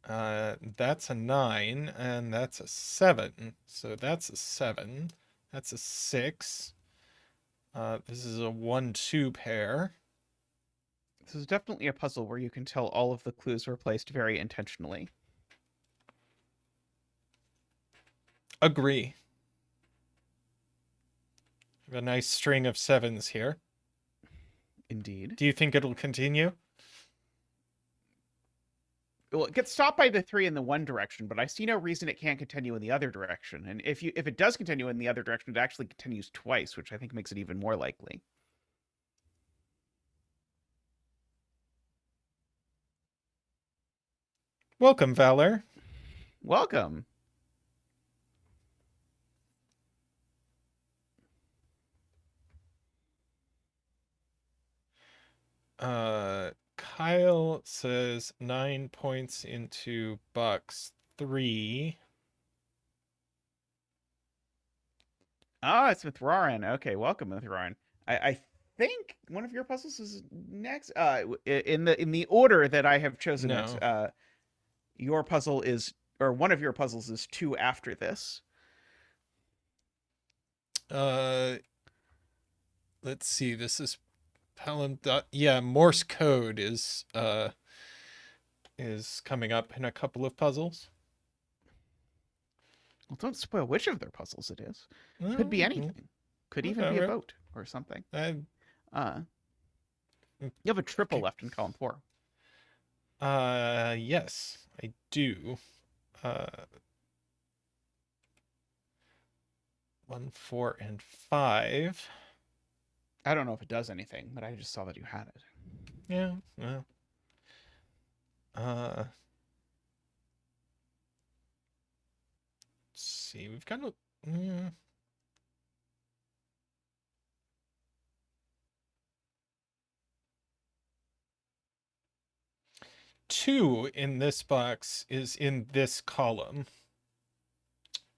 That's a 9, and that's a 7. So that's a 7. That's a 6. This is a 1-2 pair. This is definitely a puzzle where you can tell all of the clues were placed very intentionally. Agree. We have a nice string of 7s here. Indeed. Do you think it'll continue? Well, it gets stopped by the 3 in the one direction, but I see no reason it can't continue in the other direction. And if it does continue in the other direction, it actually continues twice, which I think makes it even more likely. Welcome, Valor. Welcome. Kyle says 9 points into box 3. Ah, it's Mithrarin. Okay, welcome, Mithrarin. I think one of your puzzles is next. In the order that I have chosen No. it, your puzzle is, or one of your puzzles is 2 after this. Let's see. This is yeah, Morse code is coming up in a couple of puzzles. Well, don't spoil which of their puzzles it is. Well, Could be anything. Could even be a boat or something. You have a triple left in column 4. Yes, I do. 1, 4, and 5. I don't know if it does anything, but I just saw that you had it. Yeah, well. Let's see. We've got a 2 in this box is in this column,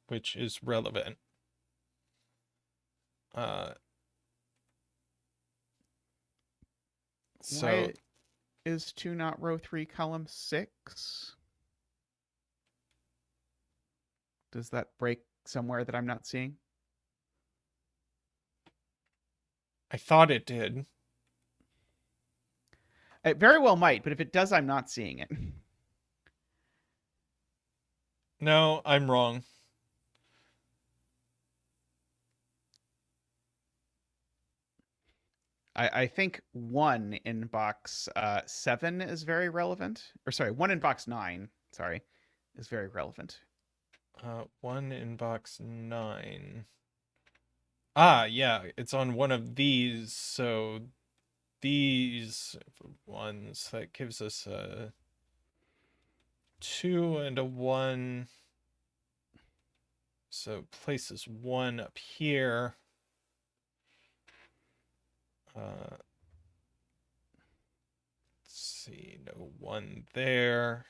which is relevant. So why is 2 not row 3, column 6? Does that break somewhere that I'm not seeing? I thought it did. It very well might, but if it does, I'm not seeing it. No, I'm wrong. I think 1 in box 7 is very relevant. Or sorry, 1 in box 9, sorry, is very relevant. 1 in box 9. Ah, yeah, it's on one of these, so these ones, that gives us a 2 and a 1. So places 1 up here. Let's see, no 1 there.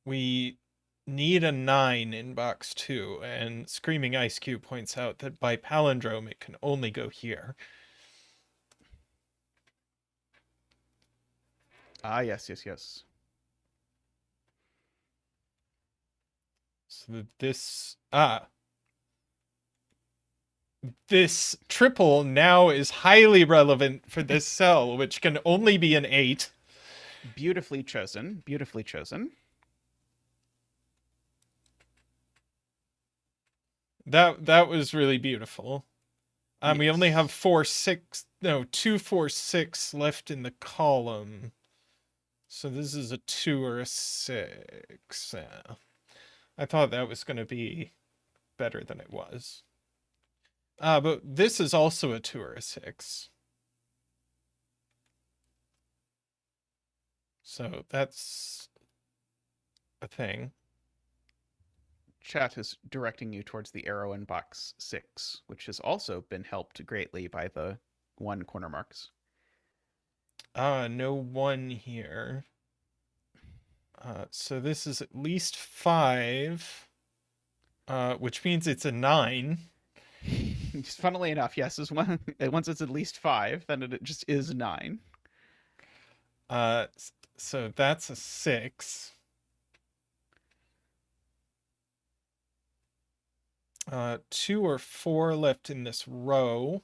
We need a 9 in box 2, and Screaming Ice Cube points out that by palindrome it can only go here. Yes, yes, yes. So this triple now is highly relevant for this cell, which can only be an 8. Beautifully chosen. Beautifully chosen. That was really beautiful. We only Yes. have 4, 6, no, 2, 4, 6 left in the column. So this is a 2 or a 6. Yeah. I thought that was going to be better than it was. But this is also a 2 or a 6. So that's a thing. Chat is directing you towards the arrow in box 6, which has also been helped greatly by the 1 corner marks. No 1 here. So this is at least 5, which means it's a 9. Funnily enough, yes, once it's at least 5, then it just is 9. So that's a 6. 2 or 4 left in this row.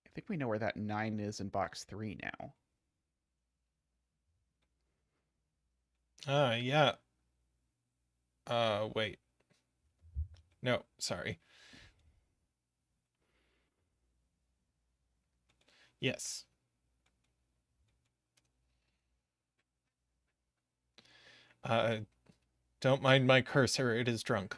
I think we know where that 9 is in box 3 now. Yeah. Wait. No, sorry. Yes. Don't mind my cursor, it is drunk.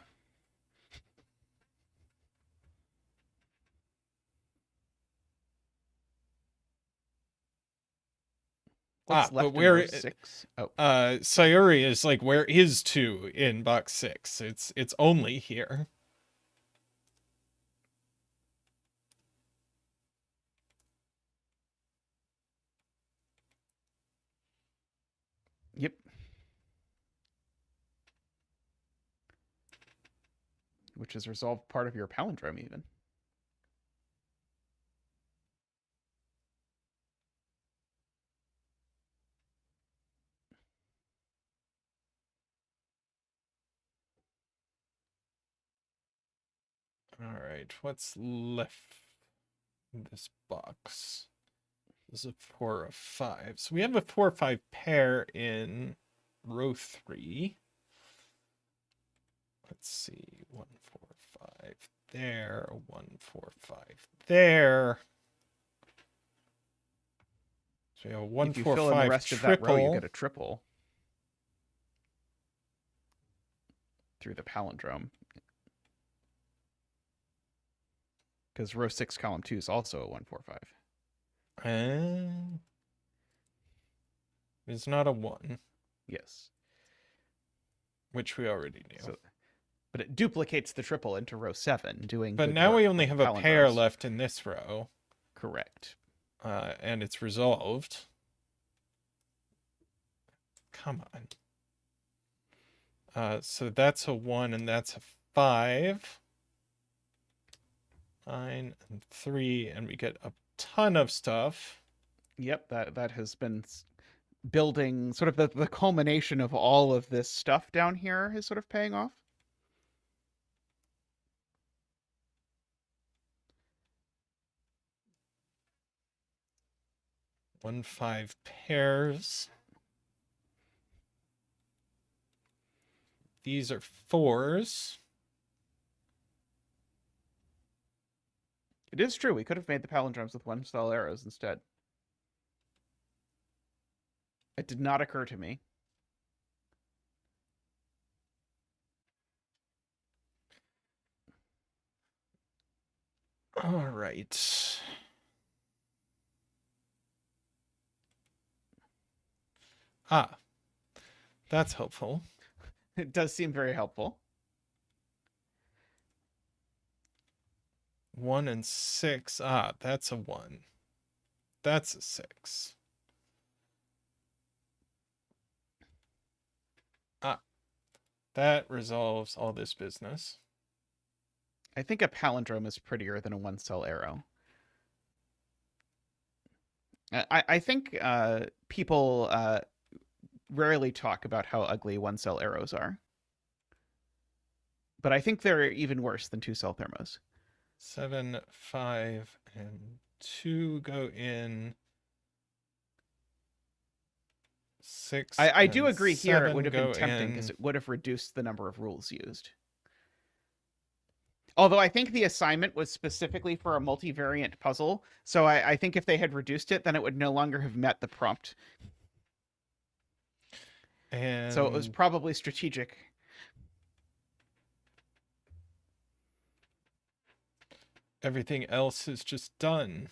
What's left but in where row 6? Oh, Sayuri is like, where is 2 in box 6? It's only here. yep. Which has resolved part of your palindrome, even. All right, what's left in this box? This is a 4 of 5. So we have a 4 or 5 pair in row 3. Let's see, 1, 4, 5 there, 1, 4, 5 there. So we have a 1, If you 4, fill in the 5 rest of that row, you triple. get a triple through the palindrome. Because row 6, column 2 is also a 1, 4, 5. It's not a 1, Yes. which we already knew. So, but it duplicates the triple into row 7, doing But good now work we only with have a pair palindromes. left in this row. Correct. And it's resolved. Come on. So that's a 1 and that's a 5. 9 and 3, and we get a ton of stuff. Yep, that has been building, sort of the culmination of all of this stuff down here is sort of paying off. 1, 5 pairs. These are 4s. It is true. We could have made the palindromes with 1 style arrows instead. It did not occur to me. All right. That's helpful. It does seem very helpful. 1 and 6. Ah, that's a 1. That's a 6. Ah, that resolves all this business. I think a palindrome is prettier than a one-cell arrow. I think people rarely talk about how ugly one-cell arrows are. But I think they're even worse than two-cell thermos. 7, 5, and 2 go in. 6 I do and agree here it 7 would have been go tempting in. because it would have reduced the number of rules used. Although I think the assignment was specifically for a multivariant puzzle, so I think if they had reduced it, then it would no longer have met the prompt. And So it was probably strategic. everything else is just done.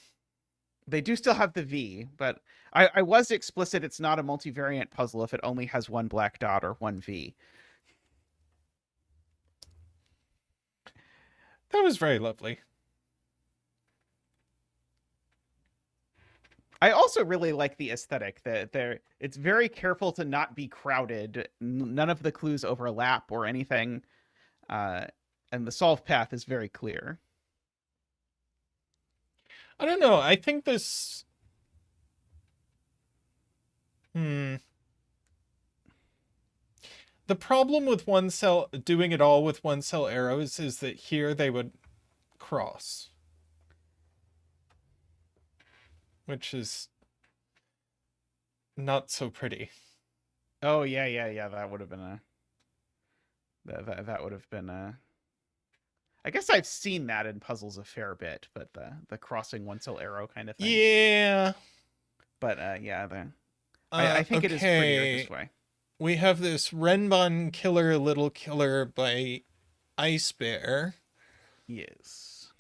They do still have the V, but I was explicit it's not a multivariant puzzle if it only has one black dot or one V. That was very lovely. I also really like the aesthetic that it's very careful to not be crowded. None of the clues overlap or anything. And the solve path is very clear. I don't know. I think this... The problem with doing it all with one cell arrows is that here they would cross. Which is not so pretty. Oh yeah. That would have been a that would have been a. I guess I've seen that in puzzles a fair bit, but the crossing one cell arrow kind of thing. Yeah. But yeah, I think it is prettier this way. We have this Renban Killer Little Killer by Ice Bear. Yes.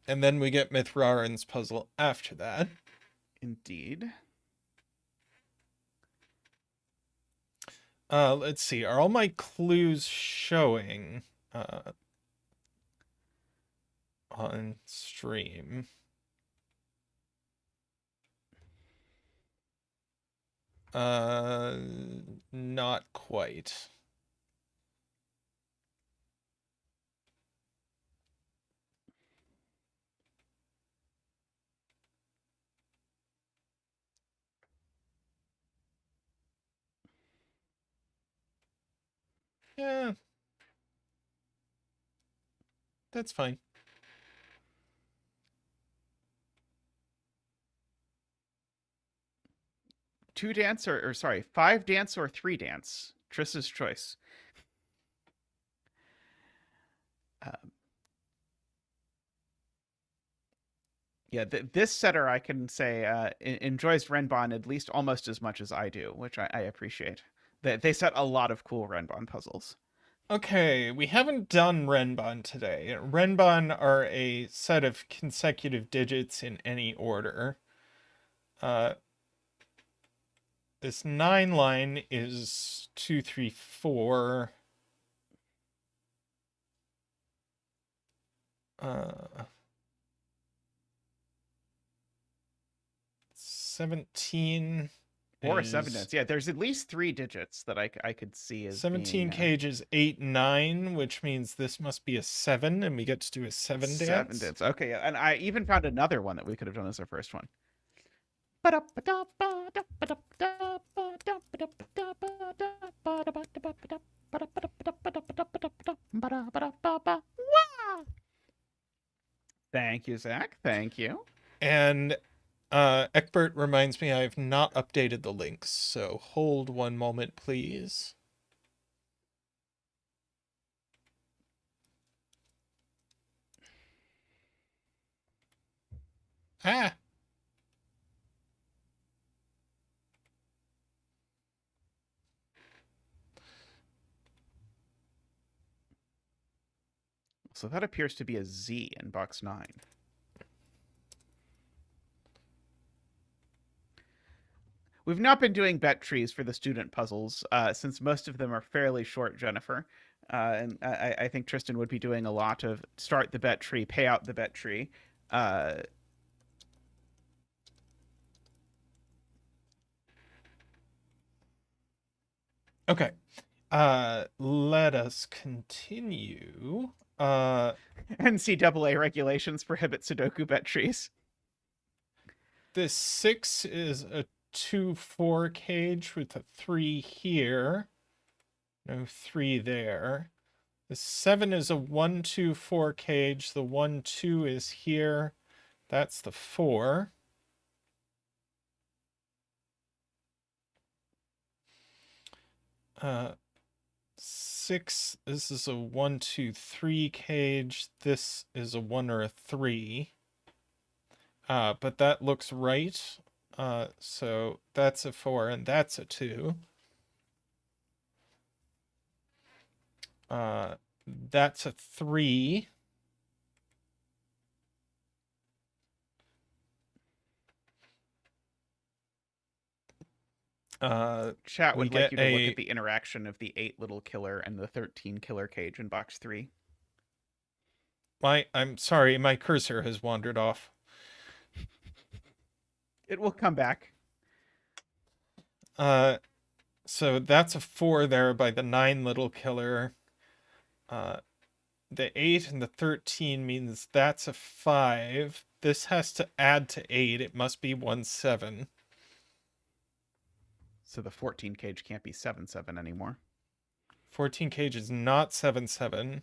And then we get Mithraren's puzzle after that. Indeed. Let's see. Are all my clues showing on stream? Not quite. Yeah. That's fine. Five dance or three dance. Triss's choice. Yeah, this setter I can say enjoys Renban at least almost as much as I do, which I appreciate. They set a lot of cool Renban puzzles. Okay, we haven't done Renban today. Renban are a set of consecutive digits in any order. This 9 line is 2, 3, 4. 17 or a 7 dance. Yeah, there's at least 3 digits that I could see as 17 being, cage is 8, 9, which means this must be a 7, and we get to do a 7 dance. 7 dance. Okay, yeah. And I even found another one that we could have done as our first one. Thank you, Zach. Thank you. And Eckbert reminds me I've not updated the links, so hold one moment, please. Ah! So that appears to be a Z in box 9. We've not been doing bet trees for the student puzzles since most of them are fairly short, Jennifer. And I think Tristan would be doing a lot of start the bet tree, pay out the bet tree. Uh, Okay. Let us continue. NCAA regulations prohibit Sudoku bet trees. This 6 is a 2-4 cage with a 3 here. No 3 there. The 7 is a 1-2-4 cage. The 1-2 is here. That's the 4. Uh, 6, this is a 1-2-3 cage. This is a 1 or a 3. But that looks right. So that's a 4 and that's a 2. That's a 3. Chat We would like get you to look a- at the interaction of the 8 little killer and the 13 killer cage in box 3. I'm sorry, my cursor has wandered off. It will come back. So that's a 4 there by the 9 little killer. The 8 and the 13 means that's a 5. This has to add to 8. It must be 1-7. So the 14 cage can't be 7-7 anymore. 14 cage is not 7-7.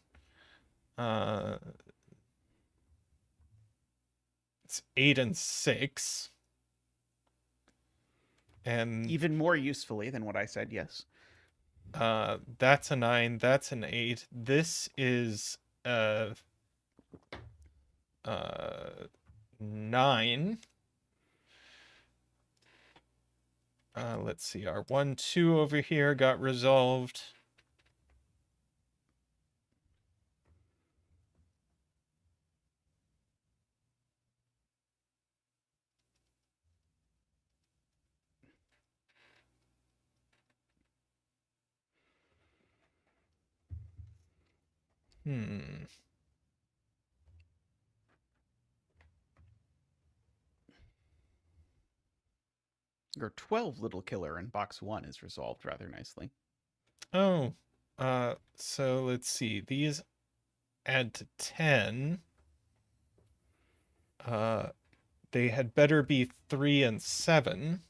It's 8 and 6. And even more usefully than what I said, yes. That's a 9, that's an 8. This is 9. Let's see, our 1-2 over here got resolved. Your 12 little killer in box 1 is resolved rather nicely. Oh, so let's see. These add to 10. They had better be 3 and 7.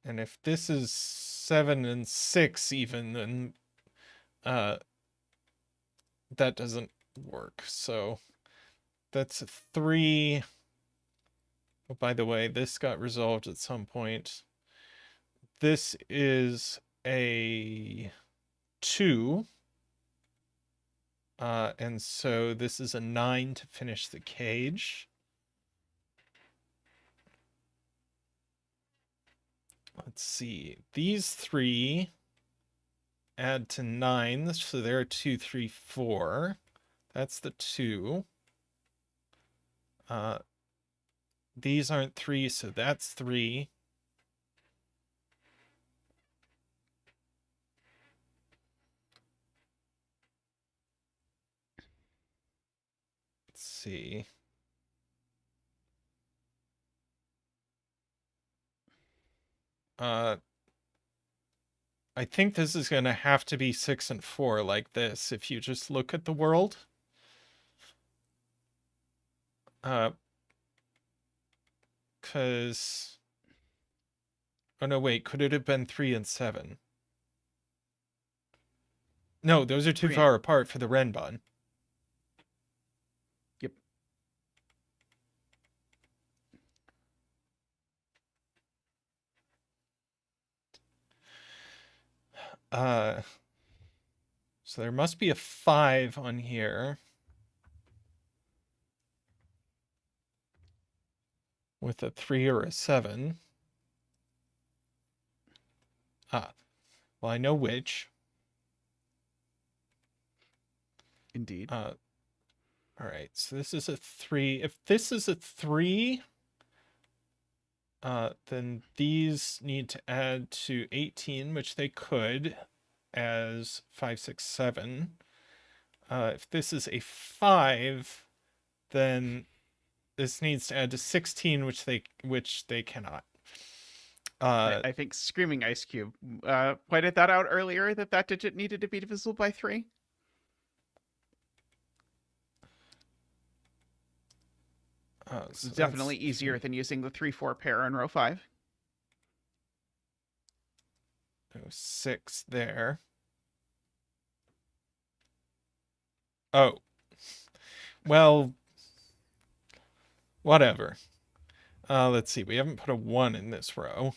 And if this is 7 and 6 even, then that doesn't work. So that's a 3. Oh, by the way, this got resolved at some point. This is a 2. And so this is a 9 to finish the cage. Let's see. These 3 add to 9, so they're 2, 3, 4. That's the 2. These aren't 3, so that's 3. Let's see. I think this is going to have to be 6 and 4 like this if you just look at the world. Because... Oh, no, wait. Could it have been 3 and 7? No, those are too far apart for the Renban. Yep. So there must be a 5 on here. With a 3 or a 7. Well, I know which. Indeed. All right, so this is a 3. If this is a 3, then these need to add to 18, which they could as 5, 6, 7. If this is a 5, then this needs to add to 16, which they cannot. I think Screaming Ice Cube pointed that out earlier, that digit needed to be divisible by 3. So It's definitely easier than using the 3-4 pair in row 5. 6 there. Oh. Well, whatever. Let's see. We haven't put a 1 in this row.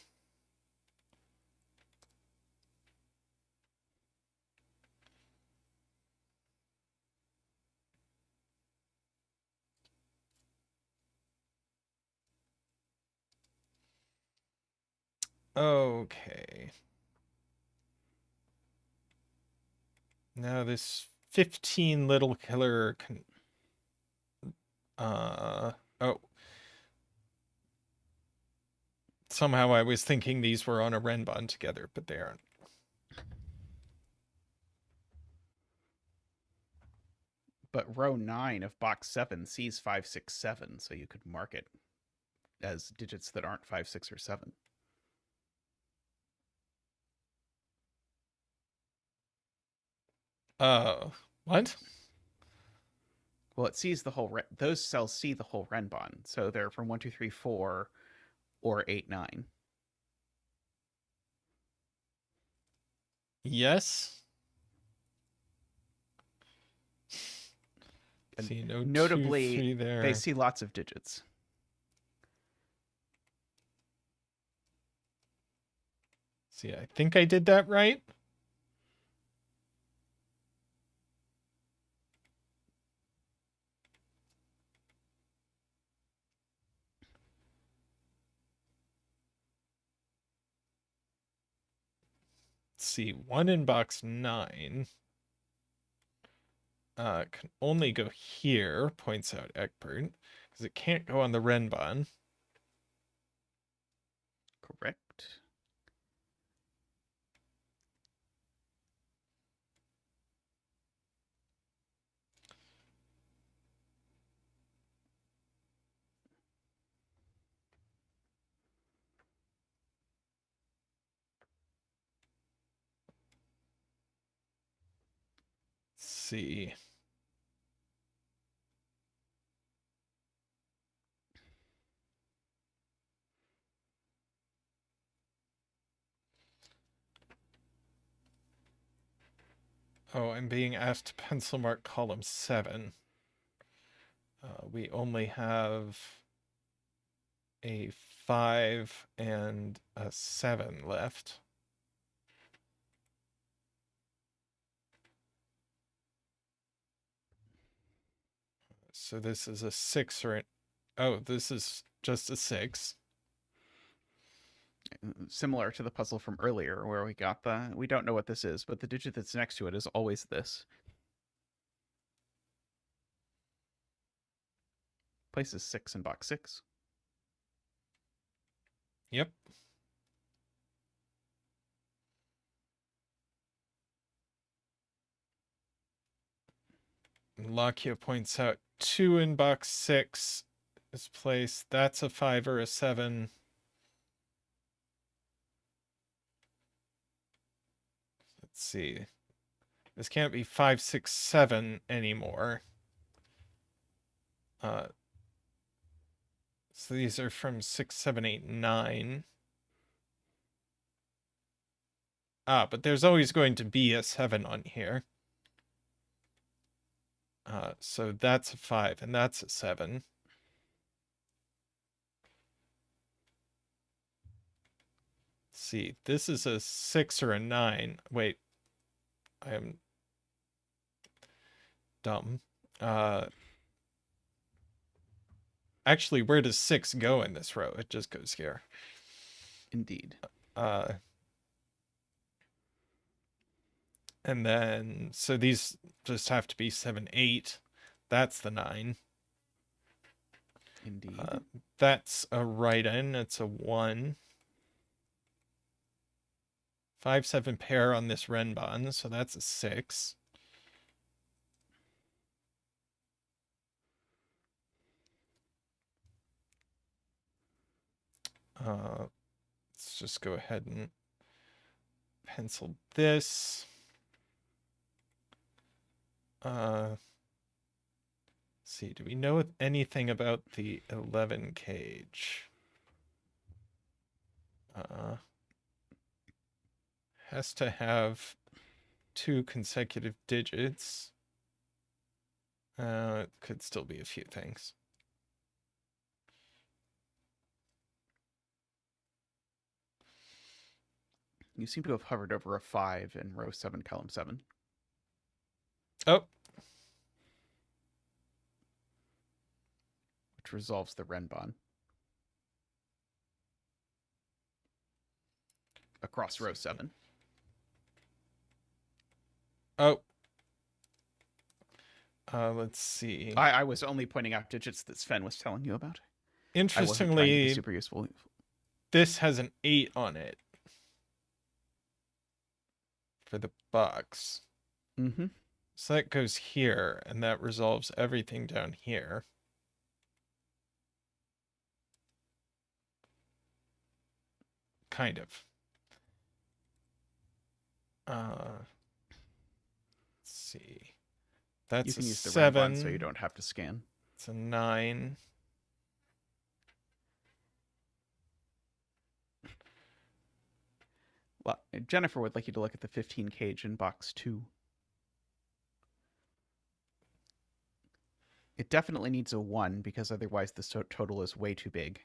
Okay. Now this 15 little killer can... Oh. Somehow I was thinking these were on a Renban together, but they aren't. But row 9 of box 7 sees 5, 6, 7, so you could mark it as digits that aren't 5, 6, or 7. What? Well, it sees the whole... those cells see the whole Renban, so they're from 1, 2, 3, 4, or 8, 9. Yes. And see, no notably, 2, 3 there. they see lots of digits. See, I think I did that right. Let's see, 1 in box 9. Can only go here, points out Eckbert, because it can't go on the Renban. Correct. Let's see. Oh, I'm being asked to pencil mark column 7. We only have a 5 and a 7 left. So this is a 6 or an... Oh, this is just a 6. Similar to the puzzle from earlier where we got we don't know what this is, but the digit that's next to it is always this. Places 6 in box 6. Yep. Lakia points out 2 in box 6 is placed. That's a 5 or a 7. Let's see. This can't be 5, 6, 7 anymore. So these are from 6, 7, 8, 9. But there's always going to be a 7 on here. So that's a 5 and that's a 7. Let's see, this is a 6 or a 9. Wait, I am dumb. Actually, where does 6 go in this row? It just goes here. Indeed. And then, so these just have to be 7, 8. That's the 9. Indeed. That's a right-in. It's a 1. 5, 7 pair on this Renban, so that's a 6. Let's just go ahead and pencil this. Let's see, do we know anything about the 11 cage? Has to have 2 consecutive digits. It could still be a few things. You seem to have hovered over a 5 in row 7, column 7. Oh. Which resolves the Renban. Across row 7. Oh. Let's see. I was only pointing out digits that Sven was telling you about. Interestingly, super useful. This has an 8 on it for the box. Mm-hmm. So that goes here, and that resolves everything down here. Kind of. Let's see. That's you can a use the 7. Renban so you don't have to scan. It's a 9. Well, Jennifer would like you to look at the 15 cage in box 2. It definitely needs a 1 because otherwise the total is way too big.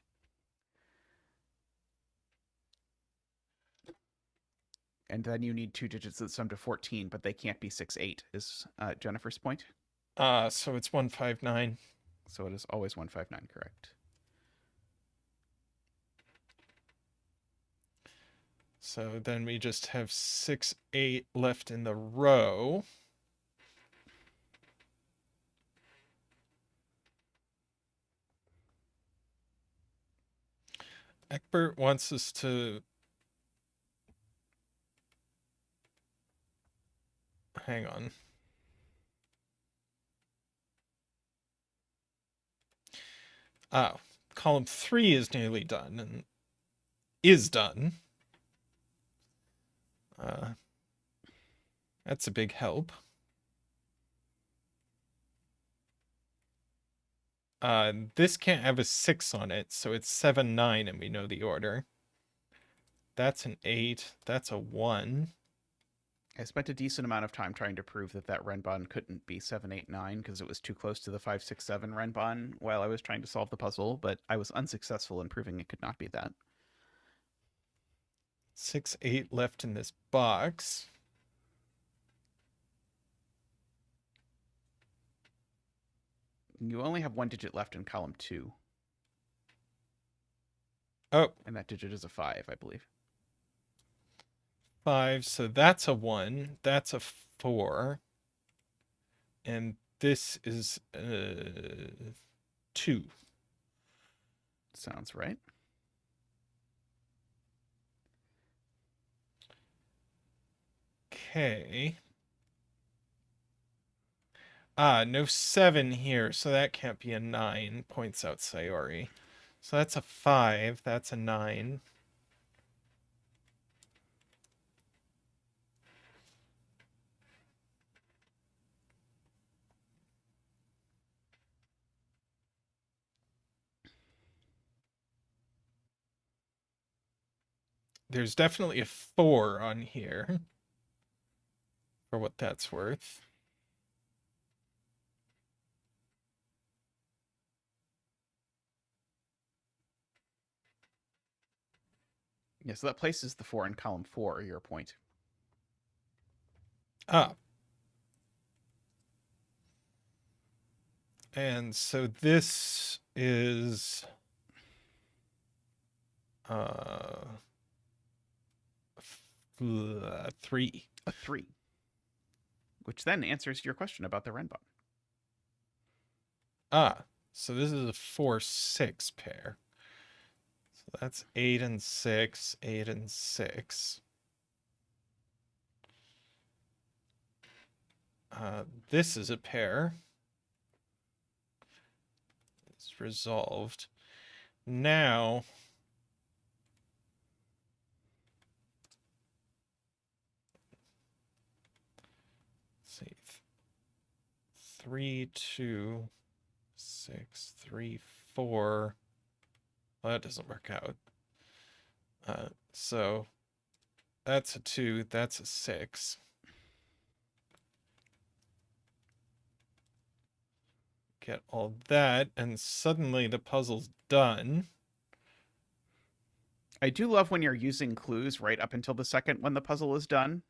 And then you need 2 digits that sum to 14, but they can't be 6, 8, is Jennifer's point. So it's 159. So it is always 159, correct. So then we just have 6, 8 left in the row. Egbert wants us to hang on. Oh, column 3 is nearly done and is done. That's a big help. This can't have a 6 on it, so it's 7, 9, and we know the order. That's an 8. That's a 1. I spent a decent amount of time trying to prove that Renban couldn't be 7, 8, 9 because it was too close to the 5, 6, 7 Renban while I was trying to solve the puzzle, but I was unsuccessful in proving it could not be that. 6, 8 left in this box. You only have 1 digit left in column 2. Oh. And that digit is a 5, I believe. 5, so that's a 1. That's a 4. And this is 2. Sounds right. Okay. No 7 here, so that can't be a 9, points out Sayori. So that's a 5, that's a 9. There's definitely a 4 on here, for what that's worth. Yeah, so that places the 4 in column 4, your point. Ah. And so this is 3. A 3. which then answers your question about the Renban. Ah, so this is a 4-6 pair. So that's 8 and 6, 8 and 6. This is a pair. It's resolved. Now, let's see. 3, 2, 6, 3, 4. Well, that doesn't work out. So that's a 2, that's a 6. Get all that, and suddenly the puzzle's done. I do love when you're using clues right up until the second when the puzzle is done.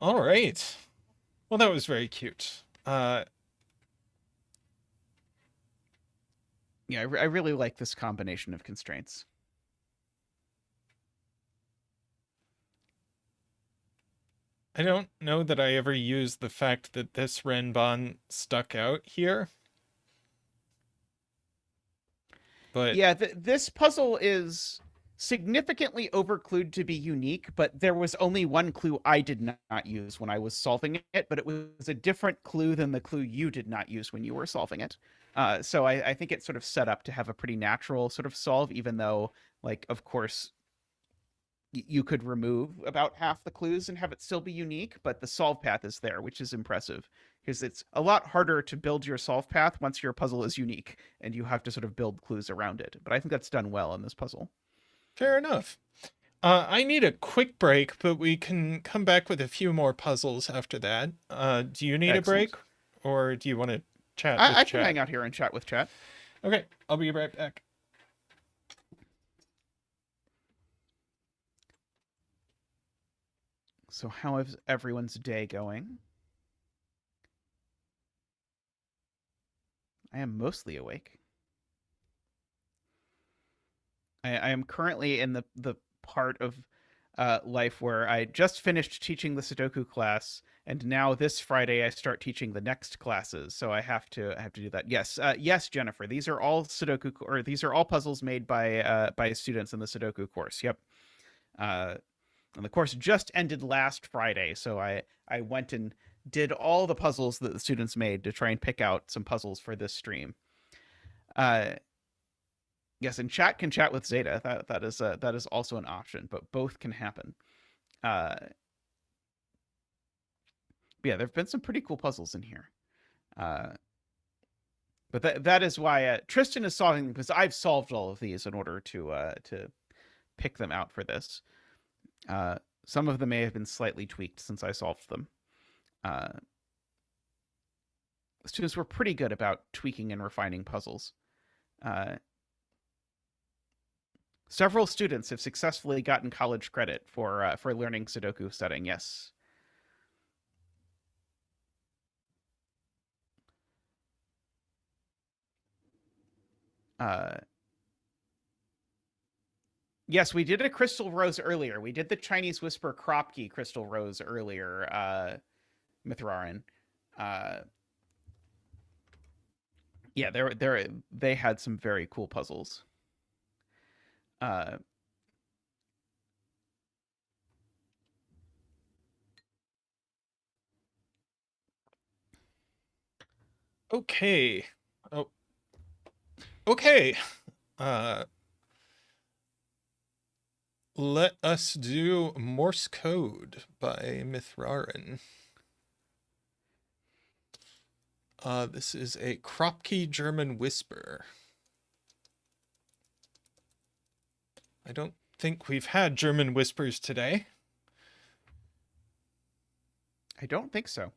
All right. Well, that was very cute. Yeah, I really like this combination of constraints. I don't know that I ever used the fact that this Renban stuck out here. But yeah, this puzzle is significantly overclued to be unique, but there was only one clue I did not use when I was solving it, but it was a different clue than the clue you did not use when you were solving it. So I think it's sort of set up to have a pretty natural sort of solve, even though, like, of course, you could remove about half the clues and have it still be unique, but the solve path is there, which is impressive because it's a lot harder to build your solve path once your puzzle is unique and you have to sort of build clues around it. But I think that's done well in this puzzle. fair enough. I need a quick break, but we can come back with a few more puzzles after that. Do you need a Excellent. break, or do you want to chat with I can chat? hang out here and chat with chat. Okay, I'll be right back. So how is everyone's day going? I am mostly awake. I am currently in the part of life where I just finished teaching the Sudoku class, and now this Friday I start teaching the next classes. So I have to do that. Yes, yes, Jennifer. These are all Sudoku, or these are all puzzles made by students in the Sudoku course. Yep. And the course just ended last Friday, so I went and did all the puzzles that the students made to try and pick out some puzzles for this stream. Yes, and chat can chat with Zeta. That is also an option, but both can happen. Yeah, there've been some pretty cool puzzles in here. But that is why Tristan is solving, because I've solved all of these in order to pick them out for this. Some of them may have been slightly tweaked since I solved them. The students were pretty good about tweaking and refining puzzles. Several students have successfully gotten college credit for learning Sudoku setting. Yes. Yes, we did a CrystalRose earlier. We did the Chinese Whisper Kropki CrystalRose earlier, Mithrarin. Yeah, they had some very cool puzzles. Okay. Oh. Okay. Let us do Morse Code by Mithrarin. This is a Kropki German Whisper. I don't think we've had German whispers today. I don't think so.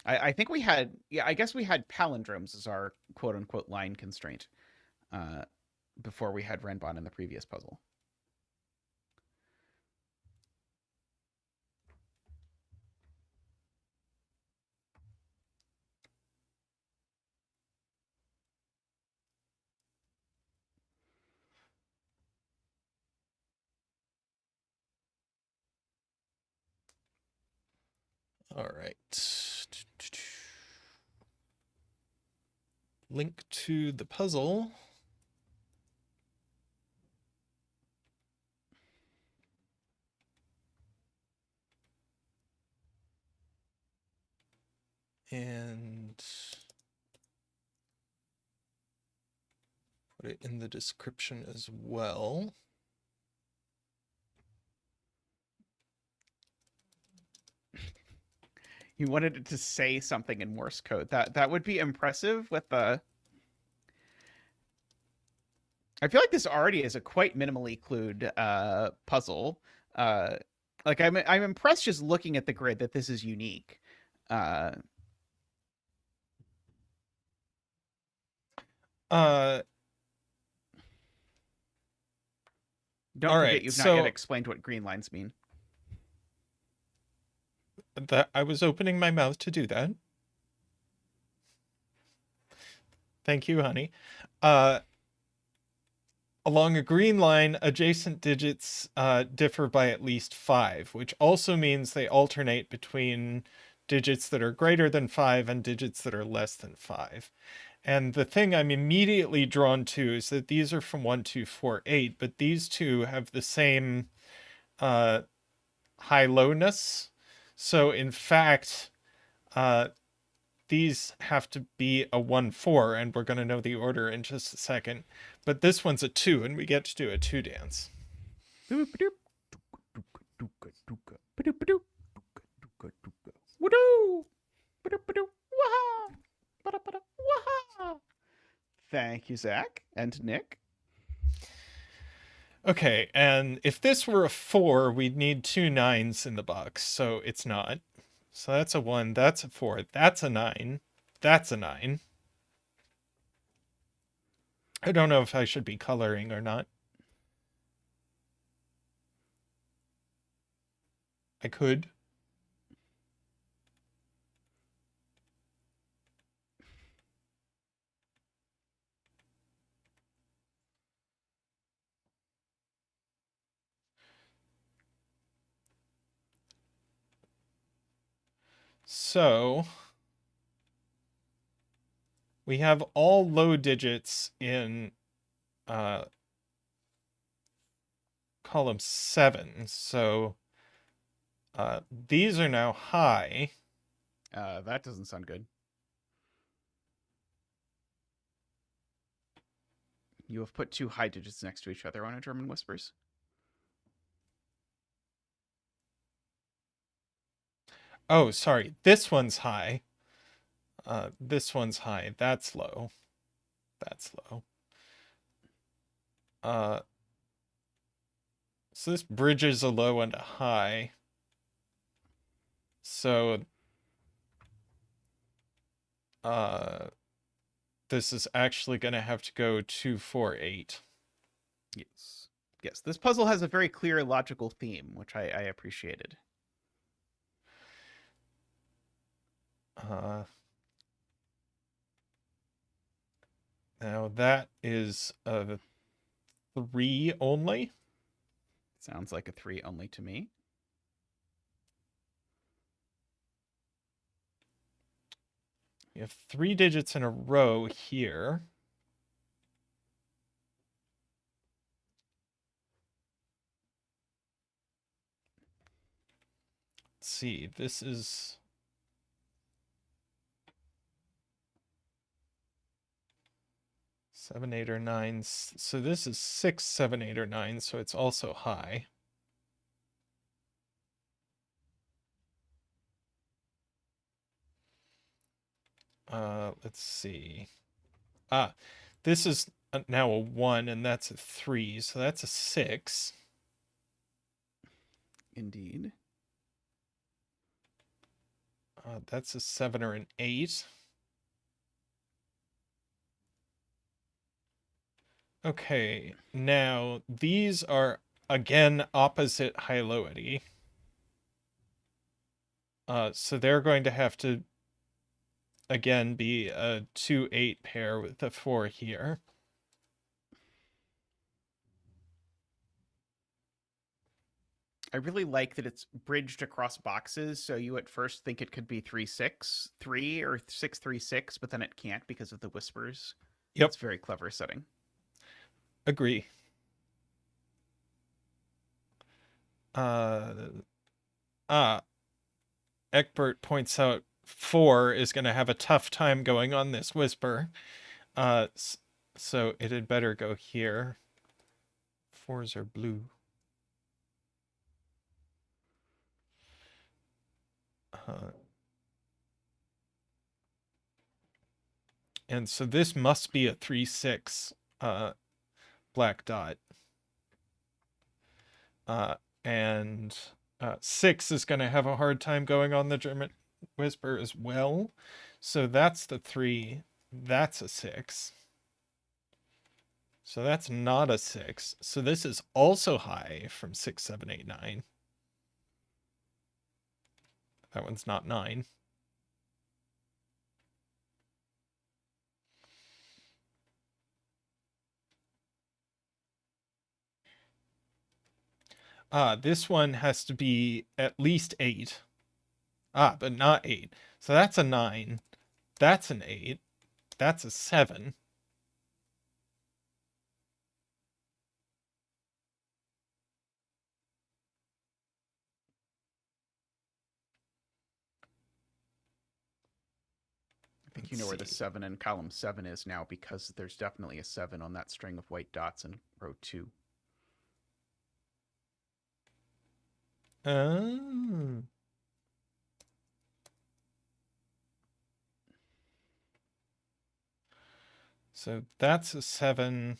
I think we had, yeah, I guess we had palindromes as our quote unquote line constraint before we had Renban in the previous puzzle. All right. Link to the puzzle. And put it in the description as well. You wanted it to say something in Morse code. That would be impressive with the... I feel like this already is a quite minimally clued puzzle. Like I'm impressed just looking at the grid that this is unique. Uh, Don't all forget right, you've not so yet explained what green lines mean. that I was opening my mouth to do that. Thank you, honey. Along a green line, adjacent digits differ by at least 5, which also means they alternate between digits that are greater than 5 and digits that are less than 5. And the thing I'm immediately drawn to is that these are from 1, 2, 4, 8, but these two have the same high-lowness. So in fact, these have to be a 1, 4, and we're going to know the order in just a second. But this one's a 2, and we get to do a 2 dance. Thank you, Zach and Nick. Okay, and if this were a 4, we'd need 2 9s in the box, so it's not. So that's a 1, that's a 4, that's a 9, that's a 9. I don't know if I should be coloring or not. I could. So we have all low digits in column 7. So these are now high. That doesn't sound good. You have put 2 high digits next to each other on a German Whispers. Oh, sorry. This one's high. This one's high. That's low. That's low. So this bridges a low and a high. So this is actually going to have to go 2, 4, 8. Yes. Yes, this puzzle has a very clear logical theme, which I appreciated. Now that is a 3 only. Sounds like a 3 only to me. You have 3 digits in a row here. Let's see, this is 7, 8, or 9. So this is 6, 7, 8, or 9, so it's also high. Let's see. This is now a 1, and that's a 3, so that's a 6. Indeed. That's a 7 or an 8. Okay, now these are again opposite high-lowity. So they're going to have to again be a 2, 8 pair with a 4 here. I really like that it's bridged across boxes, so you at first think it could be 363 or 636, but then it can't because of the whispers. Yep, It's very clever setting. agree. Uh, Egbert points out 4 is going to have a tough time going on this whisper. So it had better go here. 4s are blue. And so this must be a 3-6 black dot. And 6 is going to have a hard time going on the German whisper as well. So that's the 3. That's a 6. So that's not a 6. So this is also high from 6, 7, 8, 9. That one's not 9. This one has to be at least 8. But not 8. So that's a 9. That's an 8. That's a 7. I think you know where the 7 in column 7 is now, because there's definitely a 7 on that string of white dots in row 2. Oh. So that's a 7.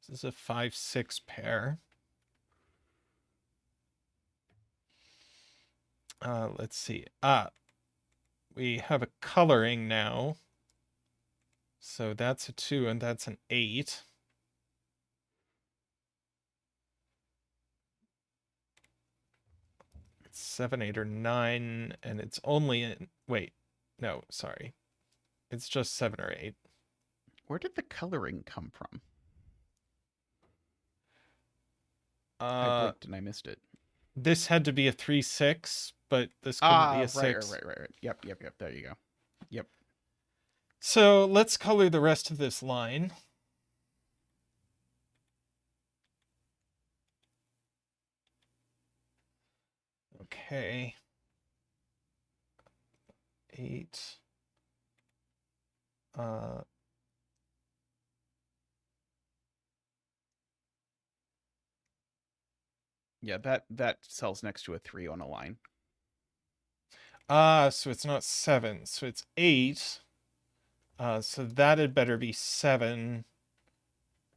This is a 5-6 pair. Let's see. We have a coloring now. So that's a 2 and that's an 8. It's 7, 8, or 9, and it's only in. Wait, no, sorry. It's just 7 or 8. Where did the coloring come from? I blinked and I missed it. This had to be a 3-6, but this couldn't be a 6. Right. Yep. There you go. Yep. So let's color the rest of this line. Okay. 8. Yeah, that cell's next to a 3 on a line. So it's not 7, so it's 8. So that had better be 7,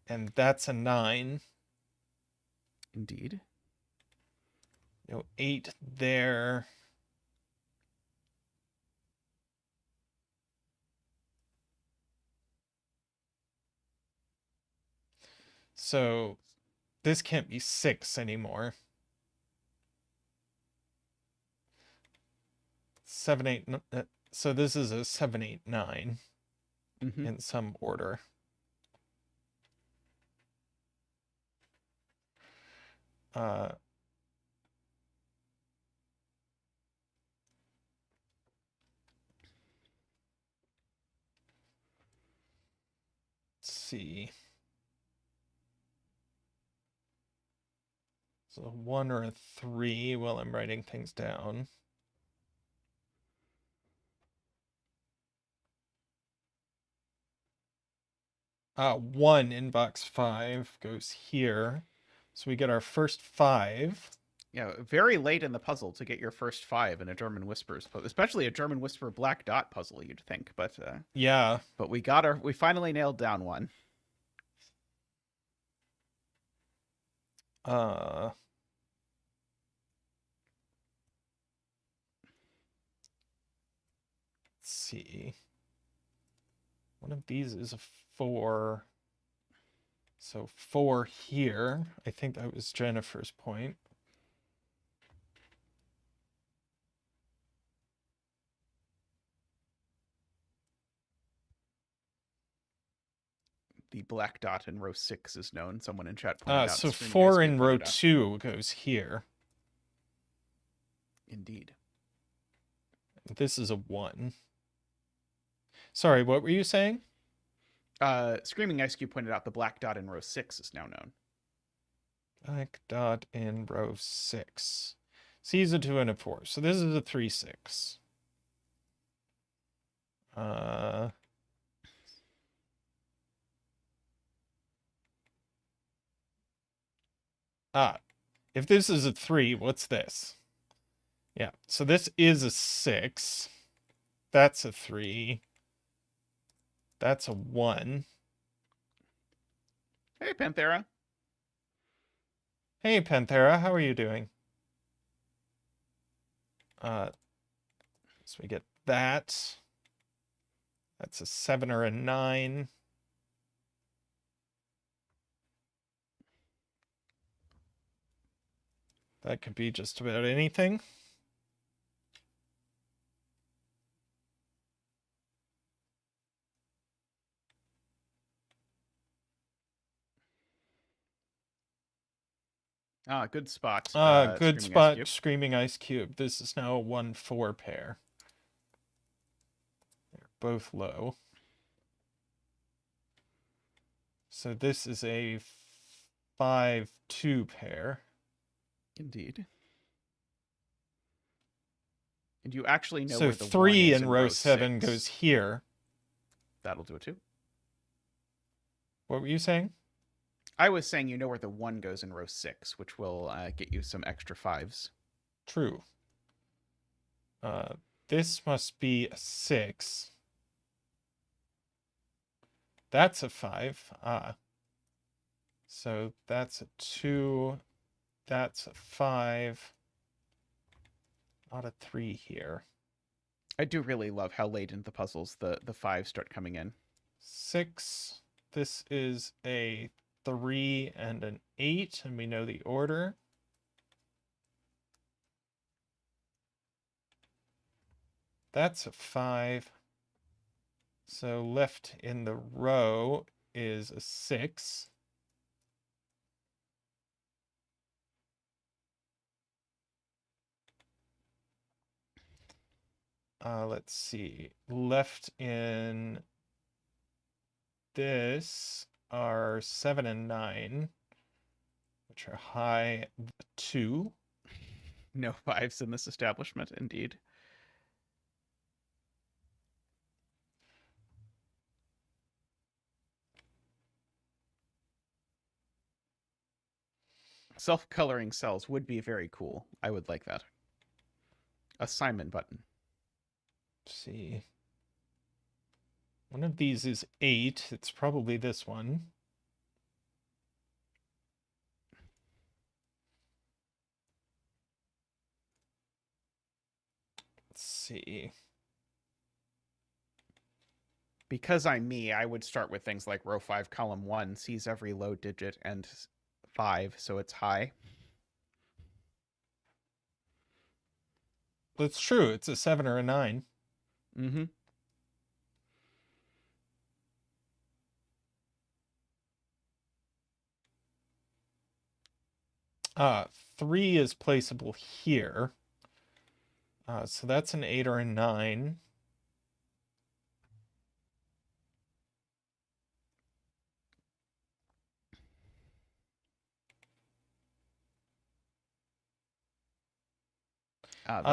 and that's a 9. Indeed. 8 there. So this can't be 6 anymore. 7, 8. So this is a 7, 8, 9 in some order. Let's see. So a 1 or a 3 while I'm writing things down. One in box 5 goes here. So we get our first 5. Yeah, very late in the puzzle to get your first 5 in a German Whispers, especially a German Whisper black dot puzzle, you'd think. But yeah. But we finally nailed down one. Let's see. One of these is a 4. So 4 here. I think that was Jennifer's point. the black dot in row 6 is known. Someone in chat pointed out. So Screaming 4 Ice Cube in row pointed out. 2 goes here. Indeed. This is a 1. Sorry, what were you saying? Screaming Ice Cube pointed out the black dot in row 6 is now known. Black dot in row 6. C is a 2 and a 4. So this is a 3, 6. If this is a 3, what's this? Yeah, so this is a 6. That's a 3. That's a 1. Hey, Panthera. Hey, Panthera, how are you doing? So we get that. That's a 7 or a 9. That could be just about anything. Good spot. Good Screaming spot, Ice Cube. Screaming Ice Cube. This is now a 1-4 pair. They're both low. So this is a 5-2 pair. Indeed. And you actually know So where the 3 1 is in row 7 6. goes here. That'll do it too. What were you saying? I was saying you know where the 1 goes in row 6, which will get you some extra 5s. True. This must be a 6. That's a 5. So that's a 2. That's a 5. Not a 3 here. I do really love how late into the puzzles the 5s start coming in. 6. This is a 3 and an 8, and we know the order. That's a 5. So left in the row is a 6. Let's see. Left in this are 7 and 9, which are high 2. No 5s in this establishment, indeed. Self-coloring cells would be very cool. I would like that. Assignment button. Let's see. One of these is 8. It's probably this one. Let's see. Because I'm me, I would start with things like row 5, column 1, sees every low digit and 5, so it's high. That's true. It's a 7 or a 9. Mm-hmm. Uh, 3 is placeable here. So that's an 8 or a 9.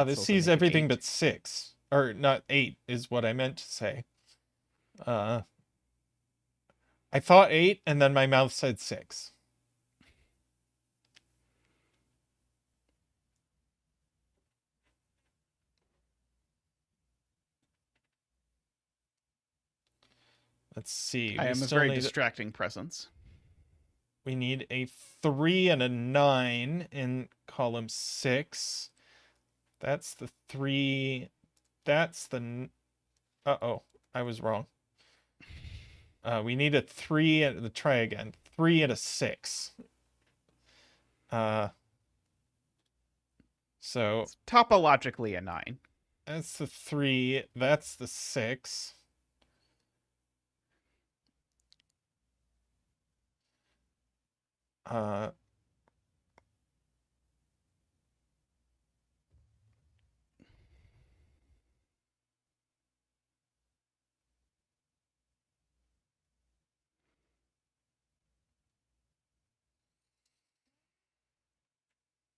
This sees everything but 6. Or not 8 is what I meant to say. I thought 8 and then my mouth said 6. Let's see. I am a very distracting presence. We need a 3 and a 9 in column 6. That's the 3. That's the... Uh-oh. I was wrong. We need a 3 and... Try again. 3 and a 6. So... It's topologically a 9. That's the 3. That's the 6. Uh,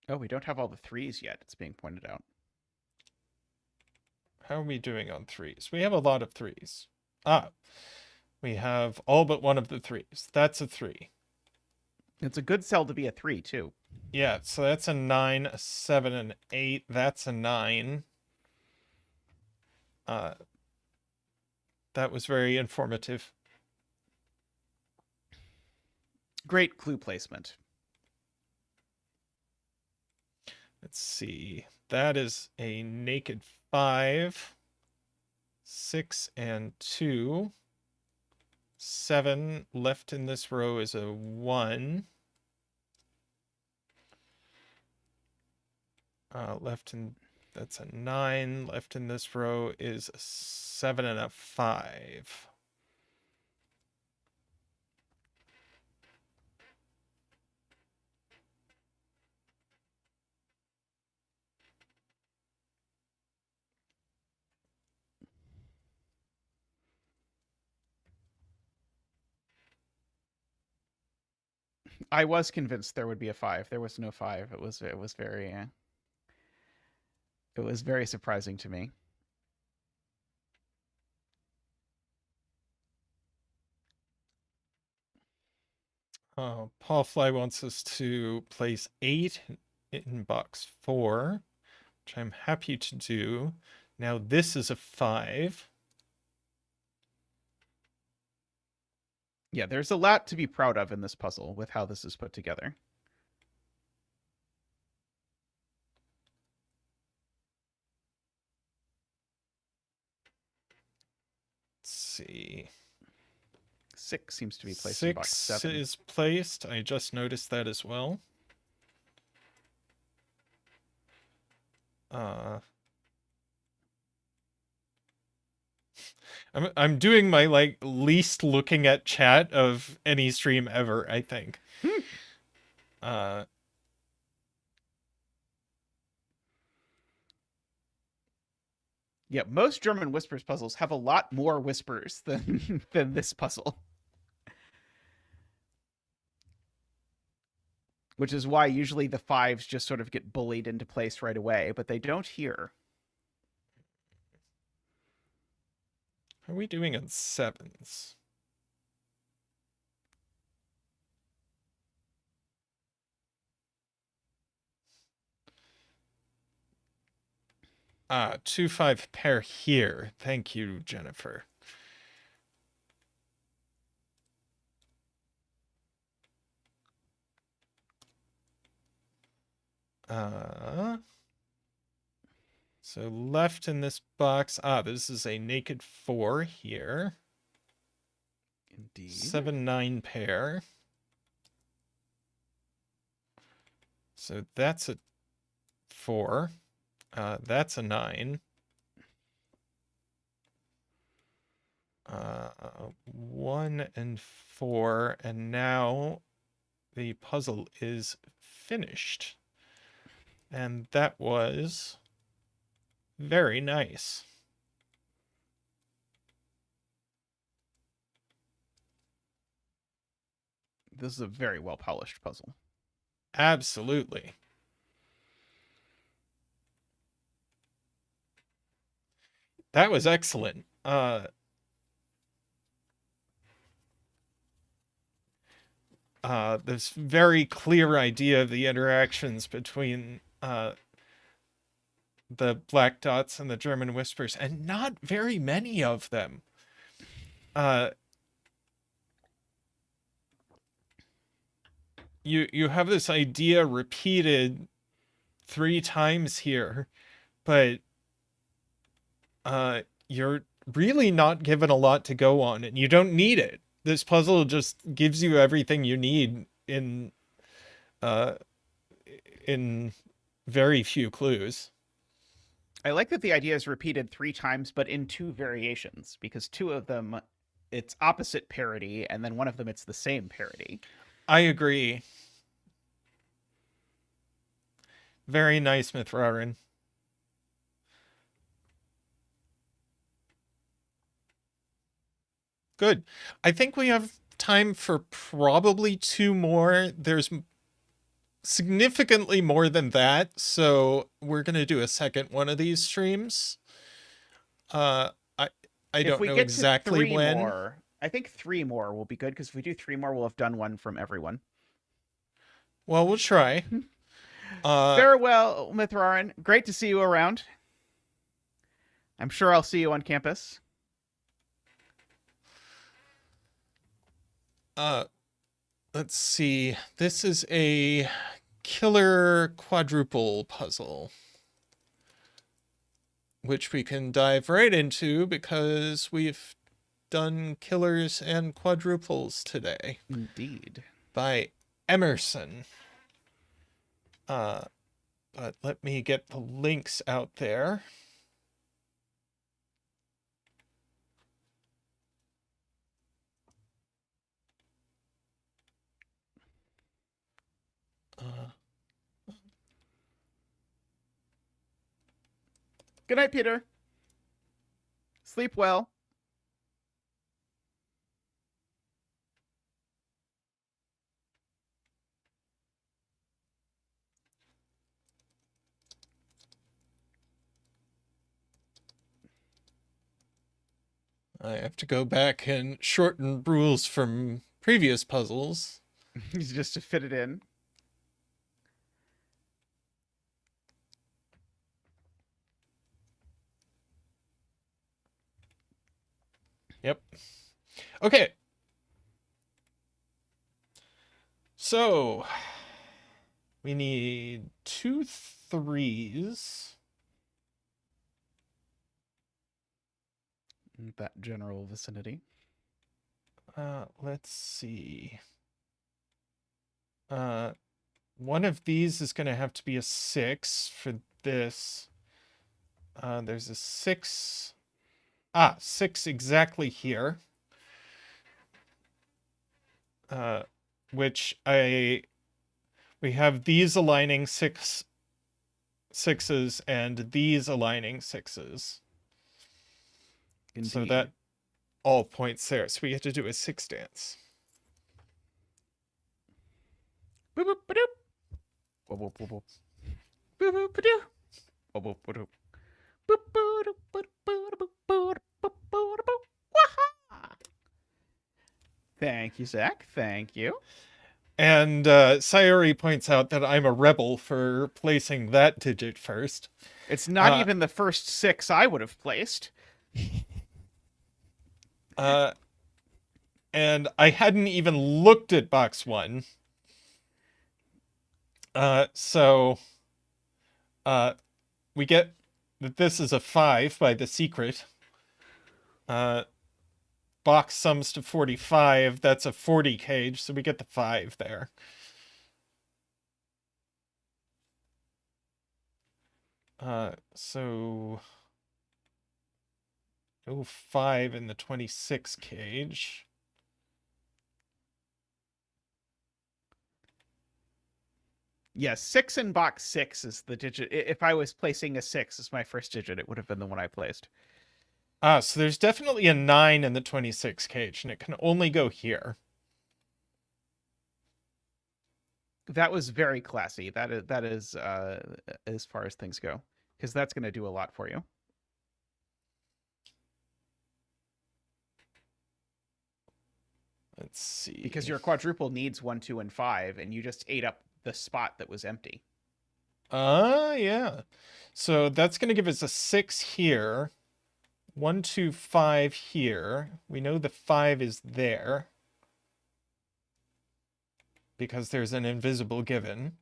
Oh, we don't have all the threes yet. It's being pointed out. how are we doing on threes? We have a lot of threes. Ah, we have all but one of the threes. That's a 3. It's a good cell to be a 3, too. Yeah, so that's a 9, a 7, and 8. That's a 9. Uh, that was very informative. Great clue placement. Let's see. That is a naked 5, 6, and 2. 7 left in this row is a 1. That's a 9. Left in this row is a 7 and a 5. I was convinced there would be a 5. There was no 5. It was very surprising to me. Paul Fly wants us to place 8 in box 4, which I'm happy to do. Now this is a 5. Yeah, there's a lot to be proud of in this puzzle with how this is put together. Let's see. 6 seems to be placed in box 6 7. is placed. I just noticed that as well. I'm doing my like least looking at chat of any stream ever, I think. Yeah, most German whispers puzzles have a lot more whispers than than this puzzle. Which is why usually the 5s just sort of get bullied into place right away, but they don't here. How are we doing on 7s? Ah, 2-5 pair here. Thank you, Jennifer. So left in this box. Ah, this is a naked 4 here. Indeed. 7-9 pair. So that's a 4. That's a 9. 1 and 4, and now the puzzle is finished. And that was very nice. This is a very well polished puzzle. Absolutely. That was excellent. This very clear idea of the interactions between the black dots and the German whispers, and not very many of them. You have this idea repeated 3 times here, but you're really not given a lot to go on, and you don't need it. This puzzle just gives you everything you need in very few clues. I like that the idea is repeated 3 times, but in 2 variations, because 2 of them it's opposite parody, and then one of them it's the same parody. I agree. Very nice, Mithrarin. Good. I think we have time for probably two more. There's significantly more than that, so we're going to do a second one of these streams. Uh, I If don't we know get to exactly three when. more, I think 3 more will be good, because if we do 3 more, we'll have done one from everyone. Well, we'll try. Farewell, Mithrarin. Great to see you around. I'm sure I'll see you on campus. Let's see. This is a killer quadruple puzzle, which we can dive right into because we've done killers and quadruples today. Indeed. By Emerson. But let me get the links out there. Good night, Peter. Sleep well. I have to go back and shorten rules from previous puzzles. Just to fit it in. Yep. Okay. So we need 2 3s. In that general vicinity. Let's see. One of these is going to have to be a 6 for this. There's a 6. 6 exactly here. Which we have these aligning 6 6s and these aligning 6s. Indeed. So that all points there. So we have to do a 6 dance. Boop boop ba-doop. Boop boop boop boop. Boop boop ba-doo. Boop boop ba-doop. Boop ba-doop ba-doop ba-doop ba-doop boop ba-doop. Waha! Thank you, Zach. Thank you. And Sayori points out that I'm a rebel for placing that digit first. It's not even the first 6 I would have placed. And I hadn't even looked at box 1. So we get that this is a 5 by the secret. Box sums to 45. That's a 40 cage, so we get the 5 there. So 5 in the 26 cage. Yes, 6 in box 6 is the digit. If I was placing a 6 as my first digit, it would have been the one I placed. So there's definitely a 9 in the 26 cage, and it can only go here. That was very classy. That is as far as things go, because that's going to do a lot for you. Let's see. Because your quadruple needs 1, 2, and 5, and you just ate up the spot that was empty. Yeah. So that's going to give us a 6 here. 1, 2, 5 here. We know the 5 is there because there's an invisible given.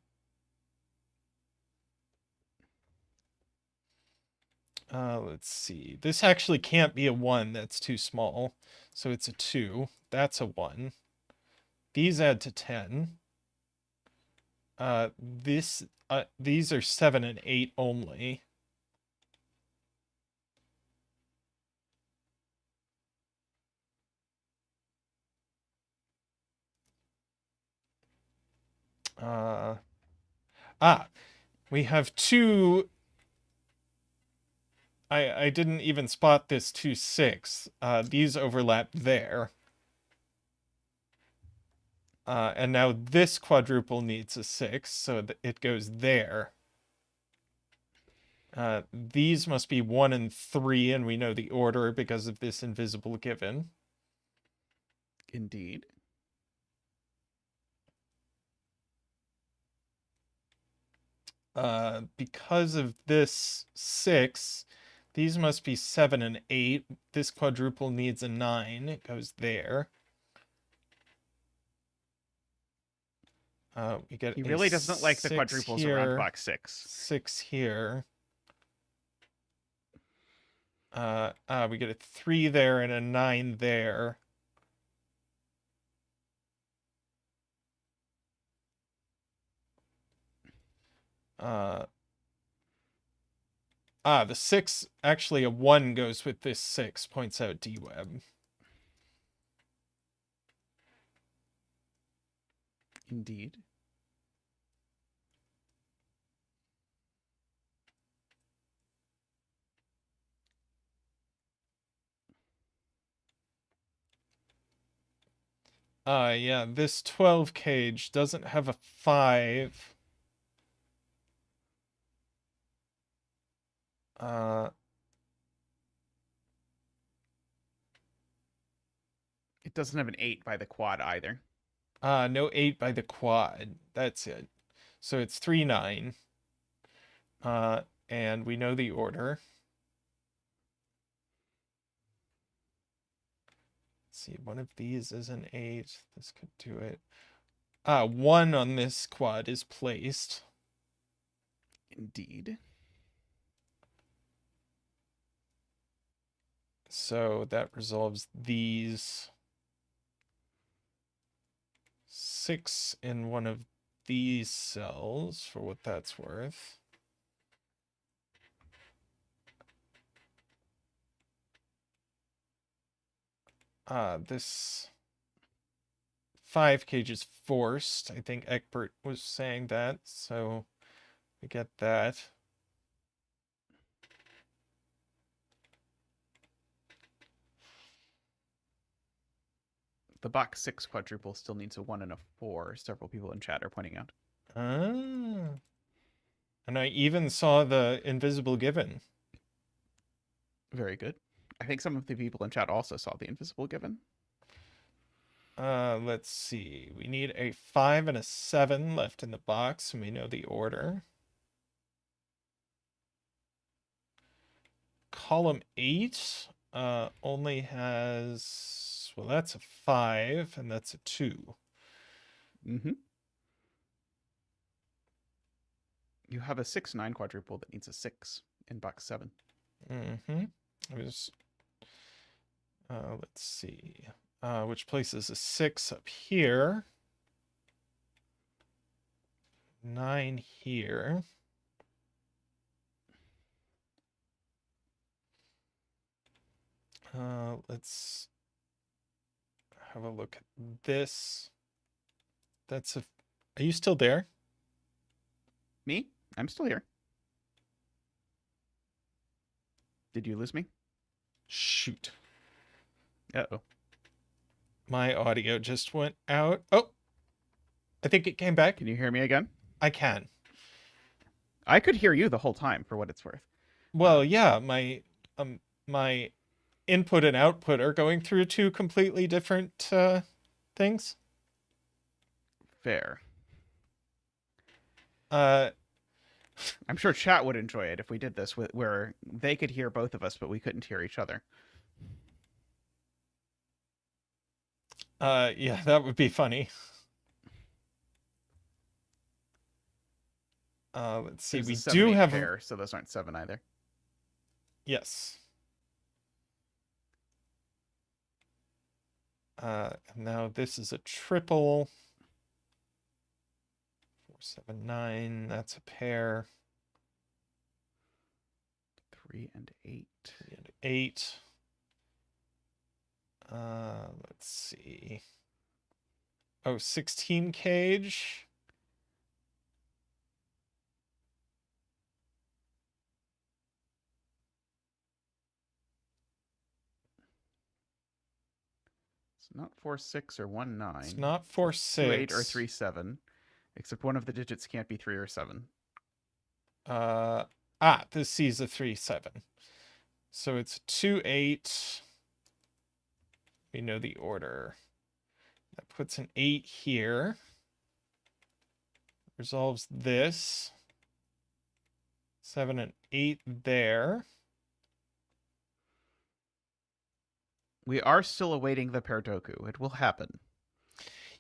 Let's see. This actually can't be a 1. That's too small. So it's a 2. That's a 1. These add to 10. These are 7 and 8 only. We have two. I didn't even spot this 2 6. These overlap there. And now this quadruple needs a 6, so it goes there. These must be 1 and 3, and we know the order because of this invisible given. Indeed. Because of this 6, these must be 7 and 8. This quadruple needs a 9. It goes there. We get He really doesn't like the quadruples here, around box 6. 6 here. We get a 3 there and a 9 there. The 6, actually a 1 goes with this 6, points out D-Web. Indeed. Yeah, this 12 cage doesn't have a 5. It doesn't have an 8 by the quad either. No 8 by the quad. That's it. So it's 3 9. And we know the order. Let's see, one of these is an 8. This could do it. 1 on this quad is placed. Indeed. So that resolves these. 6 in one of these cells, for what that's worth. This 5 cage is forced. I think Egbert was saying that, so we get that. The box 6 quadruple still needs a 1 and a 4, several people in chat are pointing out. And I even saw the invisible given. Very good. I think some of the people in chat also saw the invisible given. Let's see. We need a 5 and a 7 left in the box, and we know the order. Column 8 only has, well, that's a 5, and that's a 2. Mm-hmm. You have a 6-9 quadruple that needs a 6 in box 7. Mm-hmm. Let's see. Which places a 6 up here. 9 here. Let's have a look at this. That's a... Are you still there? Me? I'm still here. Did you lose me? Shoot. Uh-oh. My audio just went out. Oh! I think it came back. Can you hear me again? I can. I could hear you the whole time, for what it's worth. Well, yeah, my input and output are going through 2 completely different things. Fair. I'm sure chat would enjoy it if we did this where they could hear both of us, but we couldn't hear each other. Yeah, that would be funny. Let's see. There's We do have pair, so those aren't 7 either. Yes. Now this is a triple. 4 7 9. That's a pair. 3 and 8. 3 and 8. Let's see. Oh, 16 cage. It's not 4 6 or 1 9. It's not 4 6. 2 8 or 3 7. Except one of the digits can't be 3 or 7. This C's a 3 7. So it's 2 8. We know the order. That puts an 8 here. Resolves this. 7 and 8 there. We are still awaiting the Perdoku. It will happen.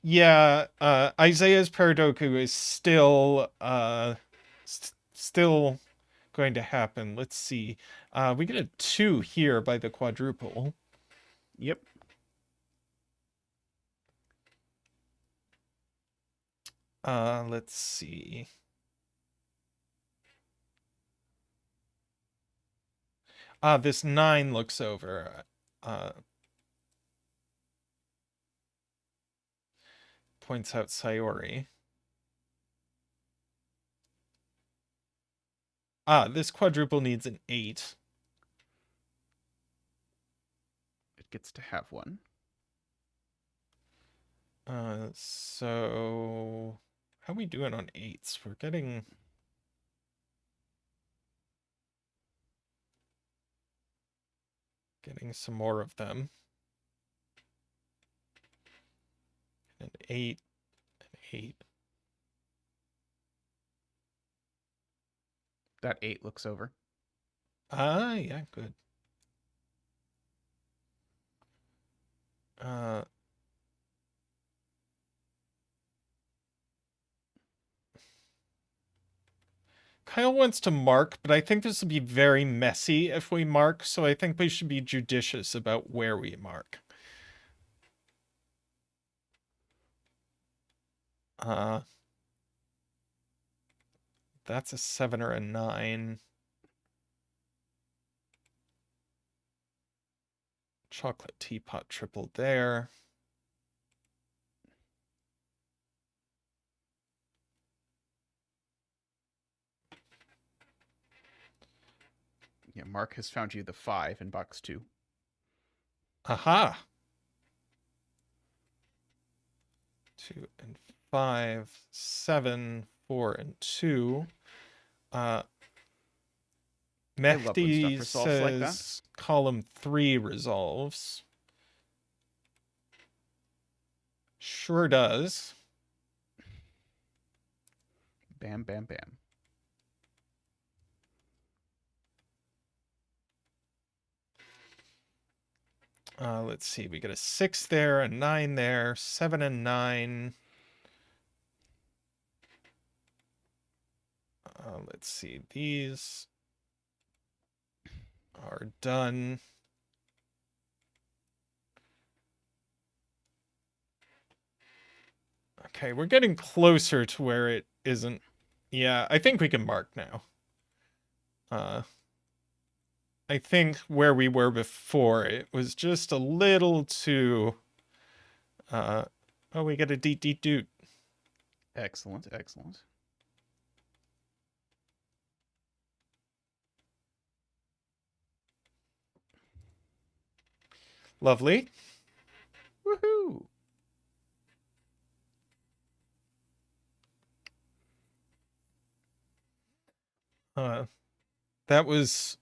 Yeah, Isaiah's Paradoku is still still going to happen. Let's see. We get a 2 here by the quadruple. Yep. Let's see. This 9 looks over. Points out Sayori. This quadruple needs an 8. It gets to have one. So how are we doing on 8s? We're getting some more of them. An 8, an 8. That 8 looks over. Yeah, good. Kyle wants to mark, but I think this would be very messy if we mark, so I think we should be judicious about where we mark. That's a 7 or a 9. Chocolate teapot triple there. Yeah, Mark has found you the 5 in box 2. Aha! 2 and 5, 7, 4 and 2. Mehdi like says column 3 resolves. Sure does. Bam, bam, bam. Let's see. We get a 6 there, a 9 there, 7 and 9. Let's see. These are done. Okay, we're getting closer to where it isn't. Yeah, I think we can mark now. I think where we were before, it was just a little too... oh, we get a deet deet doot. Excellent, excellent. Lovely. Woohoo! That was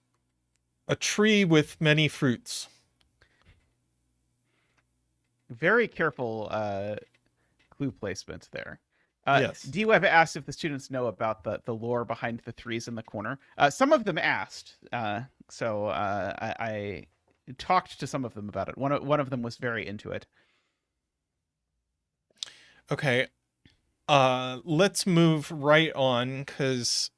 a tree with many fruits. Very careful clue placement there. Yes. D-Web asked if the students know about the lore behind the 3s in the corner. Some of them asked, so I talked to some of them about it. One of them was very into it. Okay. Let's move right on, because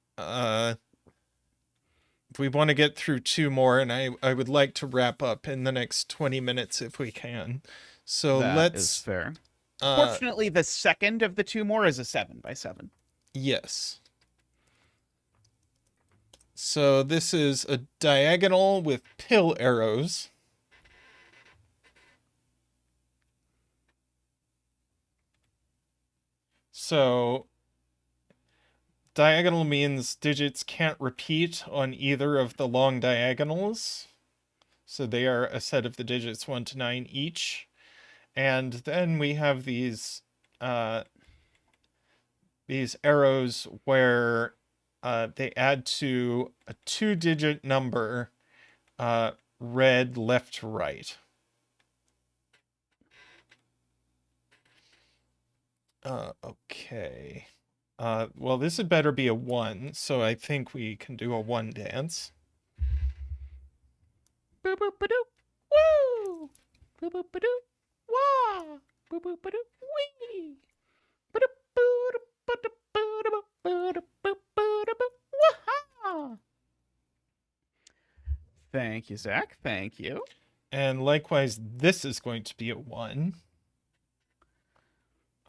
we want to get through 2 more, and I would like to wrap up in the next 20 minutes if we can. So That is fair. Fortunately, the second of the 2 more is a 7 by 7. Yes. So this is a diagonal with pill arrows. So diagonal means digits can't repeat on either of the long diagonals. So they are a set of the digits 1 to 9 each. And then we have these arrows where they add to a 2-digit number, read left to right. Okay. Well, this had better be a 1, so I think we can do a 1 dance. Boop boop ba doop. Woo! Boop boop ba doop. Wah! Boop boop ba doop. Wee! Ba doop boo doop ba doop boo doop boo doop boo boo doop boo. Wah-ha! Thank you, Zach. Thank you. And likewise, this is going to be a 1.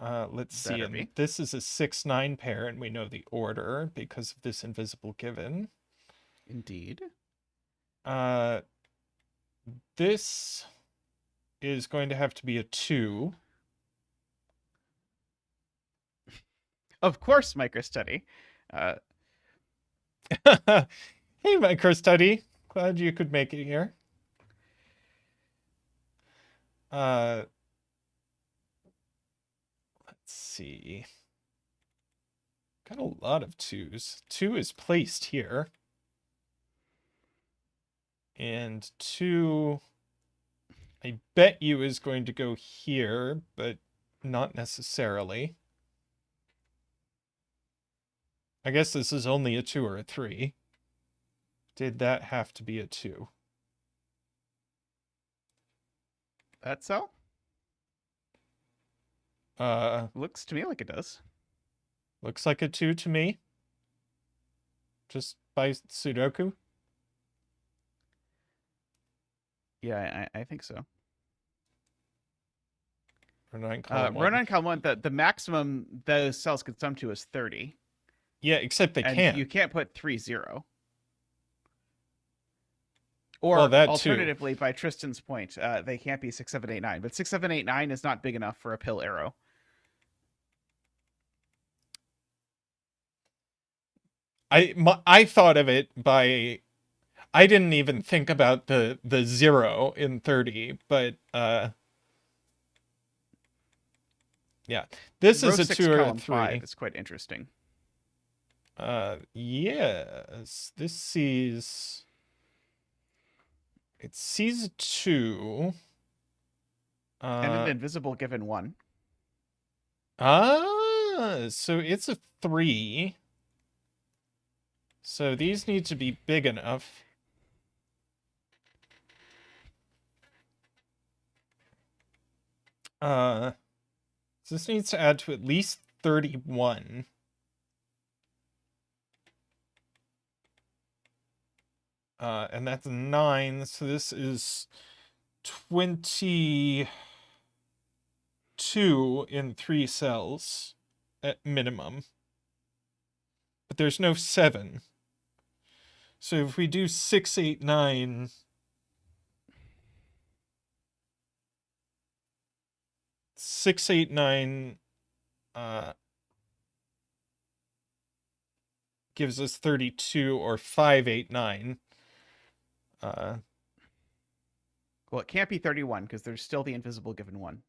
Let's see. Better And be. this is a 6-9 pair, and we know the order because of this invisible given. Indeed. This is going to have to be a 2. Of course, microstudy. Hey, microstudy. Glad you could make it here. Let's see. Got a lot of 2s. 2 is placed here. And 2, I bet you, is going to go here, but not necessarily. I guess this is only a 2 or a 3. Did that have to be a 2? That's so? Looks to me like it does. Looks like a 2 to me. Just by Sudoku. Yeah, I think so. Ronan column 1. Ronan column 1, the maximum those cells could sum to is 30. Yeah, except they and can't. You can't put 30. Or Well, that too. alternatively, by Tristan's point, they can't be 6, 7, 8, 9. But 6, 7, 8, 9 is not big enough for a pill arrow. I thought of it by... I didn't even think about the 0 in 30, but yeah. This Row is a 6, 2 or a column 3. 5 is quite interesting. Yes. This sees... It sees a 2. And an invisible given 1. So it's a 3. So these need to be big enough. So this needs to add to at least 31. And that's 9, so this is 22 in 3 cells at minimum. But there's no 7. So if we do 6, 8, 9... 6, 8, 9 gives us 32, or 5, 8, 9. Well, it can't be 31 because there's still the invisible given 1.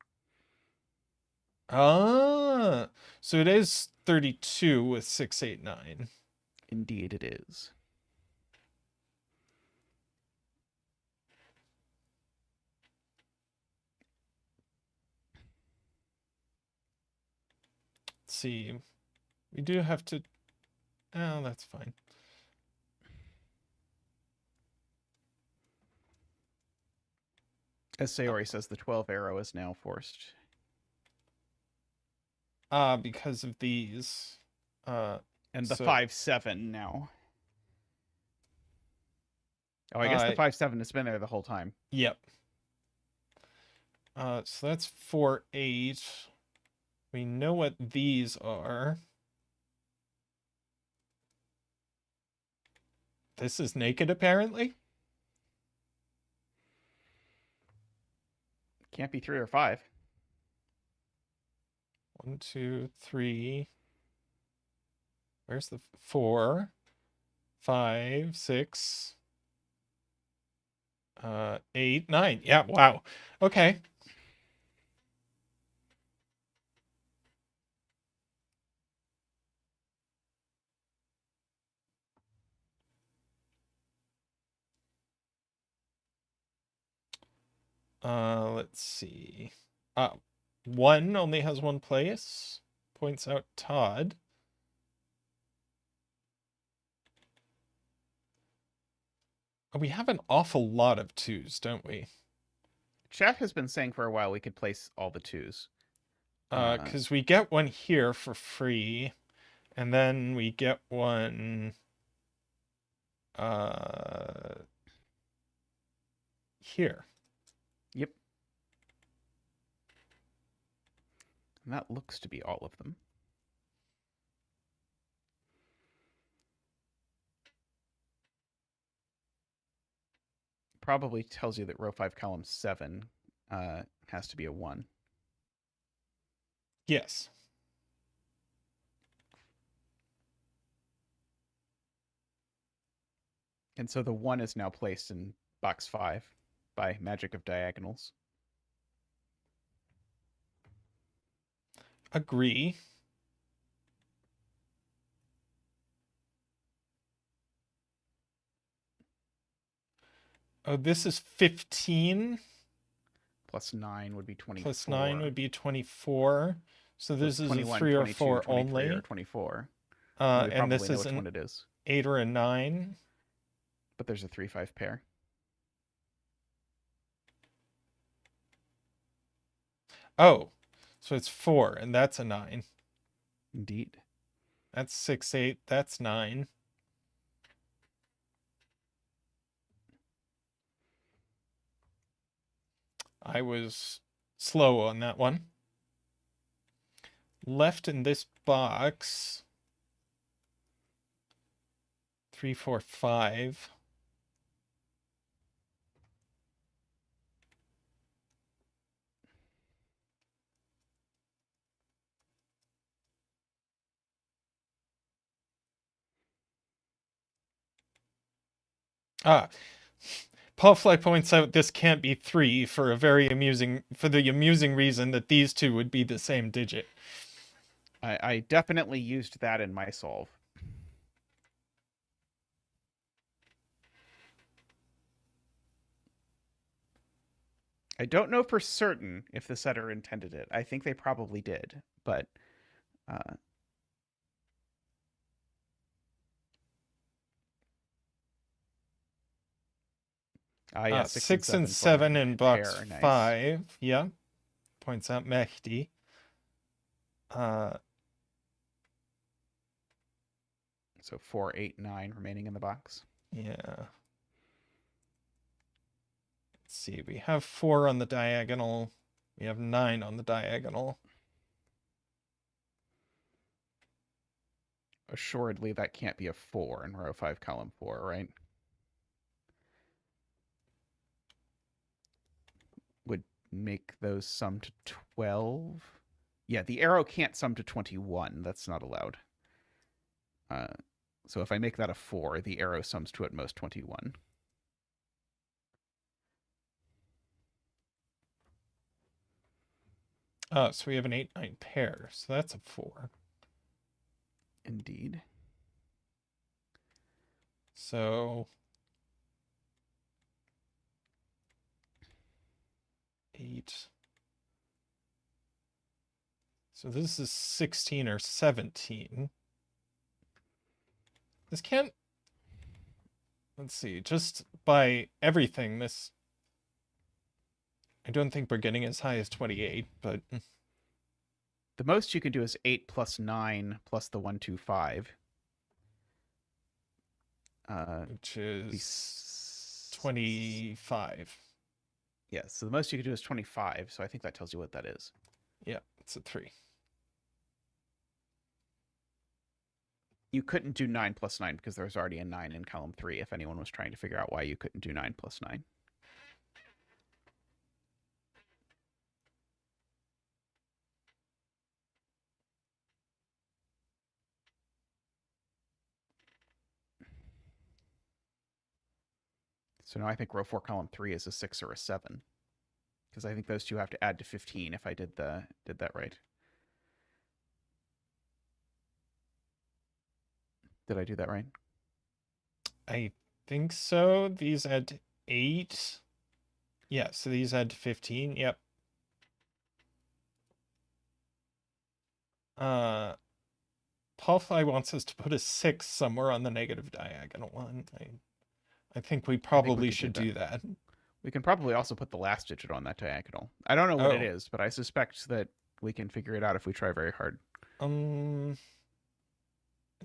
So it is 32 with 6, 8, 9. Indeed, it is. Let's see. We do have to... Oh, that's fine. As Sayori says, the 12 arrow is now forced. Because of these. And the so- 5, 7 now. Oh, I guess the 5, 7 has been there the whole time. Yep. So that's 4, 8. We know what these are. This is naked, apparently. Can't be 3 or 5. 1, 2, 3. Where's the 4? 5, 6. 8, 9. Yeah, wow. Okay. Let's see. 1 only has 1 place, points out Todd. We have an awful lot of 2s, don't we? Chat has been saying for a while we could place all the 2s. Because we get 1 here for free, and then we get 1 here. Yep. And that looks to be all of them. Probably tells you that row 5, column 7 has to be a 1. Yes. And so the 1 is now placed in box 5 by magic of diagonals. Agree. Oh, this is 15. Plus 9 would be 24. Plus 9 would be 24. So this is 21, a 3 or 22, 4 23, only. Or 24. And this know is which an one it is. 8 or a 9. But there's a 3-5 pair. Oh, so it's 4, and that's a 9. Indeed. That's 6, 8. That's 9. I was slow on that one. Left in this box, 3, 4, 5. Paul Fly points out this can't be 3 for the amusing reason that these two would be the same digit. I definitely used that in my solve. I don't know for certain if the setter intended it. I think they probably did, but yeah, 6 and 7 in box pair. Nice. 5. Yeah. Points out Mehdi. So 4, 8, 9 remaining in the box. Yeah. Let's see. We have 4 on the diagonal. We have 9 on the diagonal. Assuredly, that can't be a 4 in row 5, column 4, right? Would make those sum to 12. Yeah, the arrow can't sum to 21. That's not allowed. So if I make that a 4, the arrow sums to at most 21. Oh, so we have an 8, 9 pair. So that's a 4. Indeed. So 8. So this is 16 or 17. This can't... Let's see. Just by everything, this... I don't think we're getting as high as 28, but... The most you can do is 8 plus 9 plus the 1, 2, 5. Which is 25. Yeah, so the most you can do is 25, so I think that tells you what that is. Yeah, it's a 3. You couldn't do 9 plus 9 because there was already a 9 in column 3 if anyone was trying to figure out why you couldn't do 9 plus 9. So now I think row 4, column 3 is a 6 or a 7. Because I think those two have to add to 15 if I did that right. Did I do that right? I think so. These add 8. Yeah, so these add to 15. Yep. Paulfly wants us to put a 6 somewhere on the negative diagonal one. I think we I think we probably could should do do that. that. We can probably also put the last digit on that diagonal. I don't know what it Oh, is, but I suspect that we can figure it out if we try very hard. um,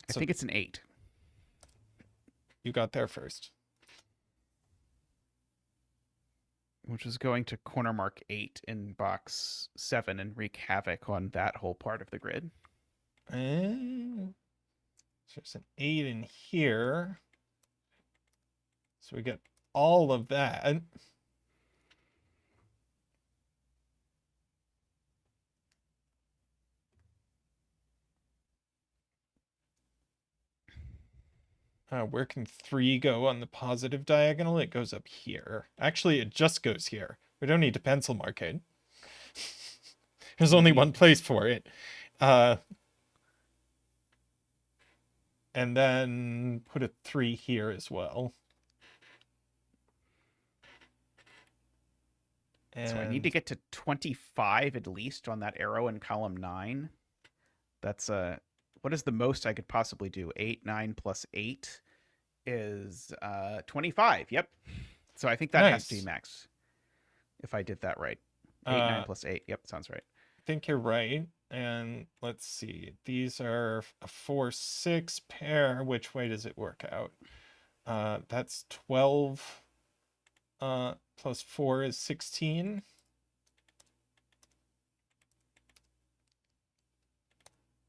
I think it's an 8. You got there first. Which is going to corner mark 8 in box 7 and wreak havoc on that whole part of the grid. And there's an 8 in here. So we get all of that. Where can 3 go on the positive diagonal? It goes up here. Actually, it just goes here. We don't need to pencil mark it. There's only one place for it. And then put a 3 here as well. So I need to get to 25 at least on that arrow in column 9. That's what is the most I could possibly do? 8, 9 plus 8 is 25. Yep. So I think that has to be max. If I did that right. 8, 9 plus 8. Yep, sounds right. I think you're right. And let's see. These are a 4, 6 pair. Which way does it work out? That's 12. Plus 4 is 16.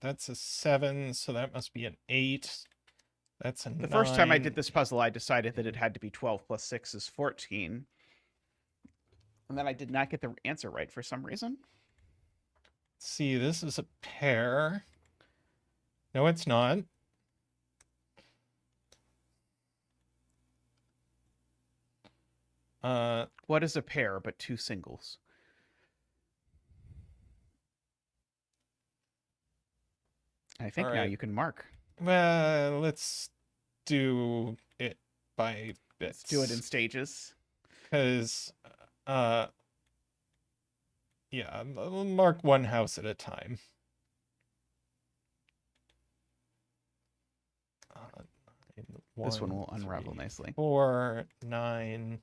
That's a 7, so that must be an 8. That's a 9. The first time I did this puzzle, I decided that it had to be 12 plus 6 is 14. And then I did not get the answer right for some reason. Let's see, this is a pair. No, it's not. What is a pair but 2 singles? I think now you can mark. Well, let's do it by bits. Let's do it in stages. Because, yeah, I'll mark one house at a time. This one will unravel nicely. 4, 9.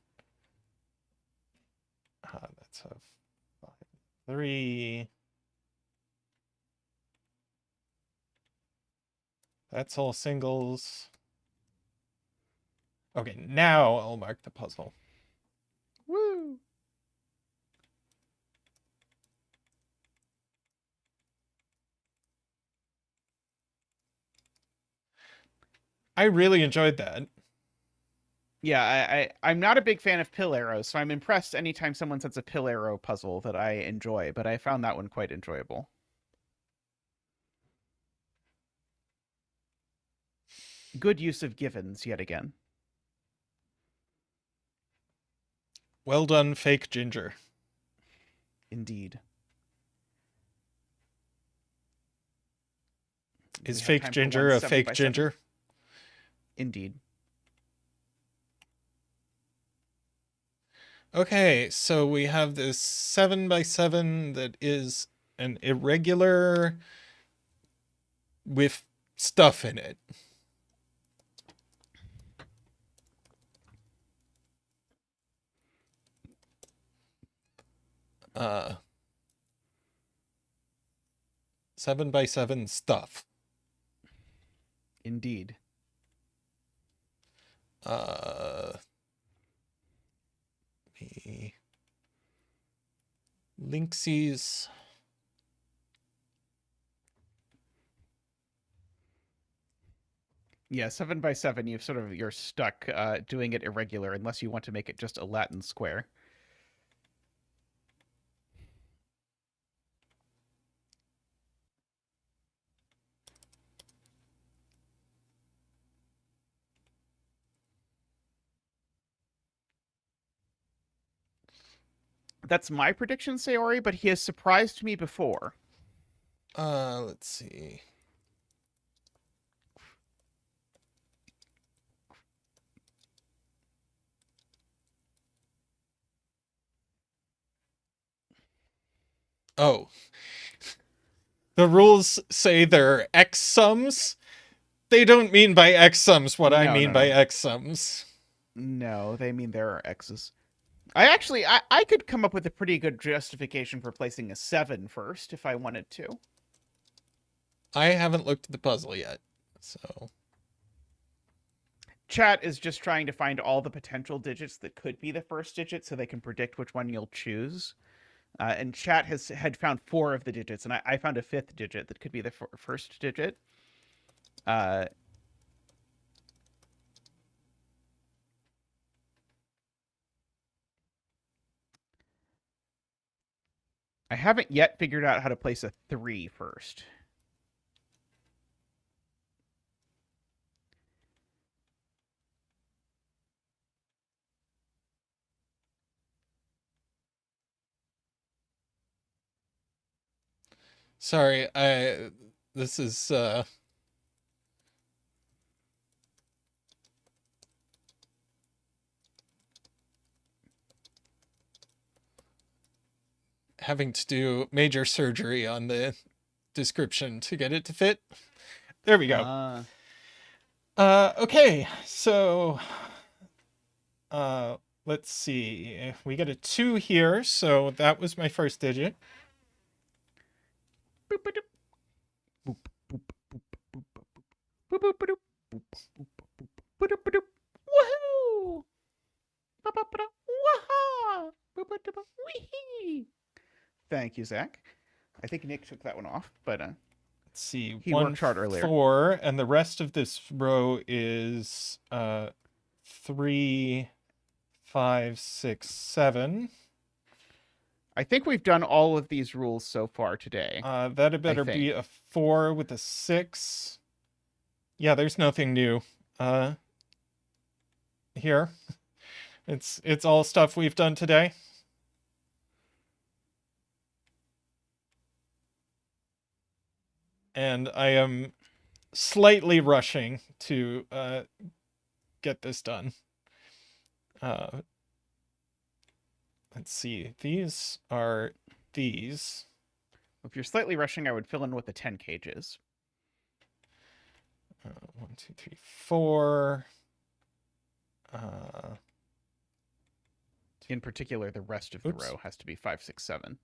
That's a 5, 3. That's all singles. Okay, now I'll mark the puzzle. Woo! I really enjoyed that. Yeah, I'm not a big fan of pill arrows, so I'm impressed anytime someone sets a pill arrow puzzle that I enjoy, but I found that one quite enjoyable. Good use of givens yet again. Well done, fake ginger. Indeed. Is fake ginger a fake ginger? Indeed. Okay, so we have this 7x7 that is an irregular with stuff in it. Uh, 7x7 stuff. Indeed. The Linksies. Yeah, 7x7, you're stuck doing it irregular unless you want to make it just a Latin square. That's my prediction, Sayori, but he has surprised me before. Let's see. Oh, the rules say there are X sums. They don't mean by X sums what I No, mean no, by no. X sums. No, they mean there are X's. I could come up with a pretty good justification for placing a 7 first if I wanted to. I haven't looked at the puzzle yet, so. Chat is just trying to find all the potential digits that could be the first digit so they can predict which one you'll choose. And chat had found 4 of the digits, and I found a 5th digit that could be the first digit. I haven't yet figured out how to place a 3 first. Sorry, this is having to do major surgery on the description to get it to fit. There we go. Okay, so let's see. We got a 2 here, so that was my first digit. Woohoo! Thank you, Zach. I think Nick took that one off, but Let's see. he 1, worked hard earlier. 4, and the rest of this row is 3, 5, 6, 7. I think we've done all of these rules so far today. That had better be a 4 with a 6. Yeah, there's nothing new here. It's all stuff we've done today. And I am slightly rushing to get this done. Let's see. These are these. If you're slightly rushing, I would fill in what the 10 cages. 1, 2, 3, 4. In particular, the rest of the row has to be 5, 6, 7.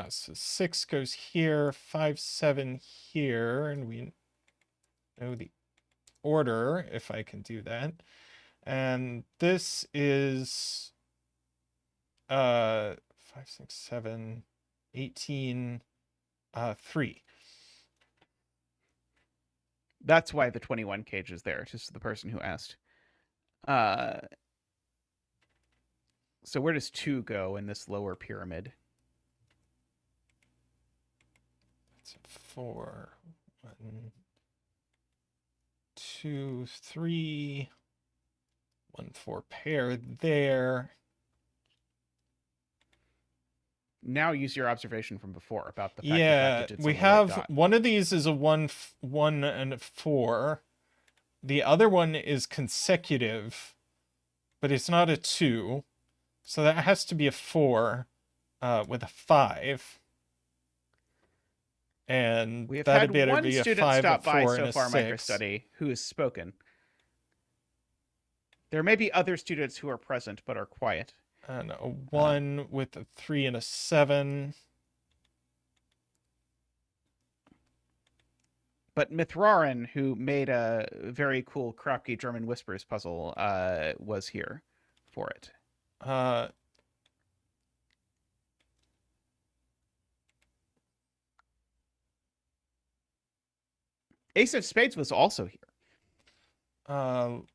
So 6 goes here, 5, 7 here, and we know the order, if I can do that. And this is 5, 6, 7, 18, 3. That's why the 21 cage is there, just the person who asked. So where does 2 go in this lower pyramid? That's 4. 1, 2, 3. 1, 4 pair there. Now use your observation from before about the fact that digits we have one of these is a 1, 1 and a 4. The other one is consecutive, but it's not a 2. So that has to be a 4 with a 5. And we have that'd had better one be a student 5, stop a 4, by and so a far 6. microstudy who has spoken. There may be other students who are present but are quiet. And a 1 with a 3 and a 7. But Mithrarin, who made a very cool Kropki German Whispers puzzle, was here for it. Ace of Spades was also here.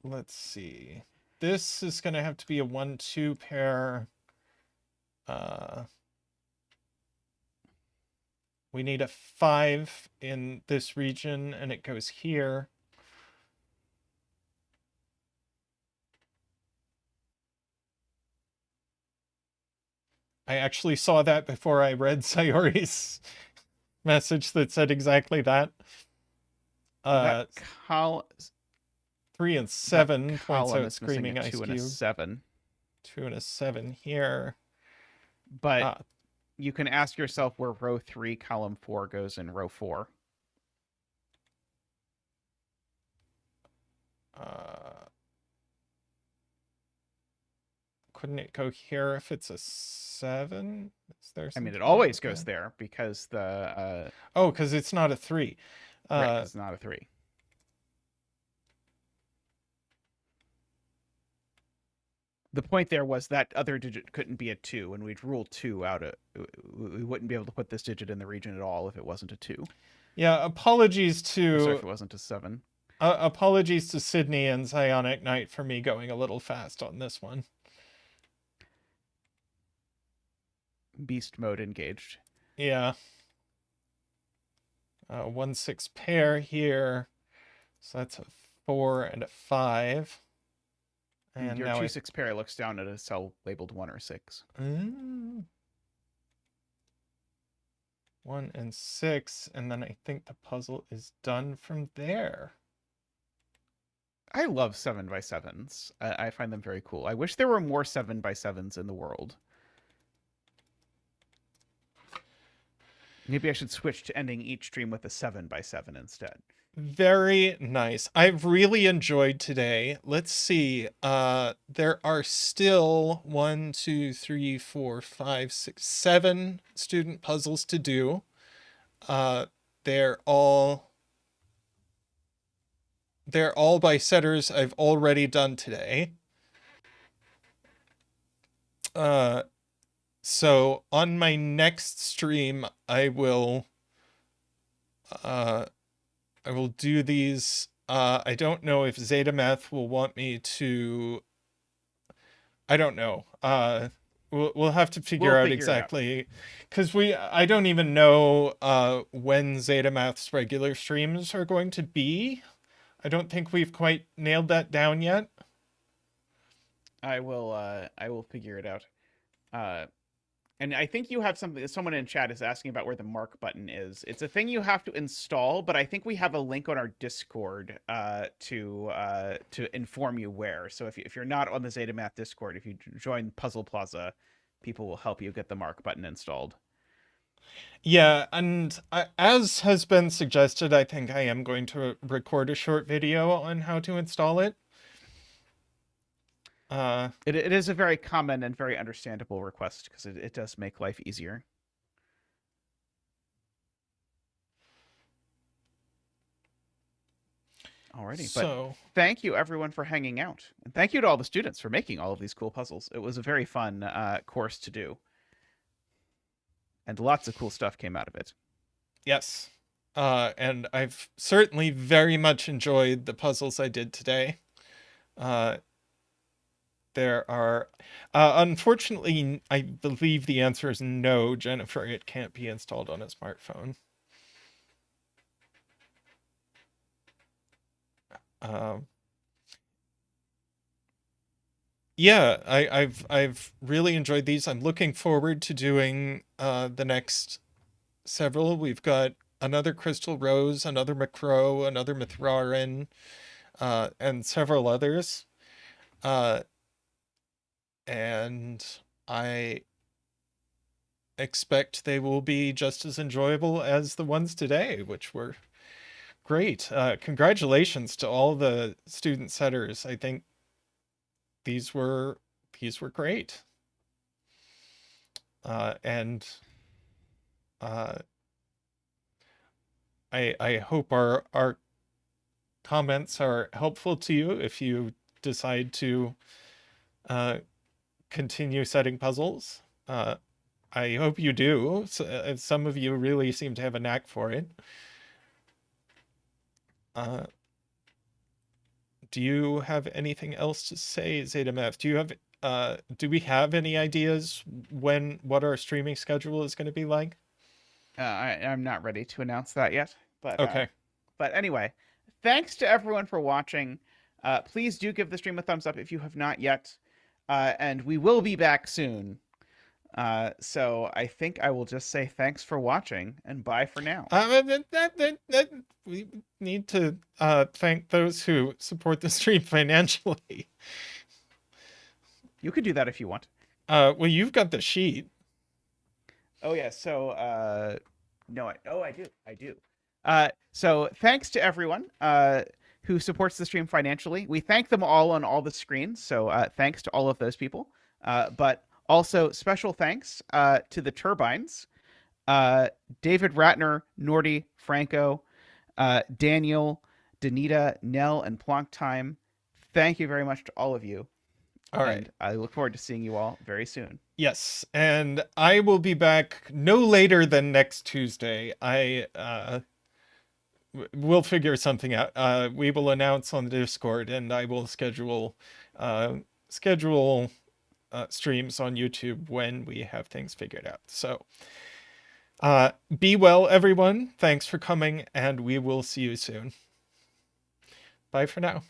Let's see. This is going to have to be a 1, 2 pair. We need a 5 in this region, and it goes here. I actually saw that before I read Sayori's message that said exactly that. 3 and 7 points out screaming ice cube. 2 and a 7. 2 and a 7 here. But Ah, you can ask yourself where row 3, column 4 goes in row 4. couldn't it go here if it's a 7? Is there I mean, it something wrong always with goes that? there because the Oh, because it's not a 3. right, because it's not a 3. The point there was that other digit couldn't be a 2, and we'd rule 2 out. We wouldn't be able to put this digit in the region at all if it wasn't a 2. Yeah, apologies Sorry, if to it wasn't a 7. apologies to Sydney and Psionic Knight for me going a little fast on this one. Beast mode engaged. Yeah. 1-6 pair here. So that's a 4 and a 5. And Your now 2-6 pair looks down at a cell labeled 1 or 6. 1 and 6, and then I think the puzzle is done from there. I love 7x7s. I find them very cool. I wish there were more 7x7s in the world. Maybe I should switch to ending each stream with a 7x7 instead. Very nice. I've really enjoyed today. Let's see. There are still 1, 2, 3, 4, 5, 6, 7 student puzzles to do. They're all by setters I've already done today. So on my next stream, I will do these. I don't know if zetamath will want me to. I don't know. We'll have to figure out exactly, because I don't even know when zetamath's regular streams are going to be. I don't think we've quite nailed that down yet. I will figure it out. And I think you have something. Someone in chat is asking about where the mark button is. It's a thing you have to install, but I think we have a link on our Discord to inform you where. So if you're not on the zetamath Discord, if you join Puzzle Plaza, people will help you get the mark button installed. Yeah, and as has been suggested, I think I am going to record a short video on how to install it. It is a very common and very understandable request because it does make life easier. Alrighty, so thank you everyone for hanging out, and thank you to all the students for making all of these cool puzzles. It was a very fun course to do, and lots of cool stuff came out of it. Yes, and I've certainly very much enjoyed the puzzles I did today. There are, unfortunately, I believe the answer is no, Jennifer. It can't be installed on a smartphone. Yeah, I've really enjoyed these. I'm looking forward to doing the next several. We've got another CrystalRose, another Macro, another Mithrarin, and several others. And I expect they will be just as enjoyable as the ones today, which were great. Congratulations to all the student setters. I think these were great. And I hope our comments are helpful to you if you decide to continue setting puzzles. I hope you do. Some of you really seem to have a knack for it. Do you have anything else to say, zetamath? Do we have any ideas what our streaming schedule is going to be like? I'm not ready to announce that yet, but okay. But anyway, thanks to everyone for watching. Please do give the stream a thumbs up if you have not yet. And we will be back soon. So I think I will just say thanks for watching and bye for now. We need to thank those who support the stream financially. You could do that if you want. Well, you've got the sheet. Oh yeah. So no, I do. I do. So thanks to everyone who supports the stream financially. We thank them all on all the screens. So thanks to all of those people. But also special thanks to the turbines, David Ratner, Nordy, Franco, Daniel, Danita, Nell, and Plonk Time. Thank you very much to all of you. All right. And I look forward to seeing you all very soon. Yes, and I will be back no later than next Tuesday. We'll figure something out. We will announce on the Discord, and I will schedule streams on YouTube when we have things figured out. So, be well, everyone. Thanks for coming, and we will see you soon. Bye for now.